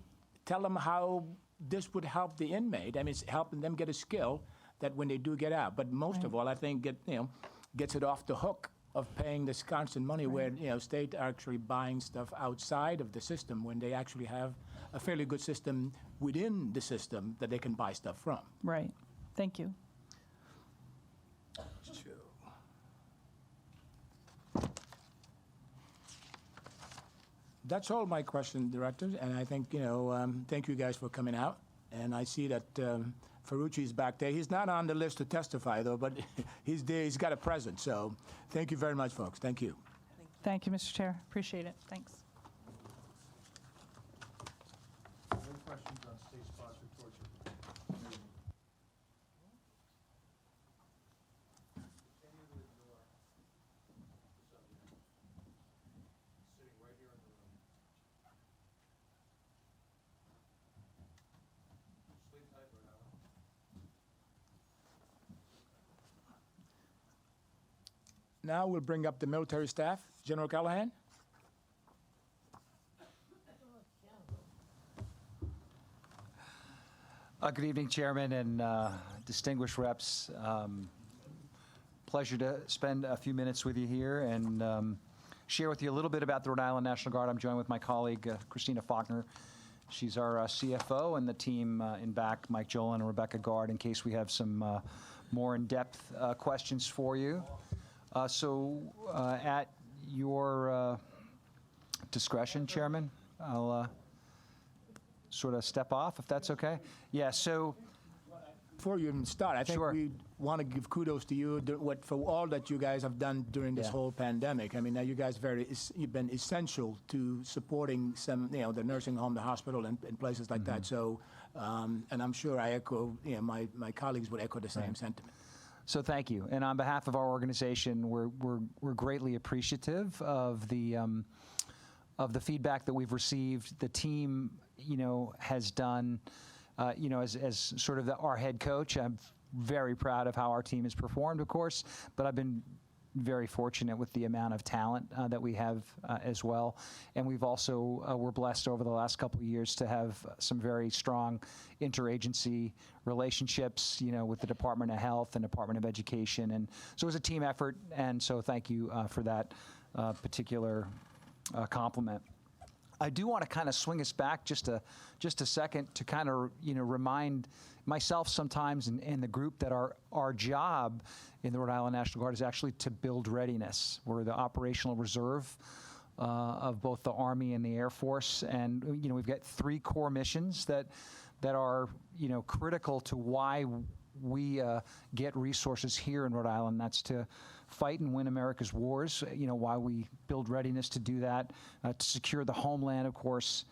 [SPEAKER 1] tell them how this would help the inmate. I mean, it's helping them get a skill that when they do get out. But most of all, I think gets it off the hook of paying this constant money where, state are actually buying stuff outside of the system when they actually have a fairly good system within the system that they can buy stuff from.
[SPEAKER 12] Right. Thank you.
[SPEAKER 1] That's all my question, Director, and I think, thank you guys for coming out. And I see that Ferrucci's back there. He's not on the list to testify, though, but he's there. He's got a present. So thank you very much, folks. Thank you.
[SPEAKER 12] Thank you, Mr. Chair. Appreciate it. Thanks.
[SPEAKER 14] Any questions on state-sponsored torture?
[SPEAKER 1] Now we'll bring up the military staff. General Callahan.
[SPEAKER 15] Good evening, Chairman and distinguished reps. Pleasure to spend a few minutes with you here and share with you a little bit about the Rhode Island National Guard. I'm joined with my colleague, Christina Faulkner. She's our CFO, and the team in back, Mike Jolan and Rebecca Gard, in case we have some more in-depth questions for you. At your discretion, Chairman, I'll sort of step off, if that's okay. Yeah, so...
[SPEAKER 1] Before you even start, I think
[SPEAKER 15] Sure.
[SPEAKER 1] we want to give kudos to you for all that you guys have done during this whole pandemic. I mean, now you guys you've been essential to supporting some, the nursing home, the hospital, and places like that. So, and I'm sure I echo, my colleagues would echo the same sentiment.
[SPEAKER 15] So thank you. And on behalf of our organization, we're greatly appreciative of the feedback that we've received. The team, has done, as sort of our head coach, I'm very proud of how our team has performed, of course, but I've been very fortunate with the amount of talent that we have as well. And we've also, we're blessed over the last couple of years to have some very strong interagency relationships, with the Department of Health and Department of Education. And so it was a team effort, and so thank you for that particular compliment. I do want to kind of swing us back just a second to kind of remind myself sometimes and the group that our job in the Rhode Island National Guard is actually to build readiness. We're the operational reserve of both the Army and the Air Force, and we've got 3 core missions that are critical to why we get resources here in Rhode Island. That's to fight and win America's wars, why we build readiness to do that, to secure the homeland, of course,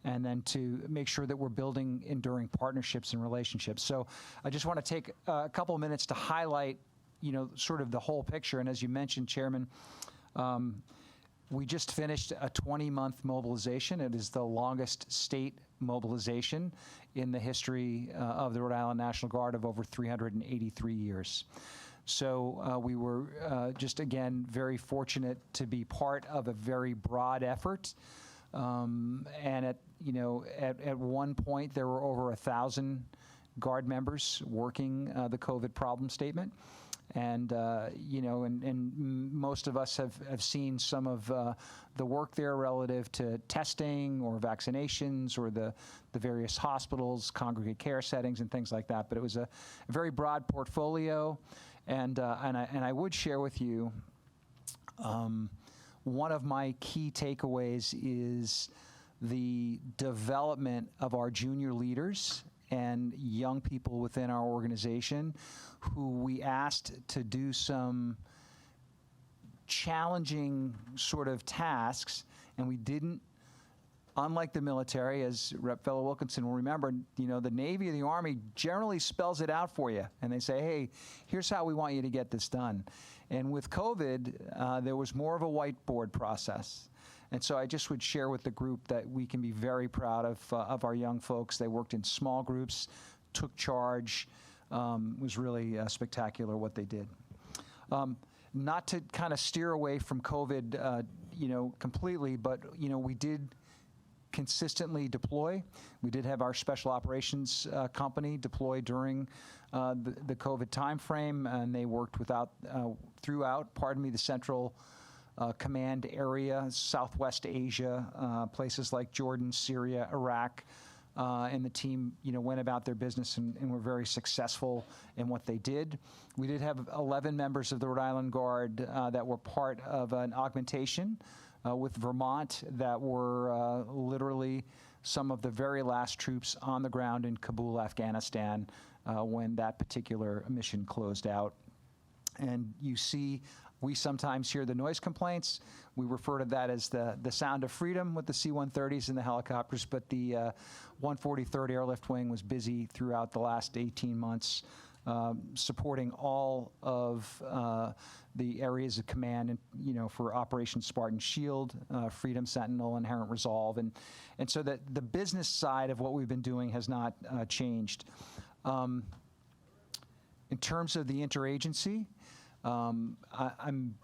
[SPEAKER 15] and then to make sure that we're building enduring partnerships and relationships. So I just want to take a couple of minutes to highlight, sort of the whole picture. And as you mentioned, Chairman, we just finished a 20-month mobilization. It is the longest state mobilization in the history of the Rhode Island National Guard of over 383 years. So we were just, again, very fortunate to be part of a very broad effort. And at one point, there were over 1,000 Guard members working the COVID problem statement. And, and most of us have seen some of the work there relative to testing or vaccinations or the various hospitals, congregate care settings, and things like that. But it was a very broad portfolio. And I would share with you one of my key takeaways is the development of our junior leaders and young people within our organization who we asked to do some challenging sort of tasks, and we didn't. Unlike the military, as Rep. Fellow Wilkinson will remember, the Navy or the Army generally spells it out for you, and they say, hey, here's how we want you to get this done. And with COVID, there was more of a whiteboard process. And so I just would share with the group that we can be very proud of our young folks. They worked in small groups, took charge. Was really spectacular what they did. Not to kind of steer away from COVID, completely, but, we did consistently deploy. We did have our special operations company deploy during the COVID timeframe, and they worked throughout the Central Command area, Southwest Asia, places like Jordan, Syria, Iraq. And the team, went about their business and were very successful in what they did. We did have 11 members of the Rhode Island Guard that were part of an augmentation with Vermont that were literally some of the very last troops on the ground in Kabul, Afghanistan, when that particular mission closed out. And you see, we sometimes hear the noise complaints. We refer to that as the sound of freedom with the C-130s and the helicopters, but the 143rd Airlift Wing was busy throughout the last 18 months, supporting all of the areas of command, and for Operation Spartan Shield, Freedom Sentinel, Inherent Resolve, and so that the business side of what we've been doing has not changed. In terms of the interagency, I'm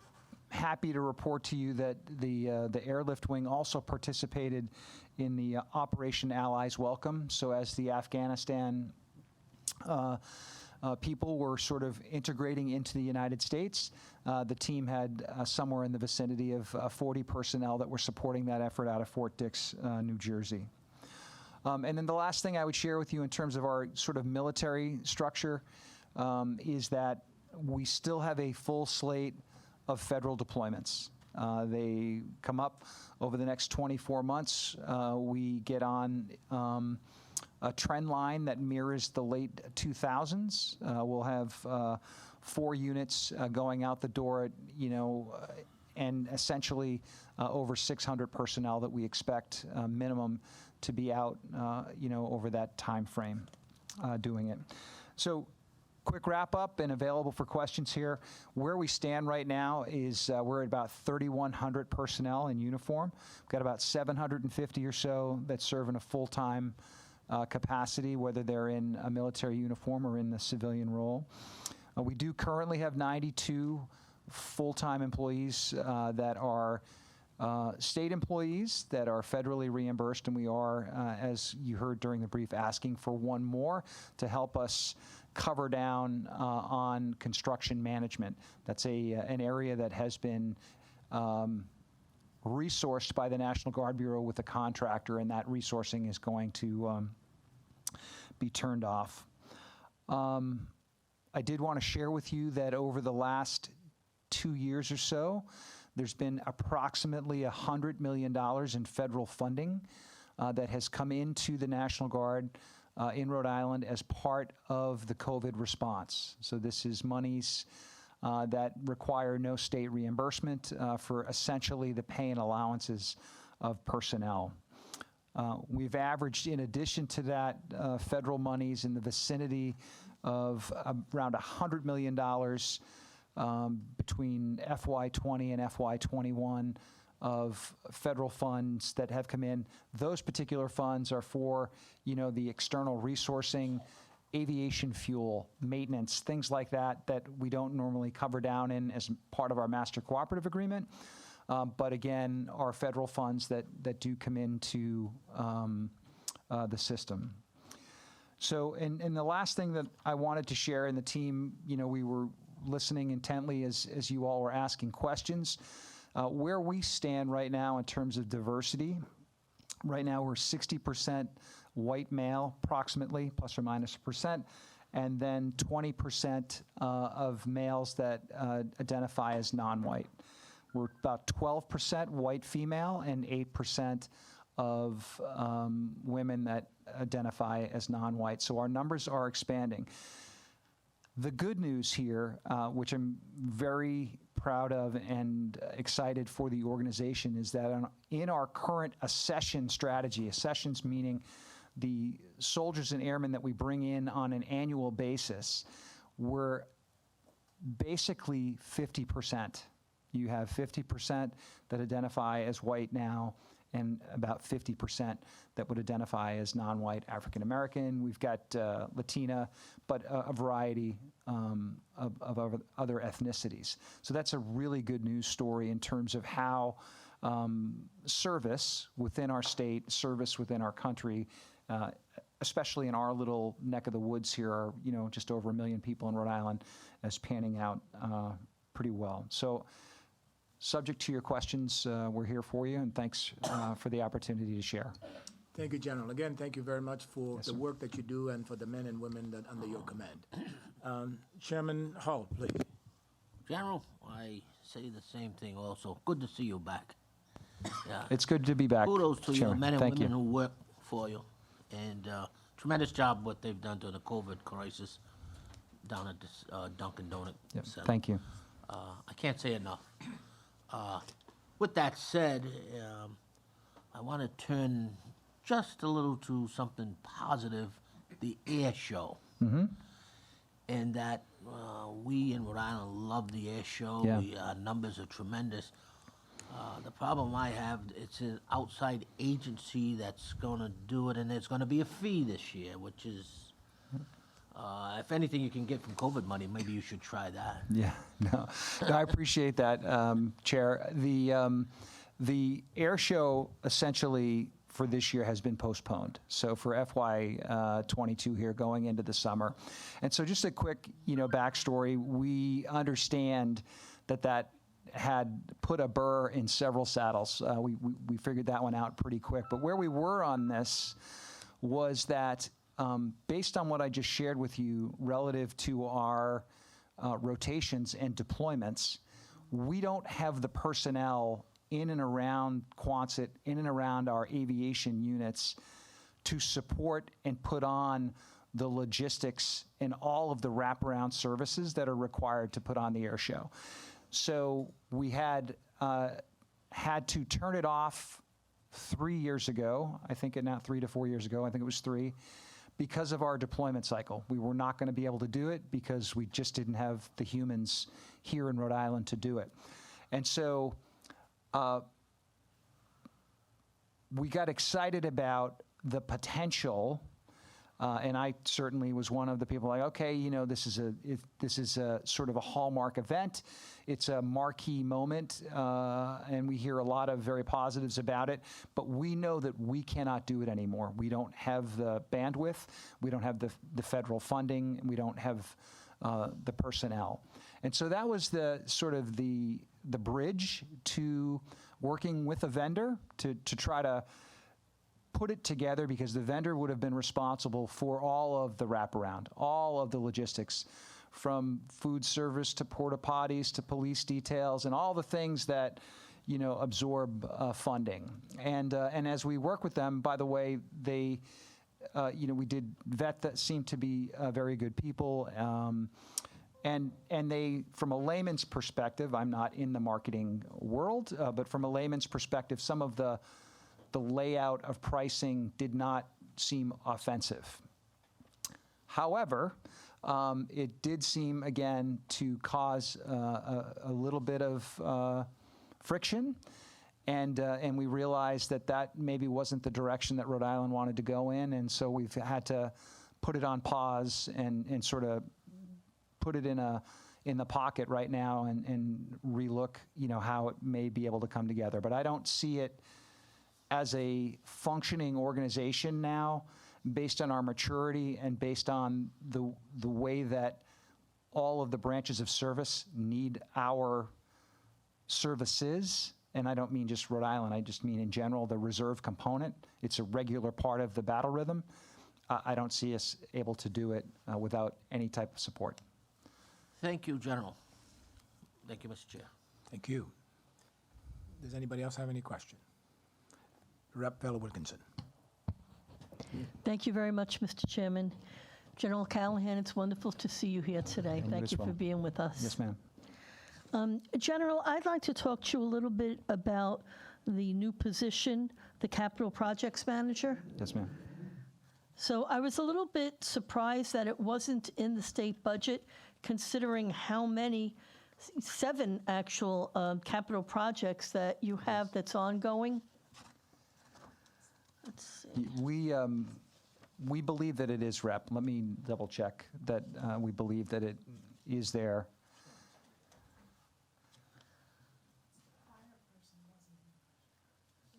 [SPEAKER 15] happy to report to you that the Airlift Wing also participated in the Operation Allies Welcome. So as the Afghanistan people were sort of integrating into the United States, the team had somewhere in the vicinity of 40 personnel that were supporting that effort out of Fort Dix, New Jersey. And then the last thing I would share with you in terms of our sort of military structure is that we still have a full slate of federal deployments. They come up over the next 24 months. We get on a trend line that mirrors the late 2000s. We'll have 4 units going out the door, and essentially over 600 personnel that we expect minimum to be out, over that time frame doing it. So quick wrap up and available for questions here. Where we stand right now is we're at about 3,100 personnel in uniform. We've got about 750 or so that serve in a full-time capacity, whether they're in a military uniform or in the civilian role. We do currently have 92 full-time employees that are state employees that are federally reimbursed, and we are, as you heard during the brief, asking for one more to help us cover down on construction management. That's an area that has been resourced by the National Guard Bureau with a contractor, and that resourcing is going to be turned off. I did want to share with you that over the last 2 years or so, there's been approximately $100 million in federal funding that has come into the National Guard in Rhode Island as part of the COVID response. So this is monies that require no state reimbursement for essentially the pay and allowances of personnel. We've averaged, in addition to that, federal monies in the vicinity of around $100 million between FY20 and FY21 of federal funds that have come in. Those particular funds are for, the external resourcing, aviation fuel, maintenance, things like that, that we don't normally cover down in as part of our master cooperative agreement. But again, are federal funds that do come into the system. So, and the last thing that I wanted to share, and the team, we were listening intently as you all were asking questions. Where we stand right now in terms of diversity, right now we're 60% white male, approximately, plus or minus a percent, and then 20% of males that identify as non-white. We're about 12% white female and 8% of women that identify as non-white. So our numbers are expanding. The good news here, which I'm very proud of and excited for the organization, is that in our current accession strategy, accessions meaning the soldiers and airmen that we bring in on an annual basis, we're basically 50%. You have 50% that identify as white now, and about 50% that would identify as non-white African American. We've got Latina, but a variety of other ethnicities. So that's a really good news story in terms of how service within our state, service within our country, especially in our little neck of the woods here, are, just over 1 million people in Rhode Island, is panning out pretty well. So, subject to your questions, we're here for you, and thanks for the opportunity to share.
[SPEAKER 1] Thank you, General. Again, thank you very much for the work that you do and for the men and women that under your command. Chairman Hull, please.
[SPEAKER 5] General, I say the same thing also. Good to see you back. Yeah.
[SPEAKER 15] It's good to be back.
[SPEAKER 5] Kudos to your
[SPEAKER 15] Chairman.
[SPEAKER 5] men and
[SPEAKER 15] Thank
[SPEAKER 5] women
[SPEAKER 15] you.
[SPEAKER 5] who work for you. And tremendous job what they've done during the COVID crisis down at this Dunkin' Donut
[SPEAKER 15] Yep.
[SPEAKER 5] Center.
[SPEAKER 15] Thank you.
[SPEAKER 5] I can't say enough. With that said, I want to turn just a little to something positive, the air show.
[SPEAKER 15] Mm-hmm.
[SPEAKER 5] And that we in Rhode Island love the air show.
[SPEAKER 15] Yeah.
[SPEAKER 5] Our numbers are tremendous. The problem I have, it's an outside agency that's going to do it, and there's going to be a fee this year, which is, if anything you can get from COVID money, maybe you should try that.
[SPEAKER 15] Yeah, no, I appreciate that, Chair. The air show essentially for this year has been postponed. So for FY '22 here, going into the summer. And so just a quick, backstory, we understand that had put a burr in several saddles. We figured that one out pretty quick. But where we were on this was that based on what I just shared with you relative to our rotations and deployments, we don't have the personnel in and around Quonset, in and around our aviation units to support and put on the logistics and all of the wraparound services that are required to put on the air show. So we had to turn it off 3 years ago, I think now 3 to 4 years ago, I think it was 3, because of our deployment cycle. We were not going to be able to do it because we just didn't have the humans here in Rhode Island to do it. And so we got excited about the potential, and I certainly was one of the people like, okay, this is a sort of a hallmark event. It's a marquee moment, and we hear a lot of very positives about it, but we know that we cannot do it anymore. We don't have the bandwidth, we don't have the federal funding, we don't have the personnel. And so that was the sort of the bridge to working with a vendor to try to put it together, because the vendor would have been responsible for all of the wraparound, all of the logistics, from food service to porta potties to police details and all the things that absorb funding. And as we work with them, by the way, they we did vet that seemed to be very good people. And they, from a layman's perspective, I'm not in the marketing world, but from a layman's perspective, some of the layout of pricing did not seem offensive. However, it did seem, again, to cause a little bit of friction, and we realized that maybe wasn't the direction that Rhode Island wanted to go in, and so we've had to put it on pause and sort of put it in the pocket right now and relook, how it may be able to come together. But I don't see it as a functioning organization now, based on our maturity and based on the way that all of the branches of service need our services. And I don't mean just Rhode Island, I just mean in general the reserve component. It's a regular part of the battle rhythm. I don't see us able to do it without any type of support.
[SPEAKER 5] Thank you, General. Thank you, Mr. Chair.
[SPEAKER 1] Thank you. Does anybody else have any question? Rep. Fellow Wilkinson.
[SPEAKER 9] Thank you very much, Mr. Chairman. General Callahan, it's wonderful to see you here today.
[SPEAKER 15] And you
[SPEAKER 9] Thank
[SPEAKER 15] as
[SPEAKER 9] you
[SPEAKER 15] well.
[SPEAKER 9] for being with us.
[SPEAKER 15] Yes, ma'am.
[SPEAKER 9] General, I'd like to talk to you a little bit about the new position, the Capital Projects Manager.
[SPEAKER 15] Yes, ma'am.
[SPEAKER 9] So I was a little bit surprised that it wasn't in the state budget, considering how many 7 actual capital projects that you have that's ongoing. Let's see.
[SPEAKER 15] We believe that it is, Rep. Let me double check that we believe that it is there.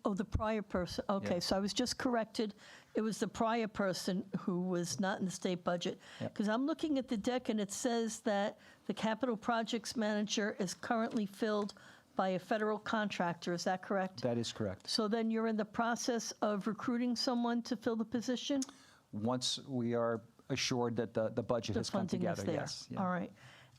[SPEAKER 9] Oh, the prior person, okay,
[SPEAKER 15] Yeah.
[SPEAKER 9] so I was just corrected. It was the prior person who was not in the state budget.
[SPEAKER 15] Yep.
[SPEAKER 9] Because I'm looking at the deck and it says that the capital projects manager is currently filled by a federal contractor, is that correct?
[SPEAKER 15] That is correct.
[SPEAKER 9] So then you're in the process of recruiting someone to fill the position?
[SPEAKER 15] Once we are assured that the budget
[SPEAKER 9] The
[SPEAKER 15] has come
[SPEAKER 9] funding is
[SPEAKER 15] together,
[SPEAKER 9] there.
[SPEAKER 15] yes. Yeah.
[SPEAKER 9] All right.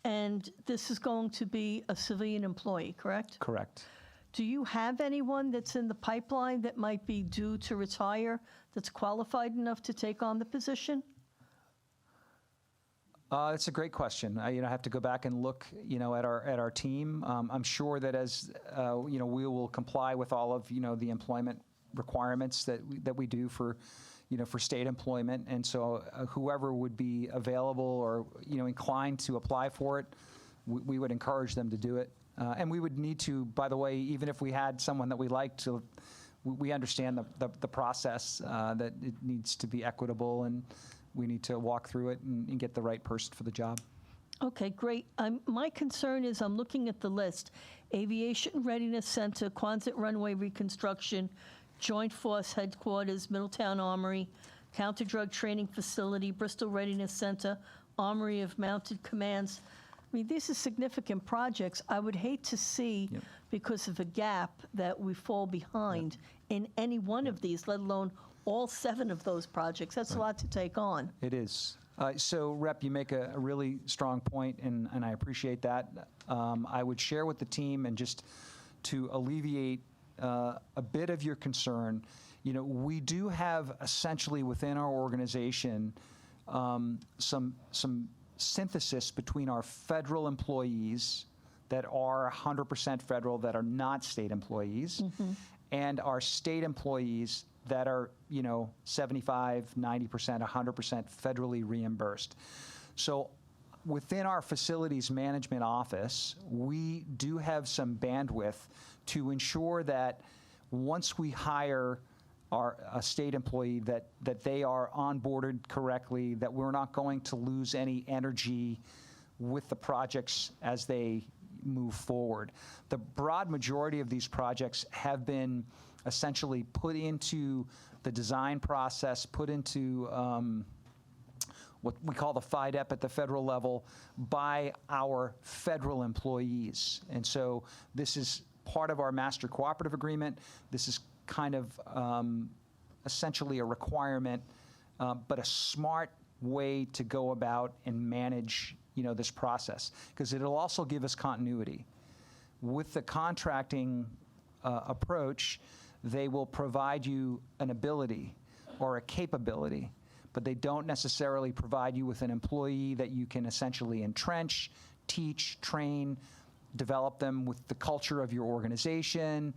[SPEAKER 9] And this is going to be a civilian employee, correct?
[SPEAKER 15] Correct.
[SPEAKER 9] Do you have anyone that's in the pipeline that might be due to retire that's qualified enough to take on the position?
[SPEAKER 15] It's a great question. I have to go back and look, at our team. I'm sure that as we will comply with all of the employment requirements that we do for state employment, and so whoever would be available or inclined to apply for it, we would encourage them to do it. And we would need to, by the way, even if we had someone that we liked to, we understand the process, that it needs to be equitable, and we need to walk through it and get the right person for the job.
[SPEAKER 9] Okay, great. My concern is I'm looking at the list. Aviation Readiness Center, Quonset Runway Reconstruction, Joint Force Headquarters, Middletown Armory, Counter-Drug Training Facility, Bristol Readiness Center, Armory of Mounted Commands. I mean, these are significant projects. I would hate to see, because of a gap, that we fall behind in any one of these, let alone all 7 of those projects. That's a lot to take on.
[SPEAKER 15] It is. So, Rep, you make a really strong point, and I appreciate that. I would share with the team, and just to alleviate a bit of your concern, we do have essentially within our organization some synthesis between our federal employees that are 100% federal, that are not state employees, and our state employees that are, 75, 90%, 100% federally reimbursed. So within our facilities management office, we do have some bandwidth to ensure that once we hire a state employee, that they are onboarded correctly, that we're not going to lose any energy with the projects as they move forward. The broad majority of these projects have been essentially put into the design process, put into what we call the FIDEP at the federal level by our federal employees. And so this is part of our master cooperative agreement. This is kind of essentially a requirement, but a smart way to go about and manage, this process, because it'll also give us continuity. With the contracting approach, they will provide you an ability or a capability, but they don't necessarily provide you with an employee that you can essentially entrench, teach, train, develop them with the culture of your organization,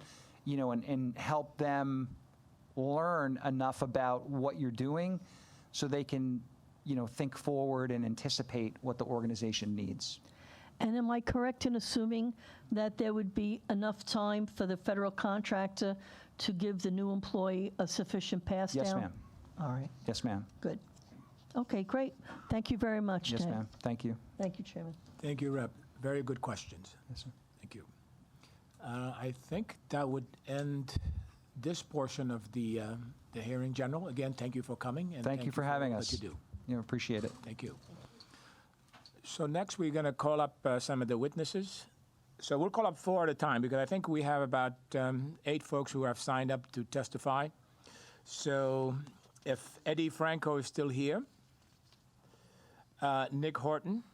[SPEAKER 15] and help them learn enough about what you're doing so they can, think forward and anticipate what the organization needs.
[SPEAKER 9] And am I correct in assuming that there would be enough time for the federal contractor to give the new employee a sufficient pass down?
[SPEAKER 15] Yes, ma'am.
[SPEAKER 9] All right,
[SPEAKER 15] Yes, ma'am.
[SPEAKER 9] good. Okay, great. Thank you very much,
[SPEAKER 15] Yes,
[SPEAKER 9] Dan.
[SPEAKER 15] ma'am. Thank you.
[SPEAKER 9] Thank you, Chairman.
[SPEAKER 1] Thank you, Rep. Very good questions.
[SPEAKER 15] Yes, sir.
[SPEAKER 1] Thank you. I think that would end this portion of the hearing, General. Again, thank you for coming. And
[SPEAKER 15] Thank you for having
[SPEAKER 1] all
[SPEAKER 15] us.
[SPEAKER 1] that you do.
[SPEAKER 15] Appreciate it.
[SPEAKER 1] Thank you. So next, we're going to call up some of the witnesses. So we'll call up 4 at a time, because I think we have about 8 folks who have signed up to testify. So if Eddie Franco is still here, Nick Horton,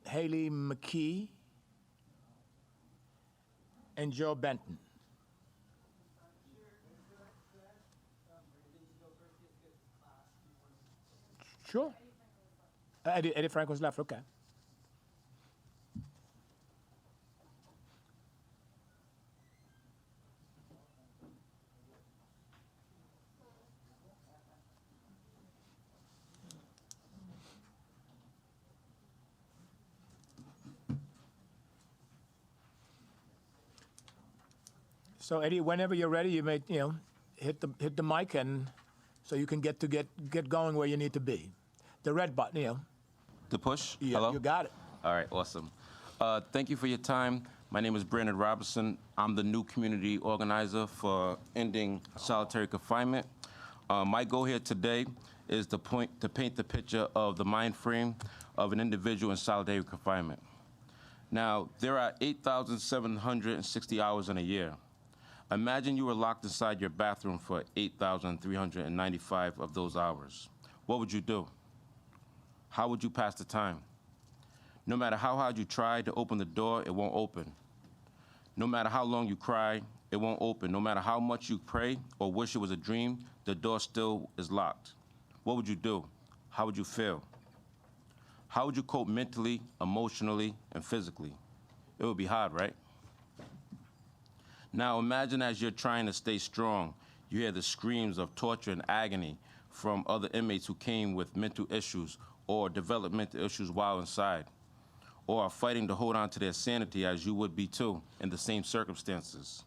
[SPEAKER 1] Haley McKee, and Joe Benton. Sure. Eddie Franco's left, okay. So Eddie, whenever you're ready, you may, hit the mic, and so you can get going where you need to be. The red button,
[SPEAKER 16] The push?
[SPEAKER 1] Yeah,
[SPEAKER 16] Hello?
[SPEAKER 1] you got it.
[SPEAKER 16] All right, awesome. Thank you for your time. My name is Brandon Robertson. I'm the new community organizer for ending solitary confinement. My goal here today is to paint the picture of the mind frame of an individual in solitary confinement. Now, there are 8,760 hours in a year. Imagine you were locked inside your bathroom for 8,395 of those hours. What would you do? How would you pass the time? No matter how hard you try to open the door, it won't open. No matter how long you cry, it won't open. No matter how much you pray or wish it was a dream, the door still is locked. What would you do? How would you feel? How would you cope mentally, emotionally, and physically? It would be hard, right? Now imagine as you're trying to stay strong, you hear the screams of torture and agony from other inmates who came with mental issues or developmental issues while inside, or are fighting to hold on to their sanity as you would be too in the same circumstances.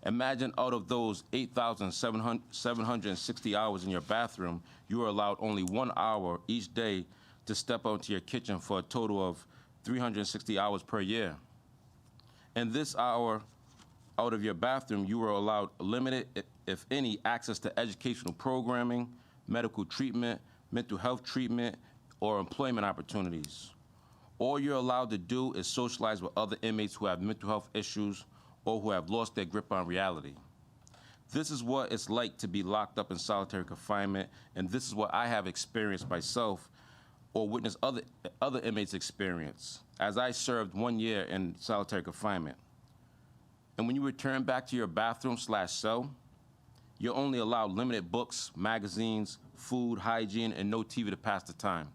[SPEAKER 16] Imagine out of those 8,760 hours in your bathroom, you are allowed only 1 hour each day to step out to your kitchen for a total of 360 hours per year. In this hour out of your bathroom, you are allowed limited, if any, access to educational programming, medical treatment, mental health treatment, or employment opportunities. All you're allowed to do is socialize with other inmates who have mental health issues or who have lost their grip on reality. This is what it's like to be locked up in solitary confinement, and this is what I have experienced myself or witnessed other inmates experience, as I served 1 year in solitary confinement. And when you return back to your bathroom/cell, you're only allowed limited books, magazines, food, hygiene, and no TV to pass the time.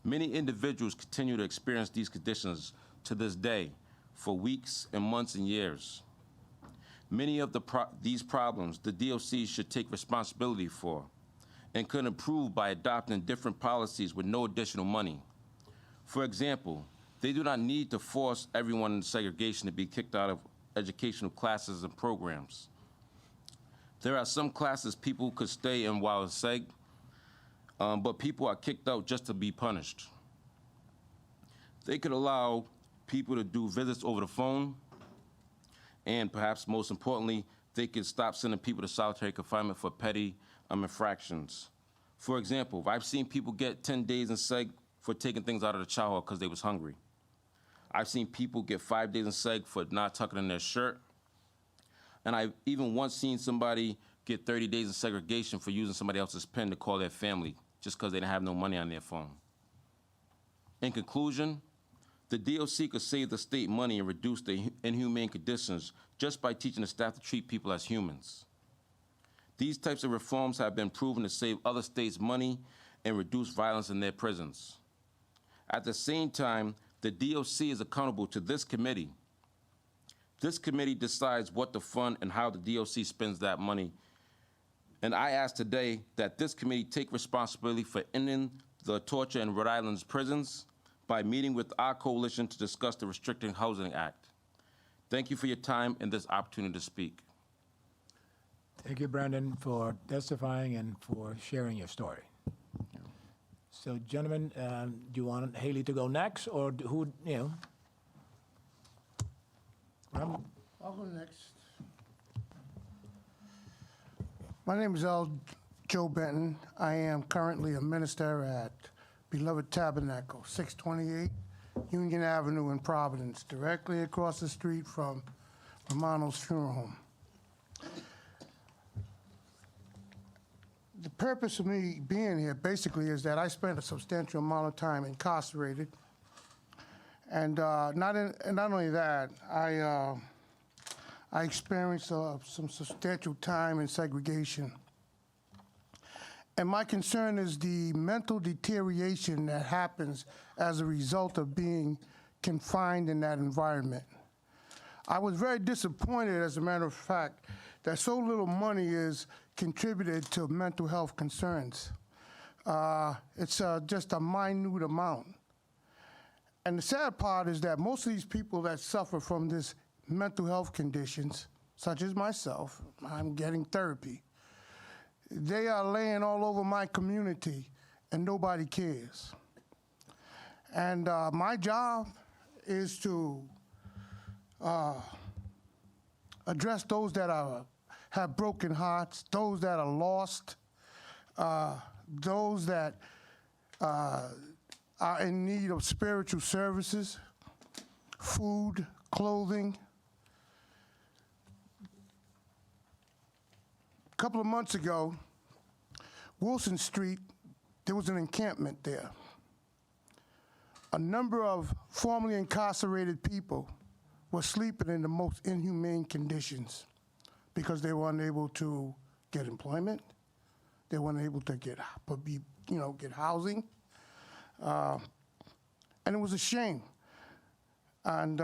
[SPEAKER 16] Many individuals continue to experience these conditions to this day for weeks and months and years. Many of these problems the DOC should take responsibility for and could improve by adopting different policies with no additional money. For example, they do not need to force everyone in segregation to be kicked out of educational classes and programs. There are some classes people could stay in while in seg, but people are kicked out just to be punished. They could allow people to do visits over the phone, and perhaps most importantly, they could stop sending people to solitary confinement for petty infractions. For example, I've seen people get 10 days in seg for taking things out of the chow hall because they was hungry. I've seen people get 5 days in seg for not tucking in their shirt. And I've even once seen somebody get 30 days in segregation for using somebody else's pen to call their family just because they didn't have no money on their phone. In conclusion, the DOC could save the state money and reduce the inhumane conditions just by teaching the staff to treat people as humans. These types of reforms have been proven to save other states money and reduce violence in their prisons. At the same time, the DOC is accountable to this committee. This committee decides what to fund and how the DOC spends that money. And I ask today that this committee take responsibility for ending the torture in Rhode Island's prisons by meeting with our coalition to discuss the Restricting Housing Act. Thank you for your time and this opportunity to speak.
[SPEAKER 1] Thank you, Brandon, for testifying and for sharing your story. So, gentlemen, do you want Haley to go next, or who,
[SPEAKER 17] I'll go next. My name is Joe Benton. I am currently a minister at Beloved Tabernacle, 628 Union Avenue in Providence, directly across the street from Romano's Funeral Home. The purpose of me being here basically is that I spent a substantial amount of time incarcerated, and not only that, I experienced some substantial time in segregation. And my concern is the mental deterioration that happens as a result of being confined in that environment. I was very disappointed, as a matter of fact, that so little money is contributed to mental health concerns. It's just a minute amount. And the sad part is that most of these people that suffer from this mental health conditions such as myself, I'm getting therapy. They are laying all over my community, and nobody cares. And my job is to address those that have broken hearts, those that are lost, those that are in need of spiritual services, food, clothing. A couple of months ago, Wilson Street, there was an encampment there. A number of formerly incarcerated people were sleeping in the most inhumane conditions because they were unable to get employment. They weren't able to get housing. And it was a shame. And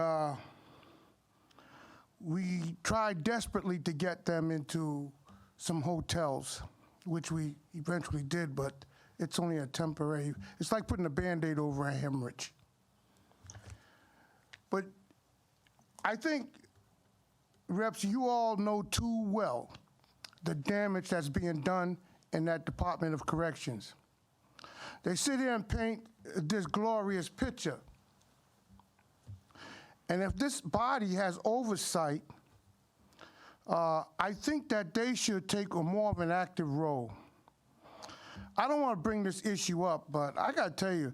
[SPEAKER 17] we tried desperately to get them into some hotels, which we eventually did, but it's only a temporary, it's like putting a Band-Aid over a hemorrhage. But I think, Reps, you all know too well the damage that's being done in that Department of Corrections. They sit here and paint this glorious picture. And if this body has oversight, I think that they should take more of an active role. I don't want to bring this issue up, but I got to tell you,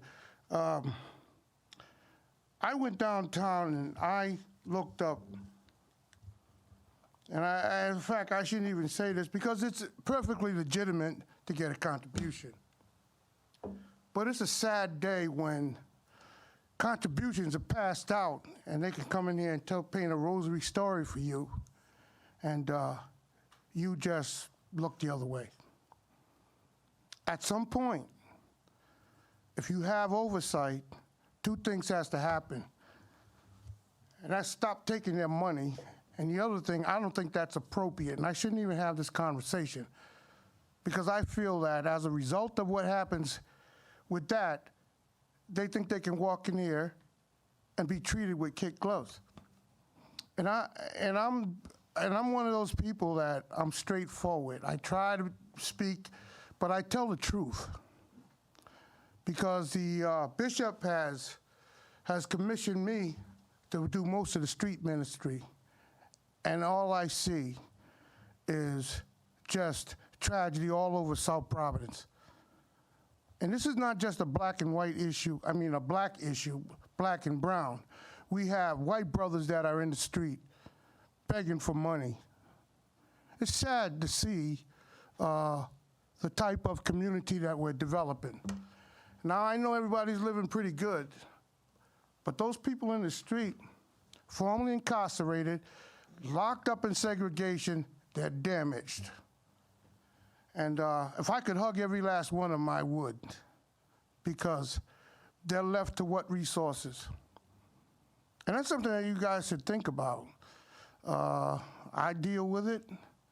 [SPEAKER 17] I went downtown and I looked up, and in fact, I shouldn't even say this because it's perfectly legitimate to get a contribution. But it's a sad day when contributions are passed out and they can come in here and paint a rosary story for you, and you just look the other way. At some point, if you have oversight, two things has to happen. And that's stop taking their money. And the other thing, I don't think that's appropriate, and I shouldn't even have this conversation, because I feel that as a result of what happens with that, they think they can walk in here and be treated with kid gloves. And I'm one of those people that I'm straightforward. I try to speak, but I tell the truth, because the bishop has commissioned me to do most of the street ministry, and all I see is just tragedy all over South Providence. And this is not just a black and white issue, I mean a black issue, black and brown. We have white brothers that are in the street begging for money. It's sad to see the type of community that we're developing. Now, I know everybody's living pretty good, but those people in the street, formerly incarcerated, locked up in segregation, they're damaged. And if I could hug every last one of them, I would, because they're left to what resources? And that's something that you guys should think about. I deal with it,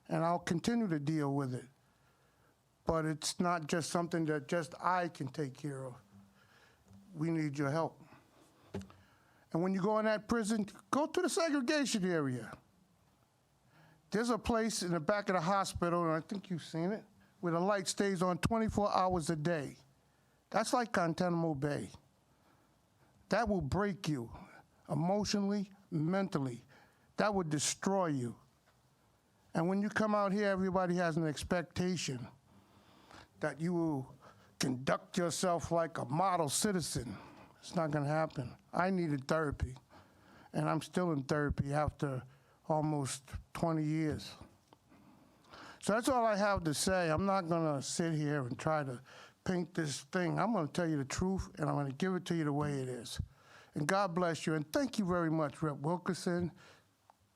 [SPEAKER 17] and I'll continue to deal with it. But it's not just something that just I can take care of. We need your help. And when you go in that prison, go to the segregation area. There's a place in the back of the hospital, and I think you've seen it, where the light stays on 24 hours a day. That's like Guantanamo Bay. That will break you emotionally, mentally. That would destroy you. And when you come out here, everybody has an expectation that you will conduct yourself like a model citizen. It's not going to happen. I needed therapy, and I'm still in therapy after almost 20 years. So that's all I have to say. I'm not going to sit here and try to paint this thing. I'm going to tell you the truth, and I'm going to give it to you the way it is. And God bless you, and thank you very much, Rep. Wilkerson,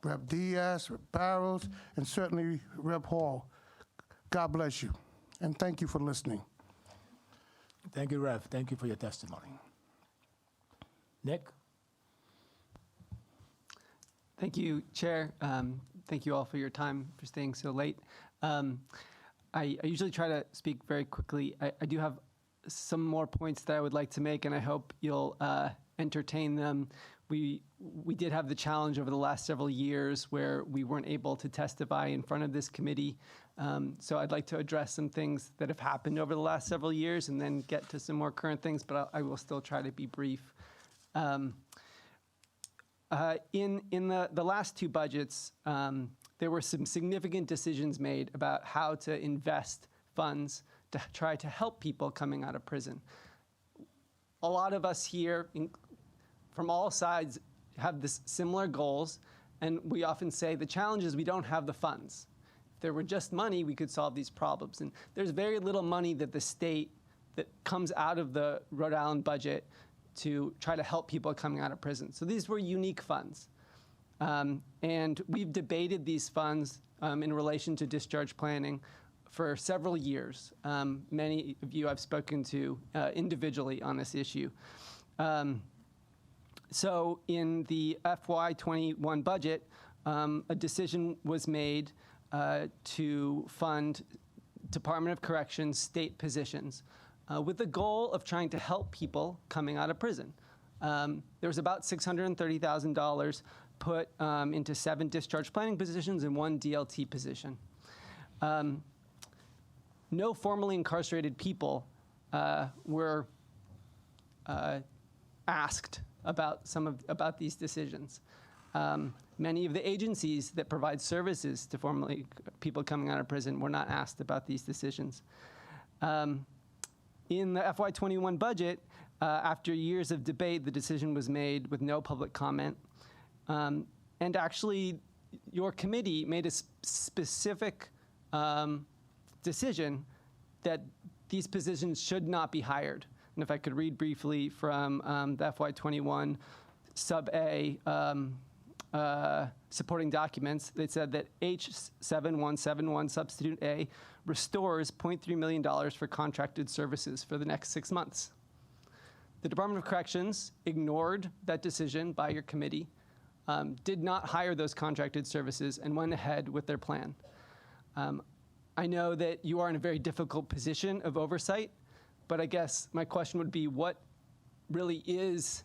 [SPEAKER 17] Rep. Diaz, Rep. Barrows, and certainly Rep. Hall. God bless you, and thank you for listening.
[SPEAKER 1] Thank you, Rev. Thank you for your testimony. Nick?
[SPEAKER 18] Thank you, Chair. Thank you all for your time, for staying so late. I usually try to speak very quickly. I do have some more points that I would like to make, and I hope you'll entertain them we did have the challenge over the last several years where we weren't able to testify in front of this committee. So I'd like to address some things that have happened over the last several years and then get to some more current things, but I will still try to be brief. In the last two budgets, there were some significant decisions made about how to invest funds to try to help people coming out of prison. A lot of us here from all sides have this similar goals, and we often say the challenge is we don't have the funds. If there were just money, we could solve these problems. And there's very little money that the state that comes out of the Rhode Island budget to try to help people coming out of prison. So these were unique funds. And we've debated these funds in relation to discharge planning for several years. Many of you I've spoken to individually on this issue. So in the FY21 budget, a decision was made to fund Department of Corrections state positions with the goal of trying to help people coming out of prison. There was about $630,000 put into 7 discharge planning positions and 1 DLT position. No formally incarcerated people were asked about these decisions. Many of the agencies that provide services to formerly people coming out of prison were not asked about these decisions. In the FY21 budget, after years of debate, the decision was made with no public comment. And actually, your committee made a specific decision that these positions should not be hired. And if I could read briefly from the FY21 Sub-A supporting documents, they said that H7171 Substitute A restores $0.3 million for contracted services for the next 6 months. The Department of Corrections ignored that decision by your committee, did not hire those contracted services, and went ahead with their plan. I know that you are in a very difficult position of oversight, but I guess my question would be, what really is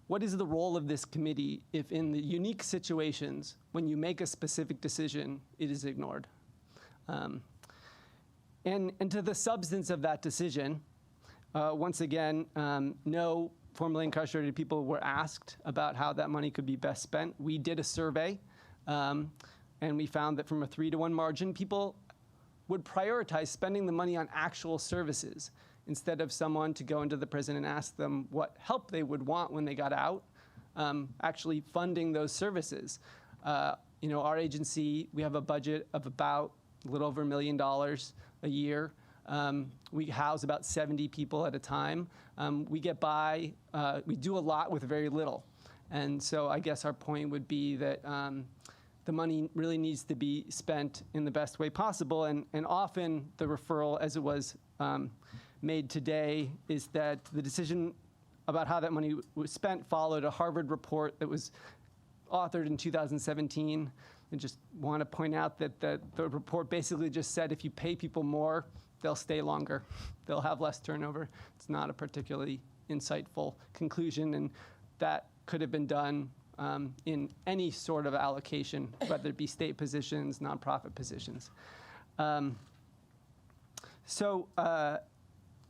[SPEAKER 18] what is the role of this committee if in the unique situations when you make a specific decision, it is ignored? And to the substance of that decision, once again, no formerly incarcerated people were asked about how that money could be best spent. We did a survey, and we found that from a 3-to-1 margin, people would prioritize spending the money on actual services instead of someone to go into the prison and ask them what help they would want when they got out, actually funding those services. Our agency, we have a budget of about a little over $1 million a year. We house about 70 people at a time. We get by, we do a lot with very little. And so I guess our point would be that the money really needs to be spent in the best way possible. And often the referral, as it was made today, is that the decision about how that money was spent followed a Harvard report that was authored in 2017. I just want to point out that the report basically just said if you pay people more, they'll stay longer. They'll have less turnover. It's not a particularly insightful conclusion, and that could have been done in any sort of allocation, whether it be state positions, nonprofit positions.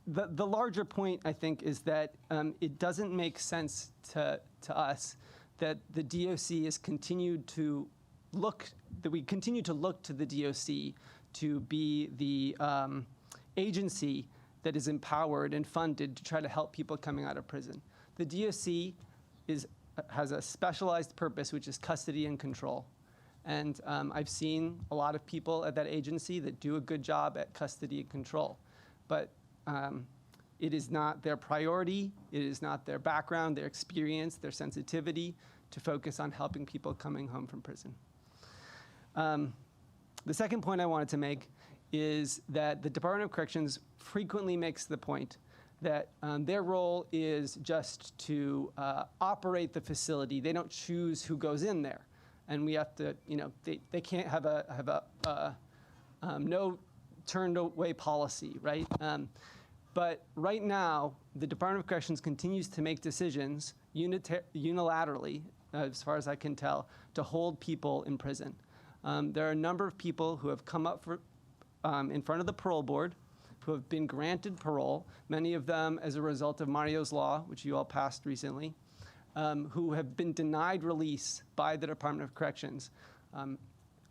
[SPEAKER 18] The larger point, I think, is that it doesn't make sense to us that the DOC is continued to we continue to look to the DOC to be the agency that is empowered and funded to try to help people coming out of prison. The DOC has a specialized purpose, which is custody and control. And I've seen a lot of people at that agency that do a good job at custody and control. But it is not their priority, it is not their background, their experience, their sensitivity to focus on helping people coming home from prison. The second point I wanted to make is that the Department of Corrections frequently makes the point that their role is just to operate the facility. They don't choose who goes in there. And we have to, they can't have a no turned away policy, right? But right now, the Department of Corrections continues to make decisions unilaterally, as far as I can tell, to hold people in prison. There are a number of people who have come up in front of the parole board who have been granted parole, many of them as a result of Mario's Law, which you all passed recently, who have been denied release by the Department of Corrections.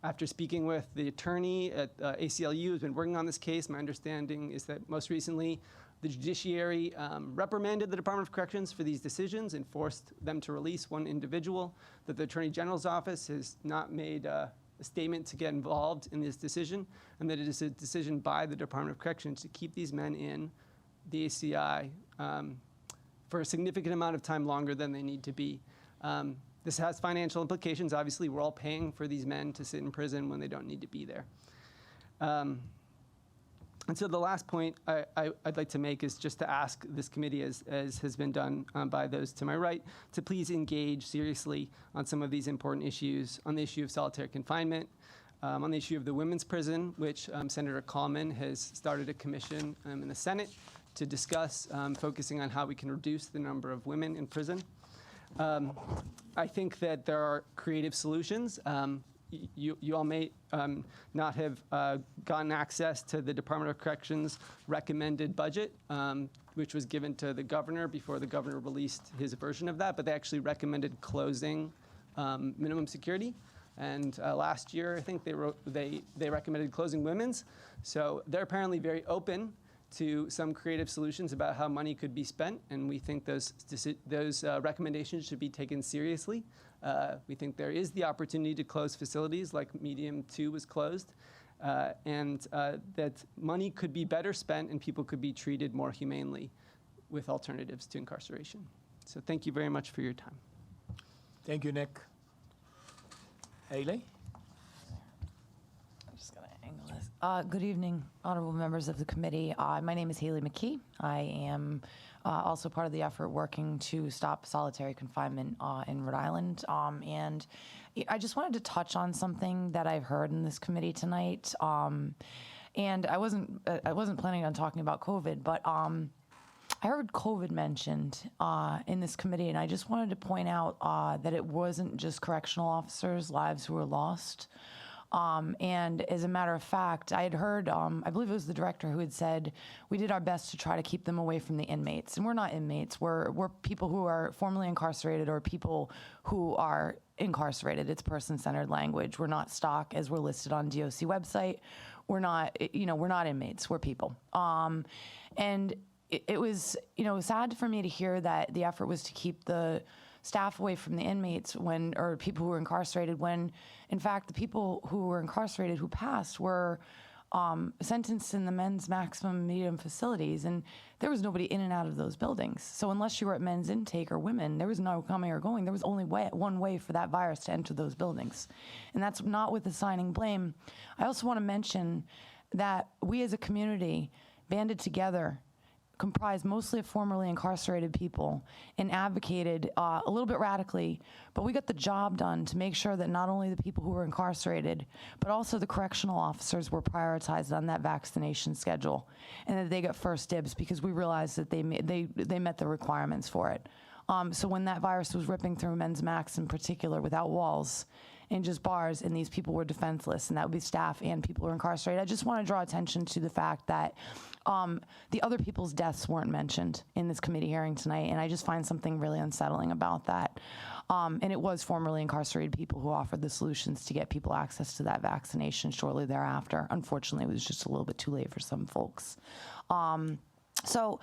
[SPEAKER 18] After speaking with the attorney at ACLU who's been working on this case, my understanding is that most recently the judiciary reprimanded the Department of Corrections for these decisions and forced them to release one individual, that the Attorney General's office has not made a statement to get involved in this decision, and that it is a decision by the Department of Corrections to keep these men in the ACI for a significant amount of time longer than they need to be. This has financial implications. Obviously, we're all paying for these men to sit in prison when they don't need to be there. And so the last point I'd like to make is just to ask this committee, as has been done by those to my right, to please engage seriously on some of these important issues, on the issue of solitary confinement, on the issue of the women's prison, which Senator Coleman has started a commission in the Senate to discuss, focusing on how we can reduce the number of women in prison. I think that there are creative solutions. You all may not have gotten access to the Department of Corrections recommended budget, which was given to the governor before the governor released his version of that, but they actually recommended closing minimum security. And last year, I think they recommended closing women's. So they're apparently very open to some creative solutions about how money could be spent, and we think those recommendations should be taken seriously. We think there is the opportunity to close facilities like Medium 2 was closed, and that money could be better spent and people could be treated more humanely with alternatives to incarceration. So thank you very much for your time.
[SPEAKER 1] Thank you, Nick. Haley?
[SPEAKER 19] I'm just going to angle this. Good evening, honorable members of the committee. My name is Haley McKee. I am also part of the effort working to stop solitary confinement in Rhode Island. And I just wanted to touch on something that I've heard in this committee tonight. And I wasn't planning on talking about COVID, but I heard COVID mentioned in this committee, and I just wanted to point out that it wasn't just correctional officers' lives who were lost. And as a matter of fact, I had heard, I believe it was the director who had said, we did our best to try to keep them away from the inmates. And we're not inmates. We're people who are formerly incarcerated or people who are incarcerated. It's person-centered language. We're not stock as we're listed on DOC website. We're not, we're not inmates. We're people. And it was, sad for me to hear that the effort was to keep the staff away from the inmates or people who were incarcerated when, in fact, the people who were incarcerated who passed were sentenced in the men's maximum medium facilities, and there was nobody in and out of those buildings. So unless you were at men's intake or women, there was no coming or going. There was only one way for that virus to enter those buildings. And that's not with assigning blame. I also want to mention that we as a community banded together, comprised mostly of formerly incarcerated people, and advocated a little bit radically, but we got the job done to make sure that not only the people who were incarcerated, but also the correctional officers were prioritized on that vaccination schedule, and that they got first dibs because we realized that they met the requirements for it. So when that virus was ripping through men's max in particular without walls, and just bars, and these people were defenseless, and that would be staff and people who are incarcerated. I just want to draw attention to the fact that the other people's deaths weren't mentioned in this committee hearing tonight, and I just find something really unsettling about that. And it was formerly incarcerated people who offered the solutions to get people access to that vaccination shortly thereafter. Unfortunately, it was just a little bit too late for some folks. So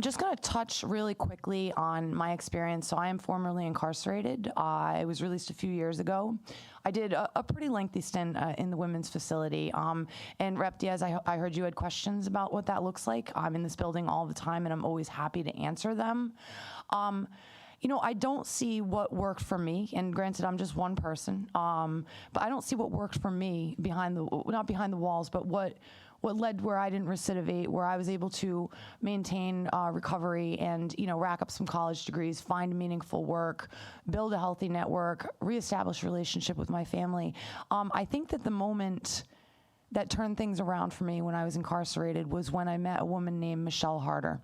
[SPEAKER 19] just going to touch really quickly on my experience. So I am formerly incarcerated. I was released a few years ago. I did a pretty lengthy stint in the women's facility. And Rep. Diaz, I heard you had questions about what that looks like. I'm in this building all the time, and I'm always happy to answer them. I don't see what worked for me, and granted, I'm just one person, but I don't see what worked for me not behind the walls, but what led where I didn't recidivate, where I was able to maintain recovery and, rack up some college degrees, find meaningful work, build a healthy network, reestablish a relationship with my family. I think that the moment that turned things around for me when I was incarcerated was when I met a woman named Michelle Harder.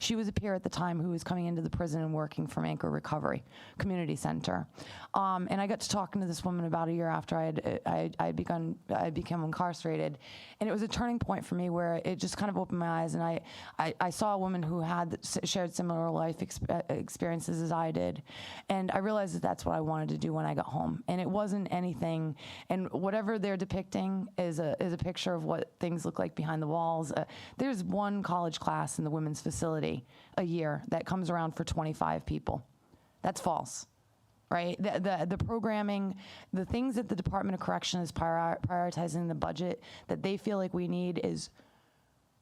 [SPEAKER 19] She was a peer at the time who was coming into the prison and working from Anchor Recovery Community Center. And I got to talking to this woman about a year after I became incarcerated. And it was a turning point for me where it just kind of opened my eyes. And I saw a woman who had shared similar life experiences as I did. And I realized that that's what I wanted to do when I got home. And it wasn't anything, and whatever they're depicting is a picture of what things look like behind the walls. There's one college class in the women's facility a year that comes around for 25 people. That's false, right? The programming, the things that the Department of Correction is prioritizing in the budget that they feel like we need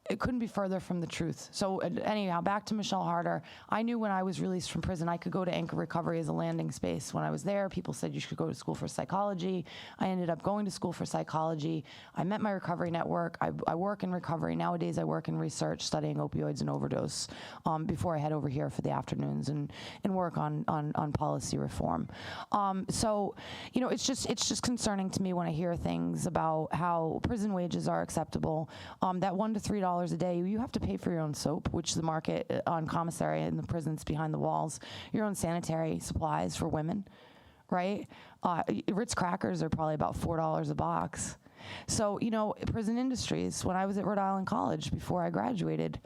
[SPEAKER 19] it couldn't be further from the truth. So anyhow, back to Michelle Harder. I knew when I was released from prison, I could go to Anchor Recovery as a landing space. When I was there, people said you should go to school for psychology. I ended up going to school for psychology. I met my recovery network. I work in recovery. Nowadays, I work in research, studying opioids and overdose, before I head over here for the afternoons and work on policy reform. So, it's just concerning to me when I hear things about how prison wages are acceptable, that $1 to $3 a day, you have to pay for your own soap, which the market on commissary in the prisons behind the walls, your own sanitary supplies for women, right? Ritz crackers are probably about $4 a box. So, prison industries, when I was at Rhode Island College before I graduated,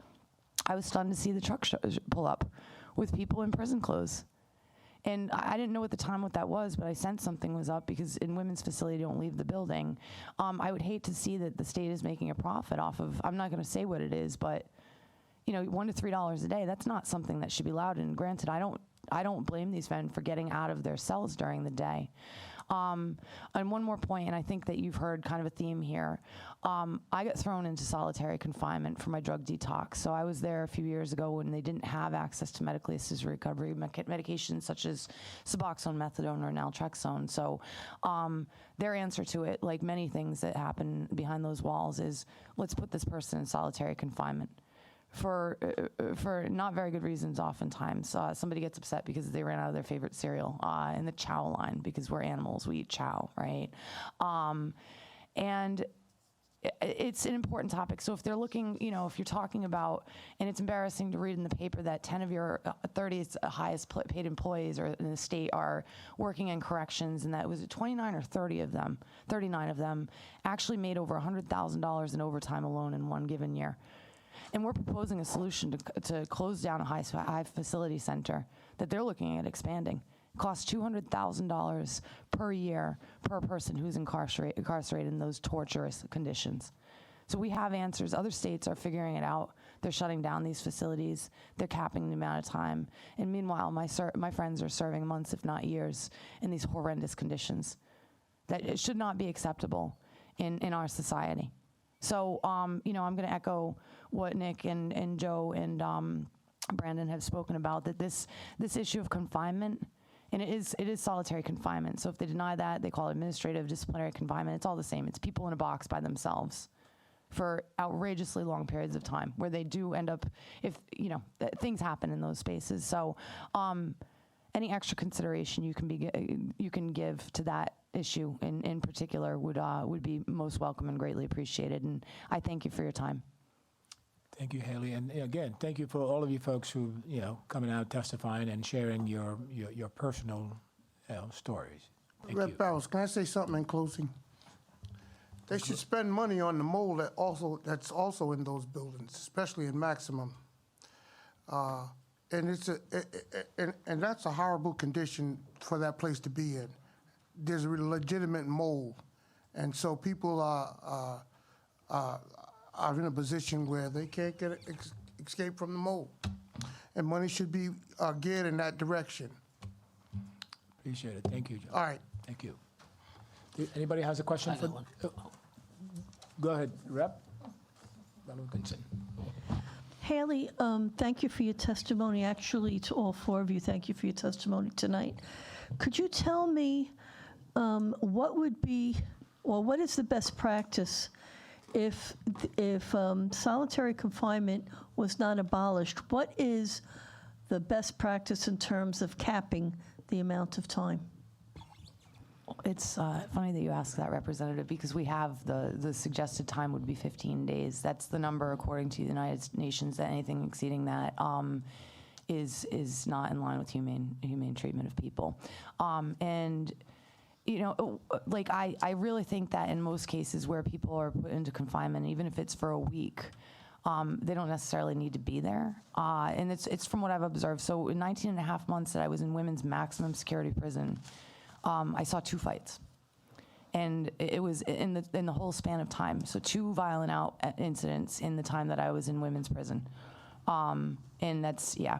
[SPEAKER 19] I was stunned to see the truck pull up with people in prison clothes. And I didn't know at the time what that was, but I sensed something was up because in women's facility, don't leave the building. I would hate to see that the state is making a profit off of, I'm not going to say what it is, but $1 to $3 a day, that's not something that should be allowed. And granted, I don't blame these men for getting out of their cells during the day. And one more point, and I think that you've heard kind of a theme here. I got thrown into solitary confinement for my drug detox. So I was there a few years ago when they didn't have access to medically assisted recovery medications such as Suboxone, methadone, or naltrexone. So their answer to it, like many things that happen behind those walls, is let's put this person in solitary confinement. For not very good reasons oftentimes. Somebody gets upset because they ran out of their favorite cereal in the chow line, because we're animals, we eat chow, right? And it's an important topic. So if they're looking, if you're talking about, and it's embarrassing to read in the paper that 10 of your 30 highest paid employees in the state are working in corrections, and that was 29 or 39 of them actually made over $100,000 in overtime alone in one given year. And we're proposing a solution to close down a high facility center that they're looking at expanding. It costs $200,000 per year per person who's incarcerated in those torturous conditions. So we have answers. Other states are figuring it out. They're shutting down these facilities. They're capping the amount of time. And meanwhile, my friends are serving months, if not years, in these horrendous conditions. That it should not be acceptable in our society. So, I'm going to echo what Nick and Joe and Brandon have spoken about, that this issue of confinement, and it is solitary confinement. So if they deny that, they call it administrative disciplinary confinement. It's all the same. It's people in a box by themselves for outrageously long periods of time, where they do end up, things happen in those spaces. So any extra consideration you can give to that issue in particular would be most welcome and greatly appreciated. And I thank you for your time.
[SPEAKER 1] Thank you, Haley. And again, thank you for all of you folks who, coming out, testifying, and sharing your personal stories. Thank
[SPEAKER 17] Rep.
[SPEAKER 1] you.
[SPEAKER 17] Barrows, can I say something in closing? They should spend money on the mold that's also in those buildings, especially in Maximum. And and that's a horrible condition for that place to be in. There's a legitimate mold, and so people are in a position where they can't get escape from the mold, and money should be geared in that direction.
[SPEAKER 1] Appreciate it. Thank you, Joe.
[SPEAKER 17] All right.
[SPEAKER 1] Thank you. Anybody has a question for? Go ahead, Rep. Wilkinson.
[SPEAKER 9] Haley, thank you for your testimony. Actually, to all four of you, thank you for your testimony tonight. Could you tell me what is the best practice if solitary confinement was not abolished? What is the best practice in terms of capping the amount of time?
[SPEAKER 19] It's funny that you ask that, Representative, because we have the suggested time would be 15 days. That's the number according to the United Nations, that anything exceeding that is not in line with humane treatment of people. And you know, like I really think that in most cases where people are put into confinement, even if it's for a week, they don't necessarily need to be there. And it's from what I've observed. So in 19 and a half months that I was in women's maximum security prison, I saw 2 fights. And it was in the whole span of time. So 2 violent incidents in the time that I was in women's prison. And that's, yeah,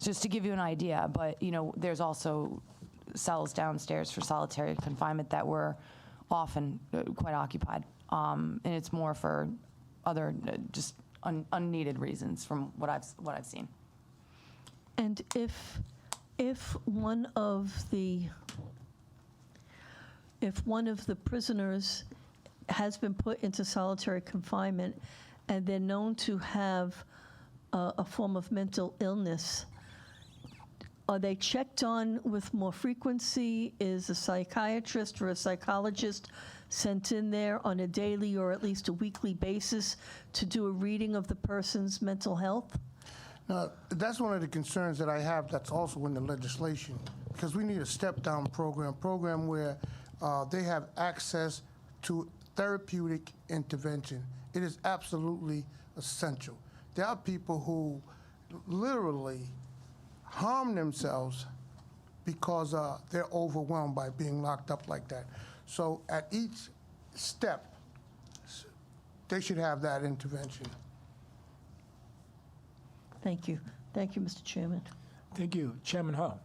[SPEAKER 19] just to give you an idea. But, you know, there's also cells downstairs for solitary confinement that were often quite occupied. And it's more for other just unneeded reasons from what I've seen.
[SPEAKER 9] And if one of the prisoners has been put into solitary confinement and they're known to have a form of mental illness, are they checked on with more frequency? Is a psychiatrist or a psychologist sent in there on a daily or at least a weekly basis to do a reading of the person's mental health?
[SPEAKER 17] Now, that's one of the concerns that I have that's also in the legislation, because we need a step-down program where they have access to therapeutic intervention. It is absolutely essential. There are people who literally harm themselves because they're overwhelmed by being locked up like that. So at each step, they should have that intervention.
[SPEAKER 9] Thank you. Thank you, Mr. Chairman.
[SPEAKER 1] Thank you. Chairman Hull.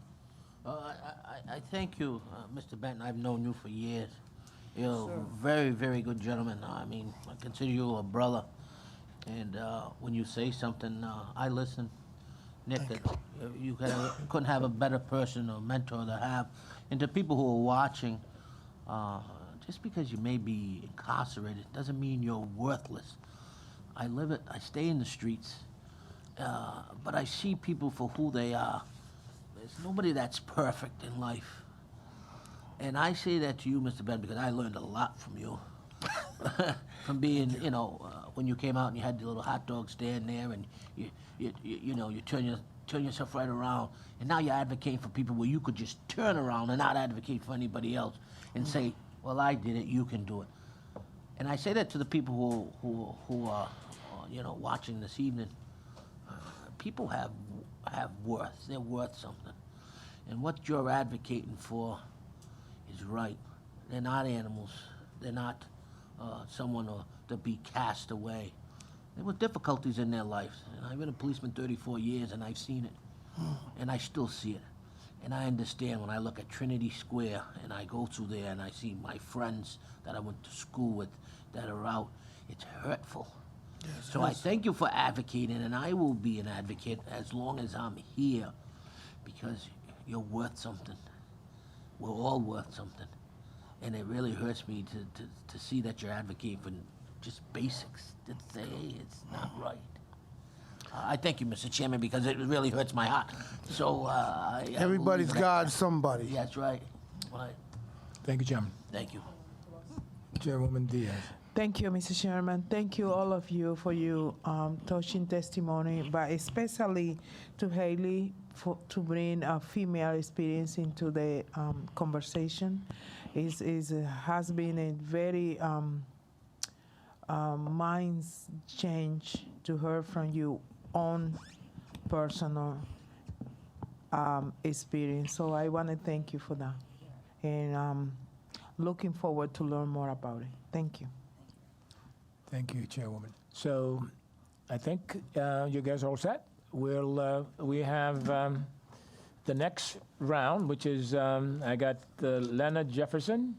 [SPEAKER 5] I thank you, Mr. Benton. I've known you for years. You're a very, very good gentleman. I mean, I consider you a brother. And when you say something, I listen. Nick, you couldn't have a better person or mentor to have. And to people who are watching, just because you may be incarcerated doesn't mean you're worthless. I live it. I stay in the streets. But I see people for who they are. There's nobody that's perfect in life. And I say that to you, Mr. Ben, because I learned a lot from you. From being, when you came out and you had the little hot dog stand there, and you turn yourself right around, and now you're advocating for people where you could just turn around and not advocate for anybody else and say, well, I did it, you can do it. And I say that to the people who are watching this evening. People have worth. They're worth something. And what you're advocating for is right. They're not animals. They're not someone to be cast away. There were difficulties in their lives. And I've been a policeman 34 years, and I've seen it. And I still see it. And I understand when I look at Trinity Square, and I go through there, and I see my friends that I went to school with that are out. It's hurtful. Yes, so I thank you for advocating, and I will be an advocate as long as I'm here, because you're worth something. We're all worth something. And it really hurts me to see that you're advocating for just basics, to say it's not right. I thank you, Mr. Chairman, because it really hurts my heart. So
[SPEAKER 17] everybody's got somebody.
[SPEAKER 5] Yeah, that's right. Right.
[SPEAKER 1] Thank you, Chairman.
[SPEAKER 5] Thank you.
[SPEAKER 1] Chairwoman Diaz.
[SPEAKER 6] Thank you, Mr. Chairman. Thank you, all of you, for your touching testimony, but especially to Haley to bring a female experience into the conversation. It has been a very mind change to her from your own personal experience. So I want to thank you for that, and looking forward to learn more about it. Thank you.
[SPEAKER 1] Thank you, Chairwoman. So I think you guys are all set. We have the next round, which is I got Leonard Jefferson,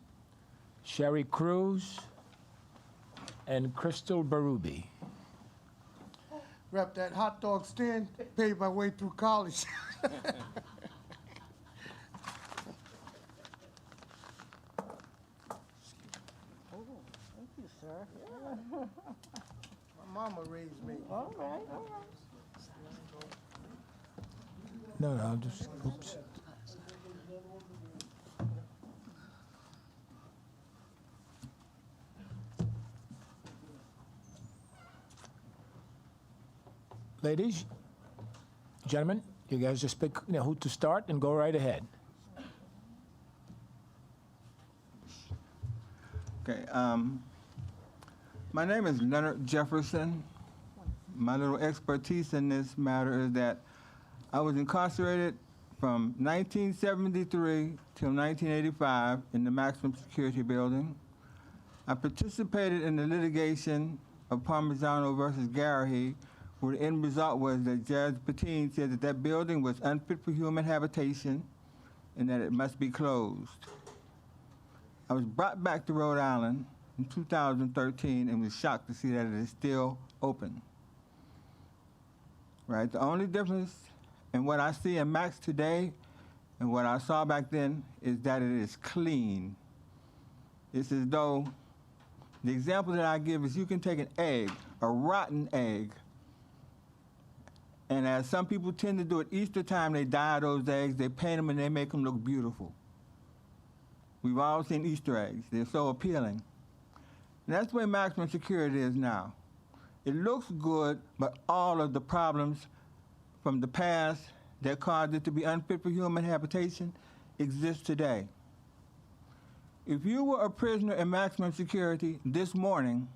[SPEAKER 1] Sherry Cruz, and Crystal Barubi.
[SPEAKER 17] Rep, that hot dog stand paid my way through college. My mama raised me.
[SPEAKER 6] All right.
[SPEAKER 1] No, I'll just, oops. Ladies, gentlemen, you guys just pick who to start and go right ahead.
[SPEAKER 20] Okay, my name is Leonard Jefferson. My little expertise in this matter is that I was incarcerated from 1973 till 1985 in the maximum security building. I participated in the litigation of Parmigiano versus Garrahy, where the end result was that Judge Patine said that that building was unfit for human habitation and that it must be closed. I was brought back to Rhode Island in 2013 and was shocked to see that it is still open. Right? The only difference in what I see in Max today and what I saw back then is that it is clean. It's as though, the example that I give is you can take an egg, a rotten egg, and as some people tend to do at Easter time, they dye those eggs, they paint them, and they make them look beautiful. We've all seen Easter eggs. They're so appealing. And that's the way maximum security is now. It looks good, but all of the problems from the past that caused it to be unfit for human habitation exist today. If you were a prisoner in maximum security this morning,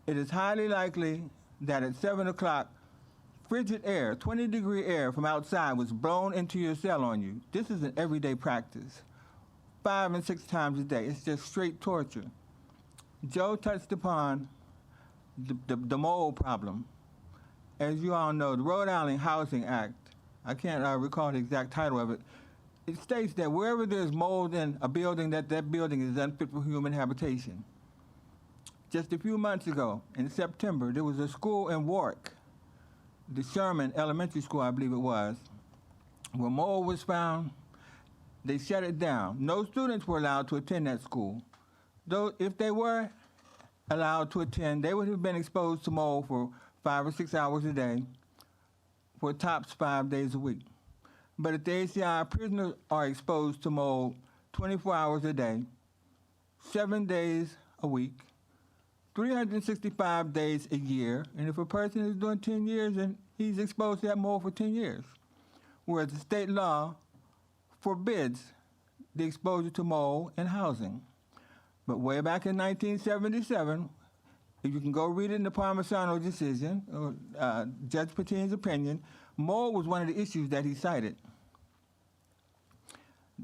[SPEAKER 20] it is highly likely that at 7 o'clock, frigid air, 20-degree air from outside was blown into your cell on you. This is an everyday practice, 5 and 6 times a day. It's just straight torture. Joe touched upon the mold problem. As you all know, the Rhode Island Housing Act, I can't recall the exact title of it, it states that wherever there's mold in a building, that building is unfit for human habitation. Just a few months ago, in September, there was a school in Warwick, the Sherman Elementary School, I believe it was, where mold was found. They shut it down. No students were allowed to attend that school. Though if they were allowed to attend, they would have been exposed to mold for 5 or 6 hours a day for tops 5 days a week. But at the ACI, prisoners are exposed to mold 24 hours a day, 7 days a week, 365 days a year. And if a person is doing 10 years, then he's exposed to that mold for 10 years. Whereas the state law forbids the exposure to mold in housing. But way back in 1977, if you can go read it in the Parmigiano decision, or Judge Patine's opinion, mold was one of the issues that he cited.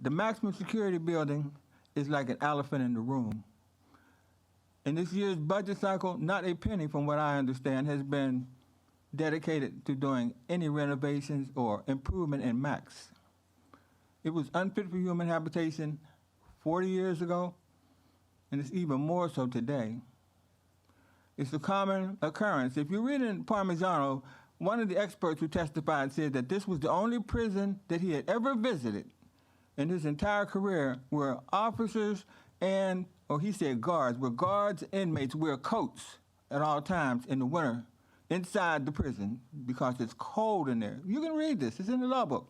[SPEAKER 20] The maximum security building is like an elephant in the room. In this year's budget cycle, not a penny, from what I understand, has been dedicated to doing any renovations or improvement in Max. It was unfit for human habitation 40 years ago, and it's even more so today. It's a common occurrence. If you read in Parmigiano, one of the experts who testified said that this was the only prison that he had ever visited in his entire career where officers and, or he said guards, where guards and inmates wear coats at all times in the winter inside the prison because it's cold in there. You can read this. It's in the law book.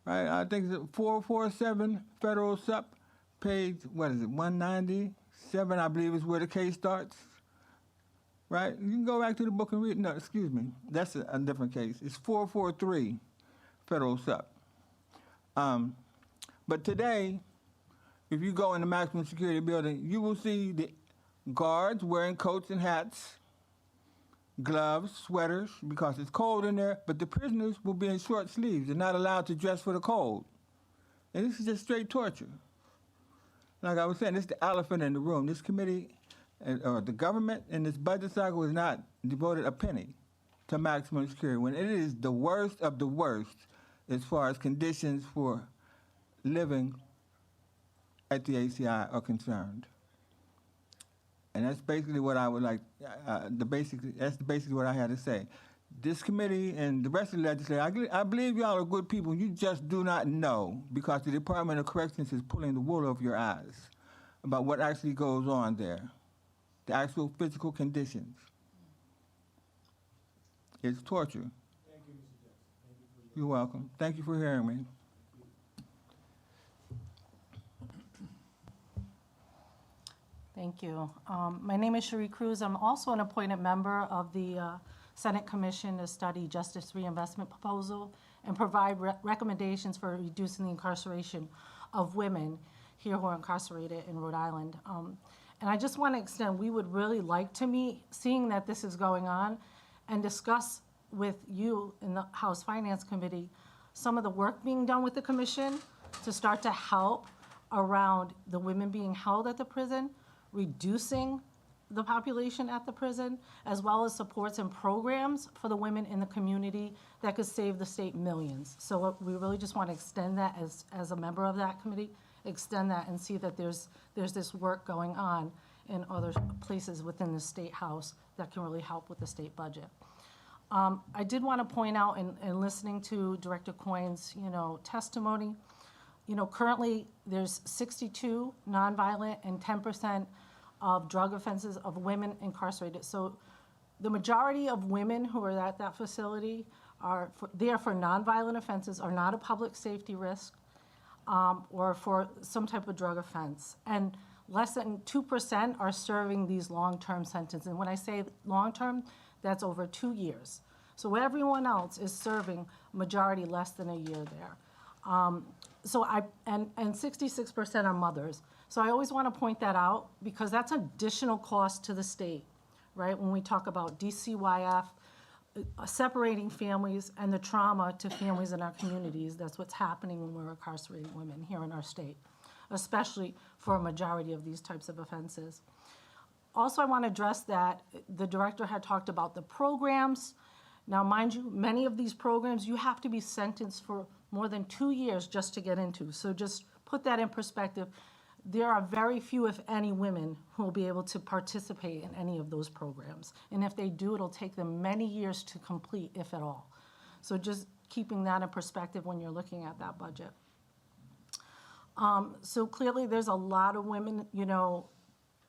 [SPEAKER 20] Right? I think it's 447 Federal Sup, page, 197, I believe is where the case starts. Right? You can go back to the book and read. No, excuse me. That's a different case. It's 443 Federal Sup. But today, if you go in the maximum security building, you will see the guards wearing coats and hats, gloves, sweaters, because it's cold in there, but the prisoners will be in short sleeves. They're not allowed to dress for the cold. And this is just straight torture. Like I was saying, this is the elephant in the room. This committee, or the government in this budget cycle has not devoted a penny to maximum security, when it is the worst of the worst as far as conditions for living at the ACI are concerned. And that's basically what I would like, that's basically what I had to say. This committee and the rest of the legislature, I believe y'all are good people. You just do not know, because the Department of Corrections is pulling the wool over your eyes about what actually goes on there, the actual physical conditions. It's torture.
[SPEAKER 14] Thank you, Mr. Jackson.
[SPEAKER 20] You're welcome. Thank you for hearing me.
[SPEAKER 21] Thank you. My name is Cherie Cruz. I'm also an appointed member of the Senate Commission to study justice reinvestment proposal and provide recommendations for reducing the incarceration of women here who are incarcerated in Rhode Island. And I just want to extend, we would really like to meet, seeing that this is going on, and discuss with you in the House Finance Committee some of the work being done with the commission to start to help around the women being held at the prison, reducing the population at the prison, as well as supports and programs for the women in the community that could save the state millions. So we really just want to extend that as a member of that committee, extend that and see that there's this work going on in other places within the State House that can really help with the state budget. I did want to point out in listening to Director Coyne's, testimony, currently there's 62 nonviolent and 10% of drug offenses of women incarcerated. So the majority of women who are at that facility are there for nonviolent offenses, are not a public safety risk, or for some type of drug offense. And less than 2% are serving these long-term sentences. And when I say long-term, that's over 2 years. So everyone else is serving majority less than a year there. And 66% are mothers. So I always want to point that out because that's additional cost to the state, right? When we talk about DCYF, separating families and the trauma to families in our communities, that's what's happening when we're incarcerating women here in our state, especially for a majority of these types of offenses. Also, I want to address that the director had talked about the programs. Now, mind you, many of these programs, you have to be sentenced for more than 2 years just to get into. So just put that in perspective. There are very few, if any, women who will be able to participate in any of those programs. And if they do, it'll take them many years to complete, if at all. So just keeping that in perspective when you're looking at that budget. So clearly there's a lot of women,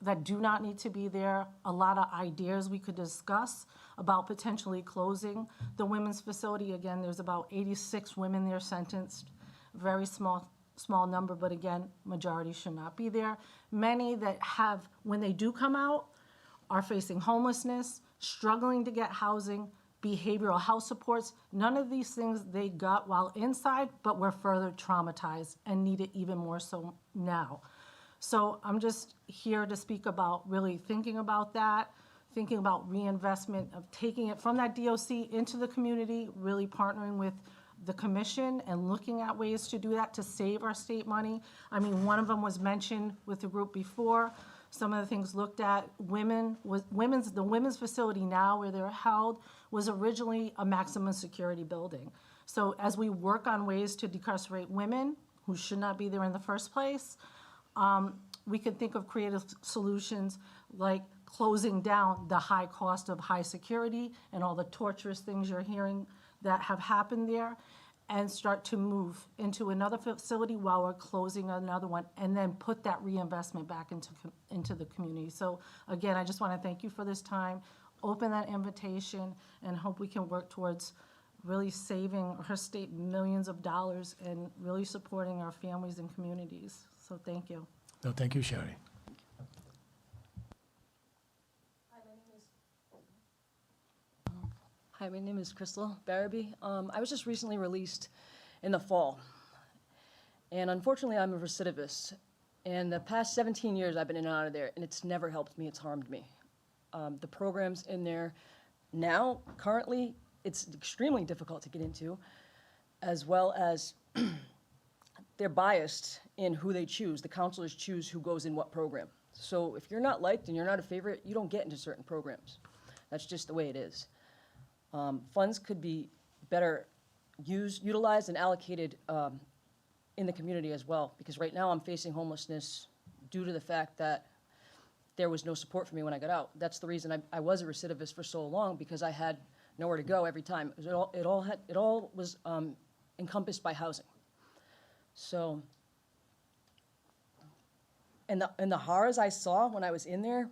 [SPEAKER 21] that do not need to be there, a lot of ideas we could discuss about potentially closing the women's facility. Again, there's about 86 women there sentenced, very small number, but again, majority should not be there. Many that have, when they do come out, are facing homelessness, struggling to get housing, behavioral health supports. None of these things they got while inside, but were further traumatized and need it even more so now. So I'm just here to speak about really thinking about that, thinking about reinvestment of taking it from that DOC into the community, really partnering with the commission and looking at ways to do that to save our state money. I mean, one of them was mentioned with the group before. Some of the things looked at, the women's facility now where they're held was originally a maximum security building. So as we work on ways to decarcerate women who should not be there in the first place, we can think of creative solutions like closing down the high cost of high security and all the torturous things you're hearing that have happened there, and start to move into another facility while we're closing another one, and then put that reinvestment back into the community. So again, I just want to thank you for this time, open that invitation, and hope we can work towards really saving our state millions of dollars and really supporting our families and communities. So thank you.
[SPEAKER 1] No, thank you, Sherry.
[SPEAKER 22] Hi, my name is Crystal Barabee. I was just recently released in the fall, and unfortunately, I'm a recidivist. And the past 17 years, I've been in and out of there, and it's never helped me. It's harmed me. The programs in there now, currently, it's extremely difficult to get into, as well as they're biased in who they choose. The counselors choose who goes in what program. So if you're not liked and you're not a favorite, you don't get into certain programs. That's just the way it is. Funds could be better utilized and allocated in the community as well, because right now I'm facing homelessness due to the fact that there was no support for me when I got out. That's the reason I was a recidivist for so long, because I had nowhere to go every time. It all was encompassed by housing. So, and the horrors I saw when I was in there,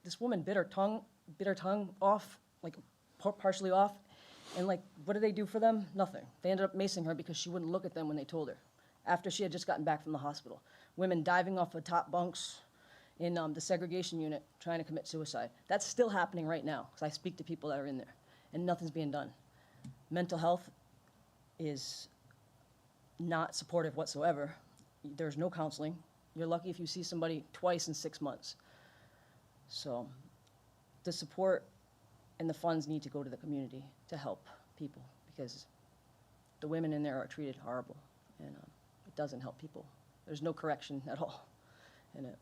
[SPEAKER 22] this woman bit her tongue off, like partially off, and like, what did they do for them? Nothing. They ended up macing her because she wouldn't look at them when they told her, after she had just gotten back from the hospital. Women diving off the top bunks in the segregation unit trying to commit suicide. That's still happening right now, because I speak to people that are in there, and nothing's being done. Mental health is not supportive whatsoever. There's no counseling. You're lucky if you see somebody twice in 6 months. So the support and the funds need to go to the community to help people, because the women in there are treated horrible, and it doesn't help people. There's no correction at all in it.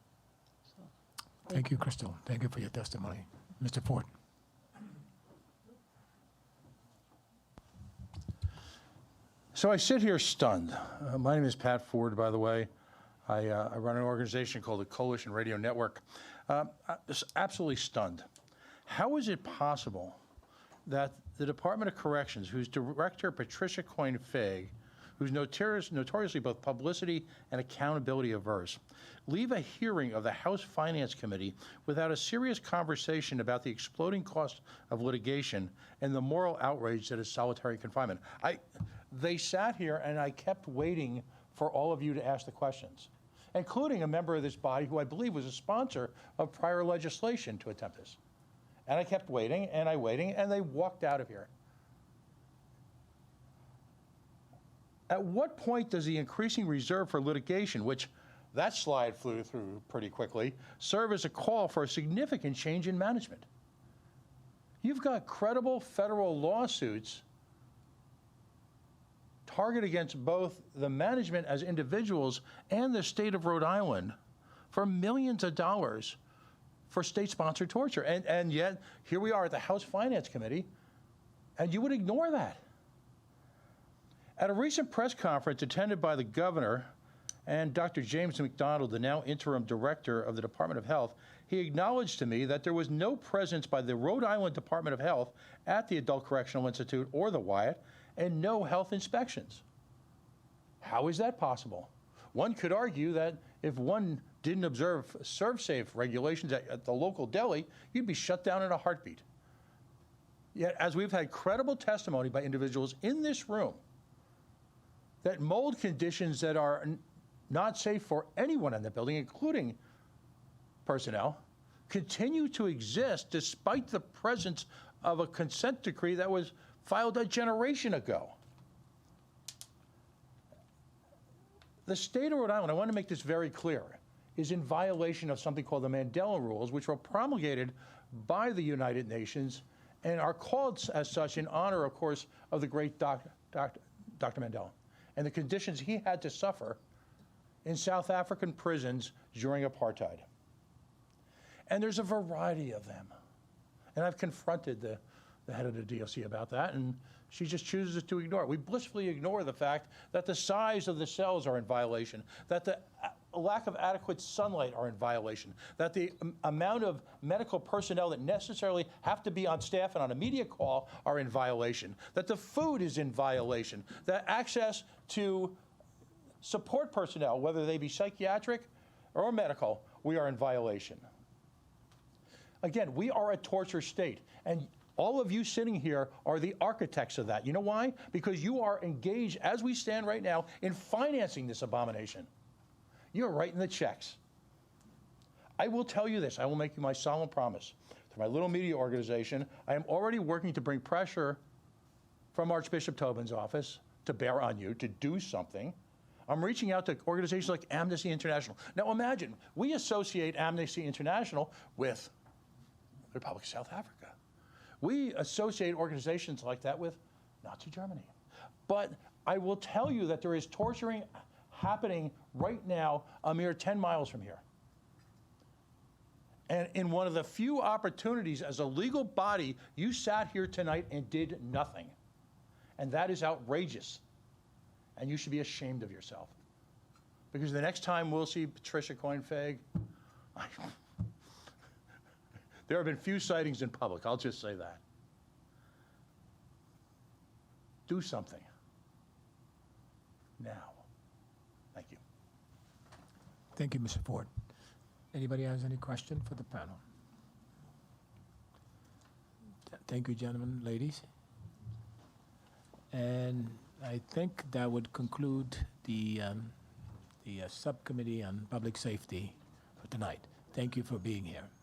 [SPEAKER 22] So,
[SPEAKER 1] Thank you, Crystal. Thank you for your testimony. Mr. Ford.
[SPEAKER 2] So I sit here stunned. My name is Pat Ford, by the way. I run an organization called the Coalition Radio Network. I'm just absolutely stunned. How is it possible that the Department of Corrections, whose director, Patricia Coyne-Fag, who's notoriously both publicity and accountability averse, leave a hearing of the House Finance Committee without a serious conversation about the exploding cost of litigation and the moral outrage that is solitary confinement? They sat here, and I kept waiting for all of you to ask the questions, including a member of this body who I believe was a sponsor of prior legislation to attempt this. And I kept waiting, and they walked out of here. At what point does the increasing reserve for litigation, which that slide flew through pretty quickly, serve as a call for a significant change in management? You've got credible federal lawsuits targeted against both the management as individuals and the state of Rhode Island for millions of dollars for state-sponsored torture. And yet, here we are at the House Finance Committee, and you would ignore that. At a recent press conference attended by the governor and Dr. James McDonald, the now interim director of the Department of Health, he acknowledged to me that there was no presence by the Rhode Island Department of Health at the Adult Correctional Institute or the Wyatt, and no health inspections. How is that possible? One could argue that if one didn't observe ServSafe regulations at the local deli, you'd be shut down in a heartbeat. Yet, as we've had credible testimony by individuals in this room, that mold conditions that are not safe for anyone in the building, including personnel, continue to exist despite the presence of a consent decree that was filed a generation ago. The state of Rhode Island, I want to make this very clear, is in violation of something called the Mandela Rules, which were promulgated by the United Nations and are called as such in honor, of course, of the great Dr. Mandela and the conditions he had to suffer in South African prisons during apartheid. And there's a variety of them. And I've confronted the head of the DOC about that, and she just chooses to ignore it. We blissfully ignore the fact that the size of the cells are in violation, that the lack of adequate sunlight are in violation, that the amount of medical personnel that necessarily have to be on staff and on a media call are in violation, that the food is in violation, that access to support personnel, whether they be psychiatric or medical, we are in violation. Again, we are a torture state, and all of you sitting here are the architects of that. You know why? Because you are engaged, as we stand right now, in financing this abomination. You're writing the checks. I will tell you this. I will make you my solemn promise. To my little media organization, I am already working to bring pressure from Archbishop Tobin's office to bear on you to do something. I'm reaching out to organizations like Amnesty International. Now imagine, we associate Amnesty International with the Republic of South Africa. We associate organizations like that with Nazi Germany. But I will tell you that there is torturing happening right now a mere 10 miles from here. And in one of the few opportunities as a legal body, you sat here tonight and did nothing. And that is outrageous. And you should be ashamed of yourself. Because the next time we'll see Patricia Coyne-Fag, there have been few sightings in public, I'll just say that. Do something. Now. Thank you.
[SPEAKER 1] Thank you, Mr. Ford. Anybody has any question for the panel? Thank you, gentlemen, ladies. And I think that would conclude the Subcommittee on Public Safety for tonight. Thank you for being here.